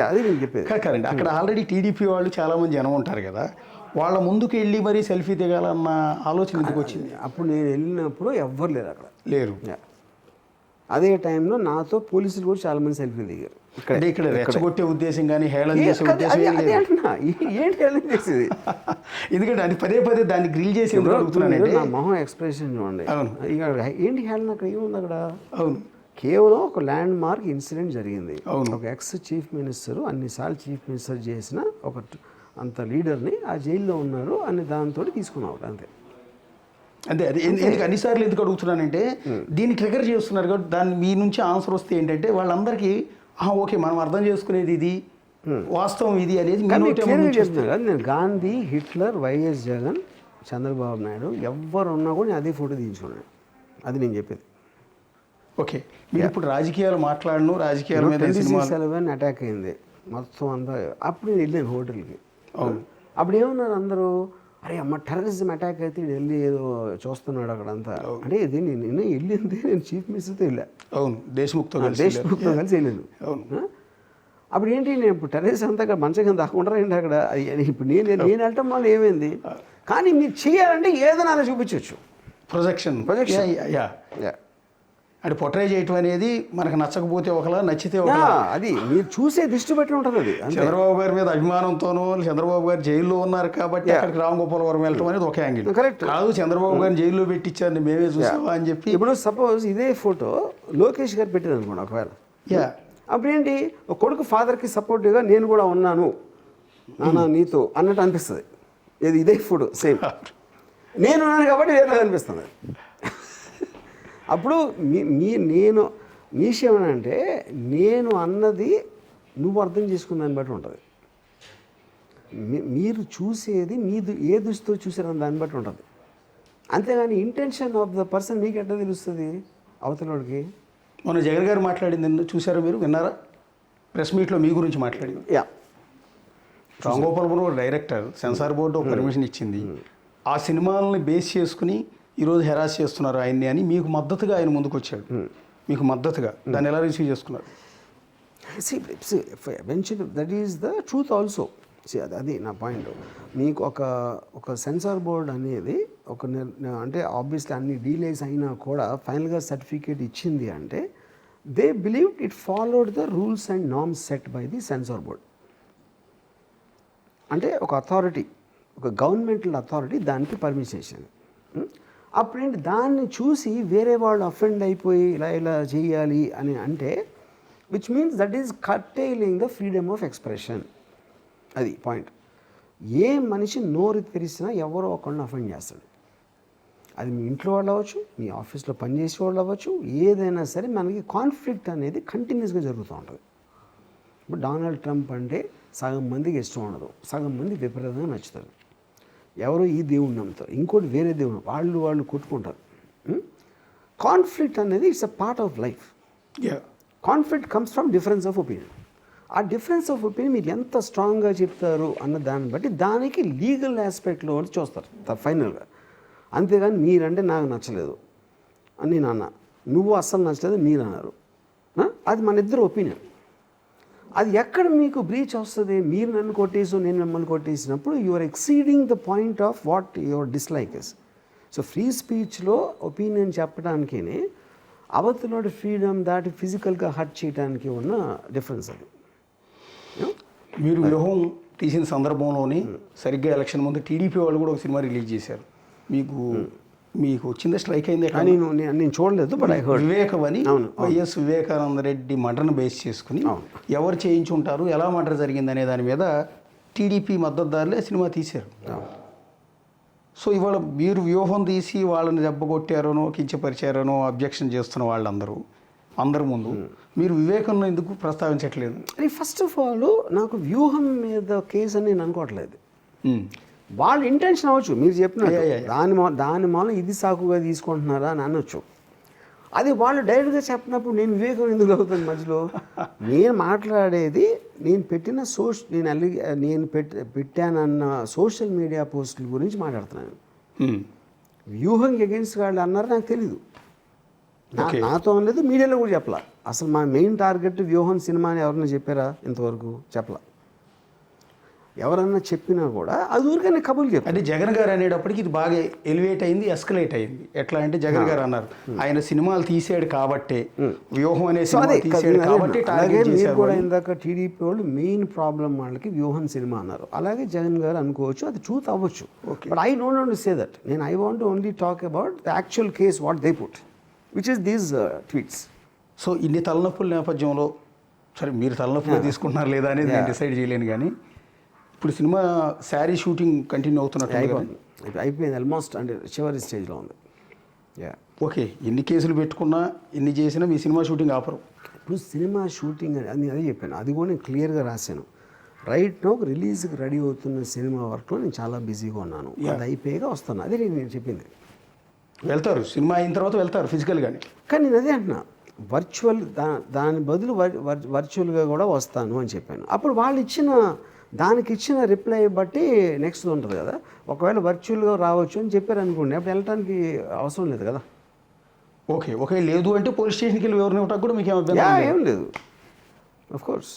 అది నేను చెప్పేది. కరెంట్. అక్కడ ఆల్రెడీ టీడీపీ వాళ్ళు చాలామంది జనం ఉంటారు కదా, వాళ్ళ ముందుకు వెళ్ళి మరీ సెల్ఫీ దిగాలన్న ఆలోచన ఎందుకు వచ్చింది? అప్పుడు నేను వెళ్ళినప్పుడు ఎవ్వరు లేరు అక్కడ. లేరు. అదే టైంలో నాతో పోలీసులు కూడా చాలా మంది సెల్ఫీ దిగారు. ఇక్కడ రెచ్చగొట్టే ఉద్దేశం కానీ హేళన చేసే ఉద్దేశం ఏంటి హేళన చేసేది? ఎందుకంటే అది పదే పదే దాన్ని గ్రిల్ చేసి అడుగుతున్నానంటే నా మొహం ఎక్స్ప్రెషన్ చూడండి. అవును. ఇక ఏంటి హేళన? అక్కడ ఏముంది అక్కడ? అవును, కేవలం ఒక ల్యాండ్ మార్క్ ఇన్సిడెంట్ జరిగింది. అవును. ఒక ఎక్స్ చీఫ్ మినిస్టర్ అన్నిసార్లు చీఫ్ మినిస్టర్ చేసిన ఒక అంత లీడర్ని ఆ జైల్లో ఉన్నారు అని దాంతో తీసుకున్నావు అంతే. అంతే. అది ఎందుకు అన్నిసార్లు ఎందుకు అడుగుతున్నానంటే దీన్ని ట్రిగర్ చేస్తున్నారు కాబట్టి దాన్ని మీ నుంచి ఆన్సర్ వస్తే ఏంటంటే వాళ్ళందరికీ ఓకే మనం అర్థం చేసుకునేది ఇది, వాస్తవం ఇది అనేది చెప్తున్నారు. నేను గాంధీ, హిట్లర్, వైఎస్ జగన్, చంద్రబాబు నాయుడు ఎవరు ఉన్నా కూడా నేను అదే ఫోటో తీయించుకున్నాను. అది నేను చెప్పేది. ఓకే, మీరు ఇప్పుడు రాజకీయాలు మాట్లాడను, రాజకీయాల మీద 26/11 అటాక్ అయింది మొత్తం అంతా. అప్పుడు నేను వెళ్ళాను హోటల్కి. అప్పుడు ఏమన్నారు అందరూ, అరే అమ్మ టెర్రరిజం అటాక్ అయితే వెళ్ళి ఏదో చూస్తున్నాడు అక్కడ అంతా. అంటే ఇది నేను వెళ్ళింది నేను చీఫ్ మినిస్టర్తో వెళ్ళా. అవును, దేశ్ముఖ్తో కలిసి వెళ్ళాను. అప్పుడు ఏంటి, నేను ఇప్పుడు టెర్రరిజం అంతా అక్కడ మంచం కింద దాక్కుంటారా ఏంటి అక్కడ? ఇప్పుడు నేను వెళ్ళటం వల్ల ఏమైంది? కానీ మీరు చేయాలంటే ఏదైనా అలా చూపించవచ్చు. ప్రొజెక్షన్ అంటే పొట్రే చేయటం అనేది మనకు నచ్చకపోతే ఒకలా, నచ్చితే ఒకలా, అది మీరు చూసే దృష్టి బట్టి ఉంటుంది. అది చంద్రబాబు గారి మీద అభిమానంతోనో చంద్రబాబు గారు జైల్లో ఉన్నారు కాబట్టి అక్కడికి రామగోపాలవరం వెళ్ళటం అనేది ఒక యాంగిల్. కరెక్ట్ కాదు, చంద్రబాబు గారిని జైల్లో పెట్టించారని మేమే చూసామా అని చెప్పి. ఇప్పుడు సపోజ్ ఇదే ఫోటో లోకేష్ గారు పెట్టారు అనుకోండి ఒకవేళ, అప్పుడు ఏంటి, ఒక కొడుకు ఫాదర్కి సపోర్టివ్గా నేను కూడా ఉన్నాను నాన్న నీతో అన్నట్టు అనిపిస్తుంది. ఇది ఇదే ఫోటో సేమ్, నేను ఉన్నాను కాబట్టి వేరే అనిపిస్తుంది. అప్పుడు నేను నీ విషయం ఏమంటే నేను అన్నది నువ్వు అర్థం చేసుకున్న దాన్ని బట్టి ఉంటుంది. మీరు చూసేది ఏ దృష్టితో చూసారని దాన్ని బట్టి ఉంటుంది. అంతేగాని ఇంటెన్షన్ ఆఫ్ ద పర్సన్ మీకు ఎట్లా తెలుస్తుంది అవతలవాడికి? మొన్న జగన్ గారు మాట్లాడింది చూసారా, మీరు విన్నారా? ప్రెస్ మీట్లో మీ గురించి మాట్లాడింది. రామగోపాలవరం డైరెక్టర్, సెన్సార్ బోర్డు పర్మిషన్ ఇచ్చింది, ఆ సినిమాలని బేస్ చేసుకుని ఈరోజు హెరాస్ చేస్తున్నారు ఆయన్ని అని మీకు మద్దతుగా ఆయన ముందుకు వచ్చాడు. మీకు మద్దతుగా దాన్ని ఎలా రిసీవ్ చేసుకున్నారు? That is the truth also. అది నా పాయింట్. మీకు ఒక సెన్సార్ బోర్డ్ అనేది అంటే ఆబ్వియస్లీ అన్ని డీలేస్ అయినా కూడా ఫైనల్గా సర్టిఫికేట్ ఇచ్చింది అంటే they believe it followed the rules and norms set by the censor board. అంటే ఒక అథారిటీ, ఒక గవర్నమెంటల్ అథారిటీ దానికి పర్మిషన్ ఇచ్చింది. అప్పుడేంటి దాన్ని చూసి వేరే వాళ్ళు అఫెండ్ అయిపోయి ఇలా చేయాలి అని అంటే which means that is కర్టైలింగ్ the freedom of expression. అది పాయింట్. ఏ మనిషి నోరు తెరిచినా ఎవరో ఒకరిని అఫెండ్ చేస్తాడు. అది మీ ఇంట్లో వాళ్ళు అవ్వచ్చు, మీ ఆఫీస్లో పనిచేసే వాళ్ళు అవ్వచ్చు, ఏదైనా సరే మనకి కాన్ఫ్లిక్ట్ అనేది కంటిన్యూస్గా జరుగుతూ ఉంటుంది. ఇప్పుడు డొనాల్డ్ ట్రంప్ అంటే సగం మందికి ఇష్టం ఉండదు, సగం మంది విపరీతంగా నచ్చుతారు. ఎవరో ఈ దేవుడిని నమ్ముతారు, ఇంకోటి వేరే దేవుడు, వాళ్ళు కొట్టుకుంటారు. కాన్ఫ్లిక్ట్ అనేది it's a part of life. Conflict comes from difference of opinion. ఆ డిఫరెన్స్ ఆఫ్ ఒపీనియన్ మీరు ఎంత స్ట్రాంగ్గా చెప్తారు అన్న దాన్ని బట్టి దానికి లీగల్ ఆస్పెక్ట్లో వాళ్ళు చూస్తారు ఫైనల్గా. అంతేగాని మీరంటే నాకు నచ్చలేదు అని నేను అన్నా, నువ్వు అస్సలు నచ్చలేదు మీరు అన్నారు, అది మన ఇద్దరు ఒపీనియన్. అది ఎక్కడ మీకు బ్రీచ్ వస్తుంది? మీరు నన్ను కొట్టేసి నేను మిమ్మల్ని కొట్టేసినప్పుడు you are exceeding the point of what your dislike is. So free స్పీచ్లో ఒపీనియన్ చెప్పడానికే అవతలోడి ఫ్రీడమ్ దాటి ఫిజికల్గా హర్ట్ చేయడానికి ఉన్న డిఫరెన్స్ అది. మీరు వ్యూహం తీసిన సందర్భంలోని సరిగ్గా ఎలక్షన్ ముందు టీడీపీ వాళ్ళు కూడా ఒక సినిమా రిలీజ్ చేశారు. మీకు వచ్చిందే స్ట్రైక్ అయిందే కానీ నేను చూడలేదు, బట్ ఐ హర్డ్. వివేకం అని వైఎస్ వివేకానంద రెడ్డి మర్డర్ను బేస్ చేసుకుని ఎవరు చేయించుంటారు, ఎలా మర్డర్ జరిగింది అనే దాని మీద టీడీపీ మద్దతుదారులే సినిమా తీశారు. సో ఇవాళ మీరు వ్యూహం తీసి వాళ్ళని దెబ్బ కొట్టారనో కించపరిచారనో అబ్జెక్షన్ చేస్తున్న వాళ్ళందరూ అందరి ముందు మీరు వివేకంలో ఎందుకు ప్రస్తావించట్లేదు? అది ఫస్ట్ ఆఫ్ ఆల్ నాకు వ్యూహం మీద కేసు అని నేను అనుకోవట్లేదు. వాళ్ళ ఇంటెన్షన్ అవ్వచ్చు మీరు చెప్పినట్టు దాని మూలం ఇది సాకుగా తీసుకుంటున్నారా అని అనొచ్చు. అది వాళ్ళు డైరెక్ట్గా చెప్పినప్పుడు నేను వివేకం ఎందుకు అవుతుంది మధ్యలో? నేను మాట్లాడేది నేను పెట్టిన నేను పెట్టానన్న సోషల్ మీడియా పోస్టుల గురించి మాట్లాడుతున్నాను. వ్యూహంకి అగేన్స్ట్ వాళ్ళు అన్నారు నాకు తెలీదు, నాతో అనలేదు, మీడియాలో కూడా చెప్పలా. అసలు మా మెయిన్ టార్గెట్ వ్యూహం సినిమా అని ఎవరన్నా చెప్పారా ఇంతవరకు? చెప్పలా. ఎవరన్నా చెప్పినా కూడా అది ఊరికనే కబుర్లు చెప్పారు. అంటే జగన్ గారు అనేటప్పటికి ఇది బాగా ఎలివేట్ అయింది, ఎస్కలేట్ అయింది. ఎట్లా అంటే జగన్ గారు అన్నారు ఆయన సినిమాలు తీసాడు కాబట్టి వ్యూహం అనే సినిమా తీసాడు కాబట్టి అలాగే మీరు కూడా ఇందాక టీడీపీ వాళ్ళు మెయిన్ ప్రాబ్లం వాళ్ళకి వ్యూహం సినిమా అన్నారు. అలాగే జగన్ గారు అనుకోవచ్చు, అది ట్రూత్ అవ్వచ్చు. But I don't want to say that. నేను I want only talk about the actual case what they put which is these tweets. So ఇన్ని తలనొప్పుల నేపథ్యంలో సరే మీరు తలనొప్పులు తీసుకుంటున్నారు లేదా అనేది నేను డిసైడ్ చేయలేను, కానీ ఇప్పుడు సినిమా శారీ షూటింగ్ కంటిన్యూ అవుతున్నట్టు అయిపోయింది ఆల్మోస్ట్, అంటే చివరి స్టేజ్లో ఉంది. ఓకే, ఎన్ని కేసులు పెట్టుకున్నా ఎన్ని చేసినా మీ సినిమా షూటింగ్ ఆపరు. ఇప్పుడు సినిమా షూటింగ్ అని నేను అదే చెప్పాను, అది కూడా నేను క్లియర్గా రాశాను. రైట్ నో రిలీజ్కి రెడీ అవుతున్న సినిమా వర్క్లో నేను చాలా బిజీగా ఉన్నాను, అది అయిపోయాక వస్తాను. అదే నేను చెప్పింది. వెళ్తారు సినిమా అయిన తర్వాత వెళ్తారు ఫిజికల్గానే, కానీ నేను అదే అంటున్నా వర్చువల్ దాని బదులు వర్చువల్గా కూడా వస్తాను అని చెప్పాను. అప్పుడు వాళ్ళు దానికి ఇచ్చిన రిప్లై బట్టి నెక్స్ట్ ఉంటుంది కదా. ఒకవేళ వర్చువల్గా రావచ్చు అని చెప్పారు అనుకోండి, అప్పుడు వెళ్ళటానికి అవసరం లేదు కదా. ఓకే లేదు అంటే పోలీస్ స్టేషన్కి వెళ్ళి ఎవరిని ఇవ్వటానికి కూడా మీకు ఏం లేదు ఆఫ్ కోర్స్.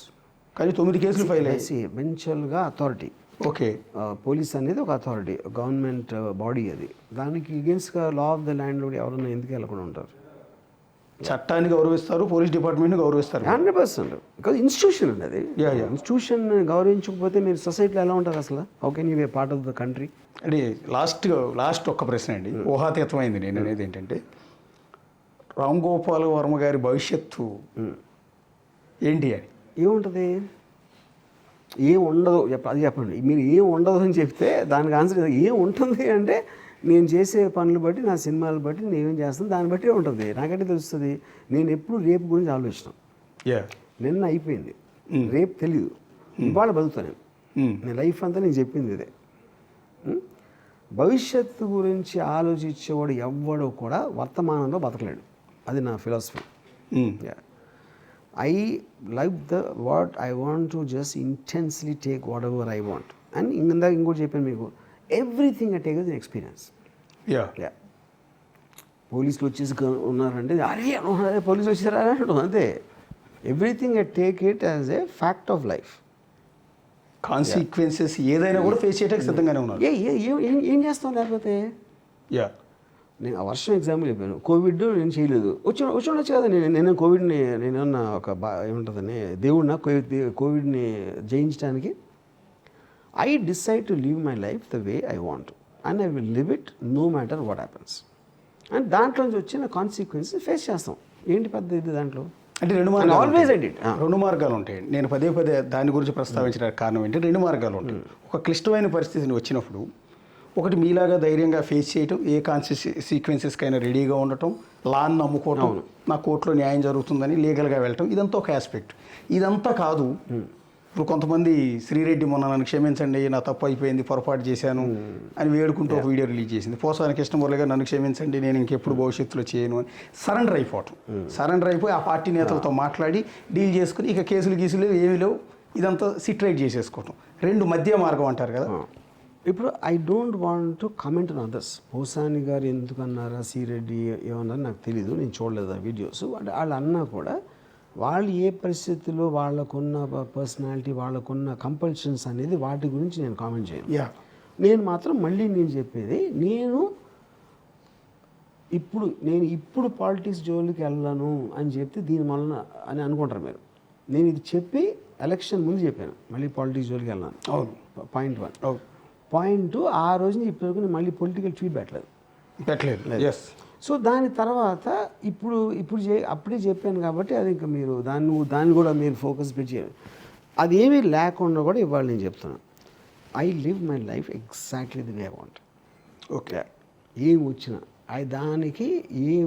కానీ 9 కేసులు ఫైల్ అయ్యి ఎవెన్చువల్గా అథారిటీ. ఓకే, పోలీస్ అనేది ఒక అథారిటీ, గవర్నమెంట్ బాడీ. అది దానికి అగేన్స్ట్గా లా ఆఫ్ ద ల్యాండ్ లోడ్ ఎవరన్నా ఎందుకు వెళ్ళకుండా ఉంటారు? చట్టాన్ని గౌరవిస్తారు, పోలీస్ డిపార్ట్మెంట్ని గౌరవిస్తారు 100%. బికాజ్ ఇన్స్టిట్యూషన్ అండి అది. ఇన్స్టిట్యూషన్ గౌరవించకపోతే మీరు సొసైటీలో ఎలా ఉంటారు అసలు? How can you be part of the country? అంటే లాస్ట్ ఒక్క ప్రశ్న అండి, ఊహాతీతమైంది. నేను అనేది ఏంటంటే రామ్ గోపాల్ వర్మ గారి భవిష్యత్తు ఏంటి అని. ఏముంటుంది? ఏం ఉండదు అది చెప్పండి. మీరు ఏం ఉండదు అని చెప్తే దానికి ఆన్సర్ ఏం ఉంటుంది అంటే నేను చేసే పనులు బట్టి, నా సినిమాలు బట్టి, నేను ఏం చేస్తాను దాన్ని బట్టి ఉంటుంది. నాకంటే తెలుస్తుంది. నేను ఎప్పుడు రేపు గురించి ఆలోచిస్తాను. నిన్న అయిపోయింది, రేపు తెలీదు, ఇవాళ బతుకుతాను నేను లైఫ్ అంతా. నేను చెప్పింది ఇదే. భవిష్యత్తు గురించి ఆలోచించేవాడు ఎవ్వడో కూడా వర్తమానంలో బతకలేడు. అది నా philosophy. I like what I want to just intensely take what ever I want. And ఇంకోటి చెప్పాను మీకు, everything I take is experience. పోలీసులు వచ్చేసి ఉన్నారంటే అరే పోలీసులు వచ్చారా అంటుంది అంతే. Everything I take it as a fact of life. Consequences ఏదైనా కూడా ఫేస్ చేయడానికి సిద్ధంగానే ఉన్నారు. ఏం చేస్తాం లేకపోతే? నేను ఆ వర్షం ఎగ్జాంపుల్ చెప్పాను. కోవిడ్ నేను చేయలేదు, వచ్చి కదా. నేను కోవిడ్ని నేనేమన్నా ఏముంటుందని దేవుడిన కోవిడ్ని జయించడానికి. I decide to live my life the way I want to, and I will live it no matter what happens. And దాంట్లో నుంచి వచ్చిన కాన్సిక్వెన్సెస్ ఫేస్ చేస్తాం. ఏంటి పెద్ద ఇది దాంట్లో? అంటే రెండు మార్గాలు ఆల్వేస్ ఐ డిడ్. రెండు మార్గాలు ఉంటాయి. నేను పదే దాని గురించి ప్రస్తావించడానికి కారణం ఏంటి, రెండు మార్గాలు ఉంటాయి. ఒక క్లిష్టమైన పరిస్థితిని వచ్చినప్పుడు ఒకటి మీలాగా ధైర్యంగా ఫేస్ చేయటం, ఏ సీక్వెన్సెస్కైనా రెడీగా ఉండటం, లాని నమ్ముకోవటం, నా కోర్టులో న్యాయం జరుగుతుందని లీగల్గా వెళ్ళటం, ఇదంతా ఒక ఆస్పెక్ట్. ఇదంతా కాదు. ఇప్పుడు కొంతమంది శ్రీరెడ్డి మొన్న నన్ను క్షమించండి, నా తప్పు అయిపోయింది, పొరపాటు చేశాను అని వేడుకుంటూ ఒక వీడియో రిలీజ్ చేసింది. పోసాని కృష్ణమురళి గారు నన్ను క్షమించండి, నేను ఇంకెప్పుడు భవిష్యత్తులో చేయను అని సరెండర్ అయిపోవటం. సరెండర్ అయిపోయి ఆ పార్టీ నేతలతో మాట్లాడి డీల్ చేసుకుని ఇక కేసులు ఏమీ లేవు, ఇదంతా సిట్రైట్ చేసేసుకోవటం. రెండు మధ్య మార్గం అంటారు కదా. ఇప్పుడు I don't want to comment on others. Posani గారు ఎందుకన్నారా, శ్రీరెడ్డి ఏమన్నారో నాకు తెలీదు, నేను చూడలేదు ఆ వీడియోస్. అంటే వాళ్ళు అన్నా కూడా వాళ్ళు ఏ పరిస్థితుల్లో వాళ్ళకున్న పర్సనాలిటీ, వాళ్ళకున్న కంపల్షన్స్ అనేది వాటి గురించి నేను కామెంట్ చేయను. నేను మాత్రం మళ్ళీ నేను చెప్పేది, నేను ఇప్పుడు పాలిటిక్స్ జోలికి వెళ్ళను అని చెప్తే దీని వలన అని అనుకుంటారు మీరు. నేను ఇది చెప్పి ఎలక్షన్ ముందు చెప్పాను మళ్ళీ పాలిటిక్స్ జోలికి వెళ్ళాను. అవును, పాయింట్ 1. పాయింట్ 2, ఆ రోజున ఇప్పటివరకు నేను మళ్ళీ పొలిటికల్ ట్వీట్ పెట్టలేదు. సో దాని తర్వాత అప్పుడే చెప్పాను కాబట్టి అది ఇంకా మీరు దాన్ని కూడా మీరు ఫోకస్ పెట్టి చేయాలి. అది ఏమీ లేకుండా కూడా ఇవాళ నేను చెప్తున్నాను, I live my life exactly the way I want. Okay, ఏం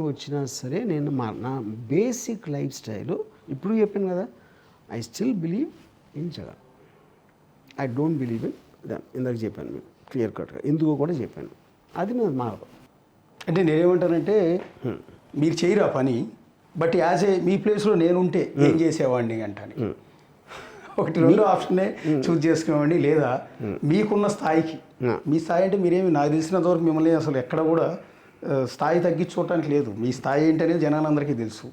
వచ్చినా సరే నేను నా బేసిక్ లైఫ్ స్టైల్ ఇప్పుడు చెప్పాను కదా. I still believe in Jagan, I don't believe in them. ఇందాక చెప్పాను మీకు క్లియర్ కట్గా ఎందుకో కూడా చెప్పాను. అది నేను మారదు. అంటే నేనేమంటానంటే మీరు చేయరా పని, బట్ యాజ్ ఏ మీ ప్లేస్లో నేనుంటే ఏం చేసేవాడిని అంటాను. ఒకటి రెండో ఆప్షన్నే చూస్ చేసుకునేవాడిని. లేదా మీకున్న స్థాయికి, మీ స్థాయి అంటే మీరేమి, నాకు తెలిసినంత వరకు మిమ్మల్ని అసలు ఎక్కడ కూడా స్థాయి తగ్గించుకోవటానికి లేదు. మీ స్థాయి ఏంటనేది జనాలందరికీ తెలుసు.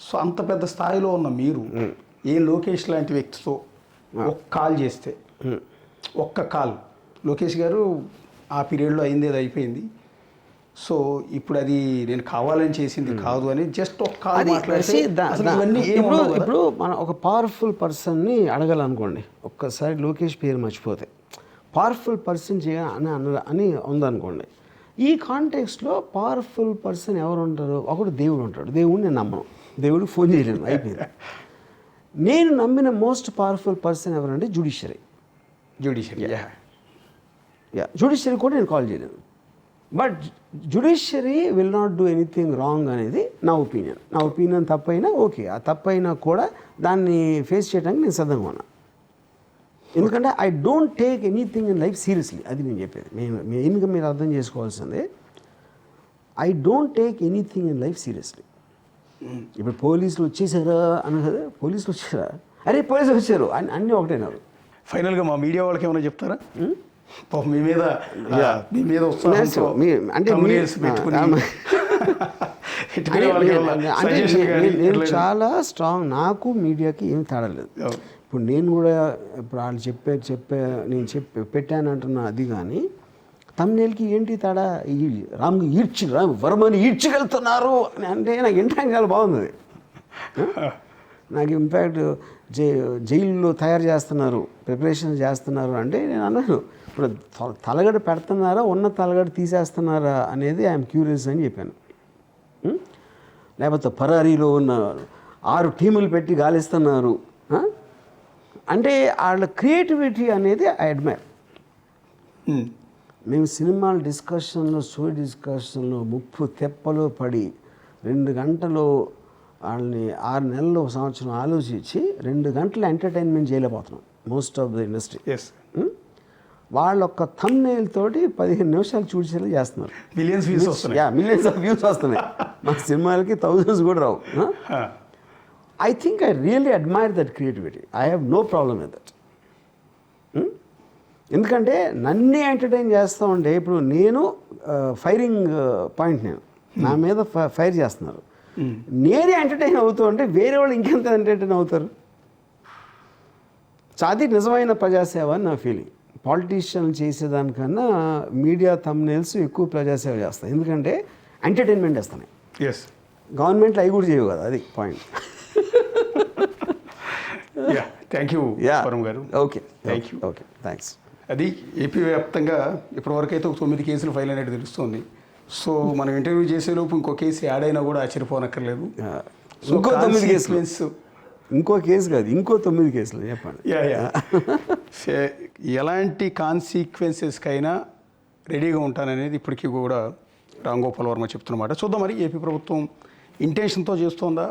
సో అంత పెద్ద స్థాయిలో ఉన్న మీరు ఏ లోకేష్ లాంటి వ్యక్తితో ఒక్క కాల్ చేస్తే, ఒక్క కాల్ లోకేష్ గారు ఆ పీరియడ్లో అయింది, అది అయిపోయింది, సో ఇప్పుడు అది నేను కావాలని చేసింది కాదు అని జస్ట్ ఒక కాల్ మాట్లాడితే ఇప్పుడు మనం ఒక పవర్ఫుల్ పర్సన్ని అడగాలనుకోండి, ఒక్కసారి లోకేష్ పేరు మర్చిపోతే పవర్ఫుల్ పర్సన్ అని ఉందనుకోండి. ఈ కాంటెక్స్ట్లో పవర్ఫుల్ పర్సన్ ఎవరు ఉంటారు? ఒకడు దేవుడు ఉంటాడు. దేవుడు నేను నమ్మను, దేవుడికి ఫోన్ చేయలేను, అయిపోయింది. నేను నమ్మిన మోస్ట్ పవర్ఫుల్ పర్సన్ ఎవరంటే జ్యుడిషియరీ కూడా నేను కాల్ చేయలేను. But judiciary will not do anything wrong అనేది నా ఒపీనియన్ తప్పైనా ఓకే, ఆ తప్పైనా కూడా దాన్ని ఫేస్ చేయడానికి నేను సిద్ధంగా ఉన్నా. ఎందుకంటే I don't take anything in life seriously. అది నేను చెప్పేది మెయిన్గా మీరు అర్థం చేసుకోవాల్సిందే. I don't take anything in life seriously. ఇప్పుడు పోలీసులు వచ్చేసారా అని కదా, పోలీసులు వచ్చారా, అరే పోలీసులు వచ్చారు అని అన్నీ ఒకటేనారు. ఫైనల్గా మా మీడియా వాళ్ళకి ఏమైనా చెప్తారా? మీ మీద నేను చాలా స్ట్రాంగ్, నాకు మీడియాకి ఏమి తేడా లేదు. ఇప్పుడు నేను కూడా ఇప్పుడు వాళ్ళు నేను పెట్టాను అంటున్నా, అది కానీ తమ్నేల్కి ఏంటి తేడా? వర్మని ఈడ్చికెళ్తున్నారు అని అంటే నాకు ఇంటాంగాలు బాగుంది. నాకు ఇంపాక్ట్ జైల్లో తయారు చేస్తున్నారు, ప్రిపరేషన్ చేస్తున్నారు అంటే నేను అన్నాను, ఇప్పుడు తలగడ పెడుతున్నారా, ఉన్న తలగడ తీసేస్తున్నారా అనేది ఐఎమ్ క్యూరియస్ అని చెప్పాను. లేకపోతే పరారీలో ఉన్న 6 టీములు పెట్టి గాలిస్తున్నారు అంటే వాళ్ళ క్రియేటివిటీ అనేది ఐ అడ్మైర్. మేము సినిమాల డిస్కషన్లో, స్టోరీ డిస్కషన్లో ముప్పు తెప్పలో పడి 2 గంటలు వాళ్ళని 6 నెలలు, సంవత్సరం ఆలోచించి 2 గంటలు ఎంటర్టైన్మెంట్ చేయలేకపోతున్నాం మోస్ట్ ఆఫ్ ద ఇండస్ట్రీ. వాళ్ళ ఒక్క థంబ్నెయిల్ తోటి 15 నిమిషాలు చూసేలా చేస్తున్నారు. మిలియన్స్ ఆఫ్ వ్యూస్ వస్తున్నాయి. మా సినిమాలకి థౌజండ్స్ కూడా రావు. I think I really admire that creativity. I have no problem with that. ఎందుకంటే నన్నే ఎంటర్టైన్ చేస్తూ ఉంటే, ఇప్పుడు నేను ఫైరింగ్ పాయింట్, నేను నా మీద ఫైర్ చేస్తున్నారు, నేనే ఎంటర్టైన్ అవుతూ ఉంటే వేరే వాళ్ళు ఇంకెంత ఎంటర్టైన్ అవుతారు? అది నిజమైన ప్రజాసేవ అని నా ఫీలింగ్. పాలిటీషియన్ చేసేదానికన్నా మీడియా థంబ్నెయిల్స్ ఎక్కువ ప్రజాసేవ చేస్తాయి, ఎందుకంటే ఎంటర్టైన్మెంట్ వేస్తున్నాయి. గవర్నమెంట్లో అవి కూడా చేయవు కదా, అది పాయింట్. థ్యాంక్ యూ వరం గారు. Okay, thank you. Okay, thanks. అది ఏపీ వ్యాప్తంగా ఇప్పటివరకైతే ఒక 9 కేసులు ఫైల్ అనేది తెలుస్తుంది. సో మనం ఇంటర్వ్యూ చేసేలోపు ఇంకో కేసు యాడ్ అయినా కూడా ఆశ్చర్యపోనక్కర్లేదు. ఇంకో 9 కేసులు, ఇంకో కేసు కాదు, ఇంకో 9 కేసులు చెప్పండి. ఎలాంటి కాన్సిక్వెన్సెస్కైనా రెడీగా ఉంటాననేది ఇప్పటికీ కూడా రామ్ గోపాల్ వర్మ చెప్తున్నమాట. చూద్దాం మరి ఏపీ ప్రభుత్వం ఇంటెన్షన్తో చేస్తోందా,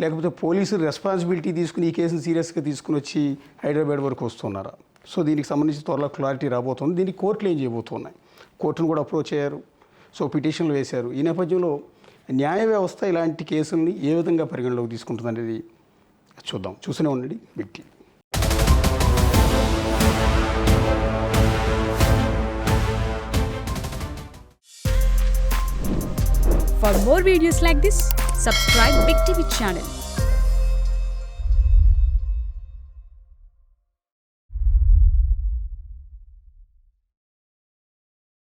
లేకపోతే పోలీసులు రెస్పాన్సిబిలిటీ తీసుకుని ఈ కేసును సీరియస్గా తీసుకుని వచ్చి హైదరాబాద్ వరకు వస్తున్నారా? సో దీనికి సంబంధించి త్వరలో క్లారిటీ రాబోతుంది. దీనికి కోర్టులు ఏం చేయబోతున్నాయి, కోర్టును కూడా అప్రోచ్ అయ్యారు, సో పిటిషన్లు వేశారు. ఈ నేపథ్యంలో న్యాయ వ్యవస్థ ఇలాంటి కేసుల్ని ఏ విధంగా పరిగణలోకి తీసుకుంటుంది అనేది చూద్దాం. చూస్తూనే ఉండండి big TV. For more videos like this, subscribe Big TV channel.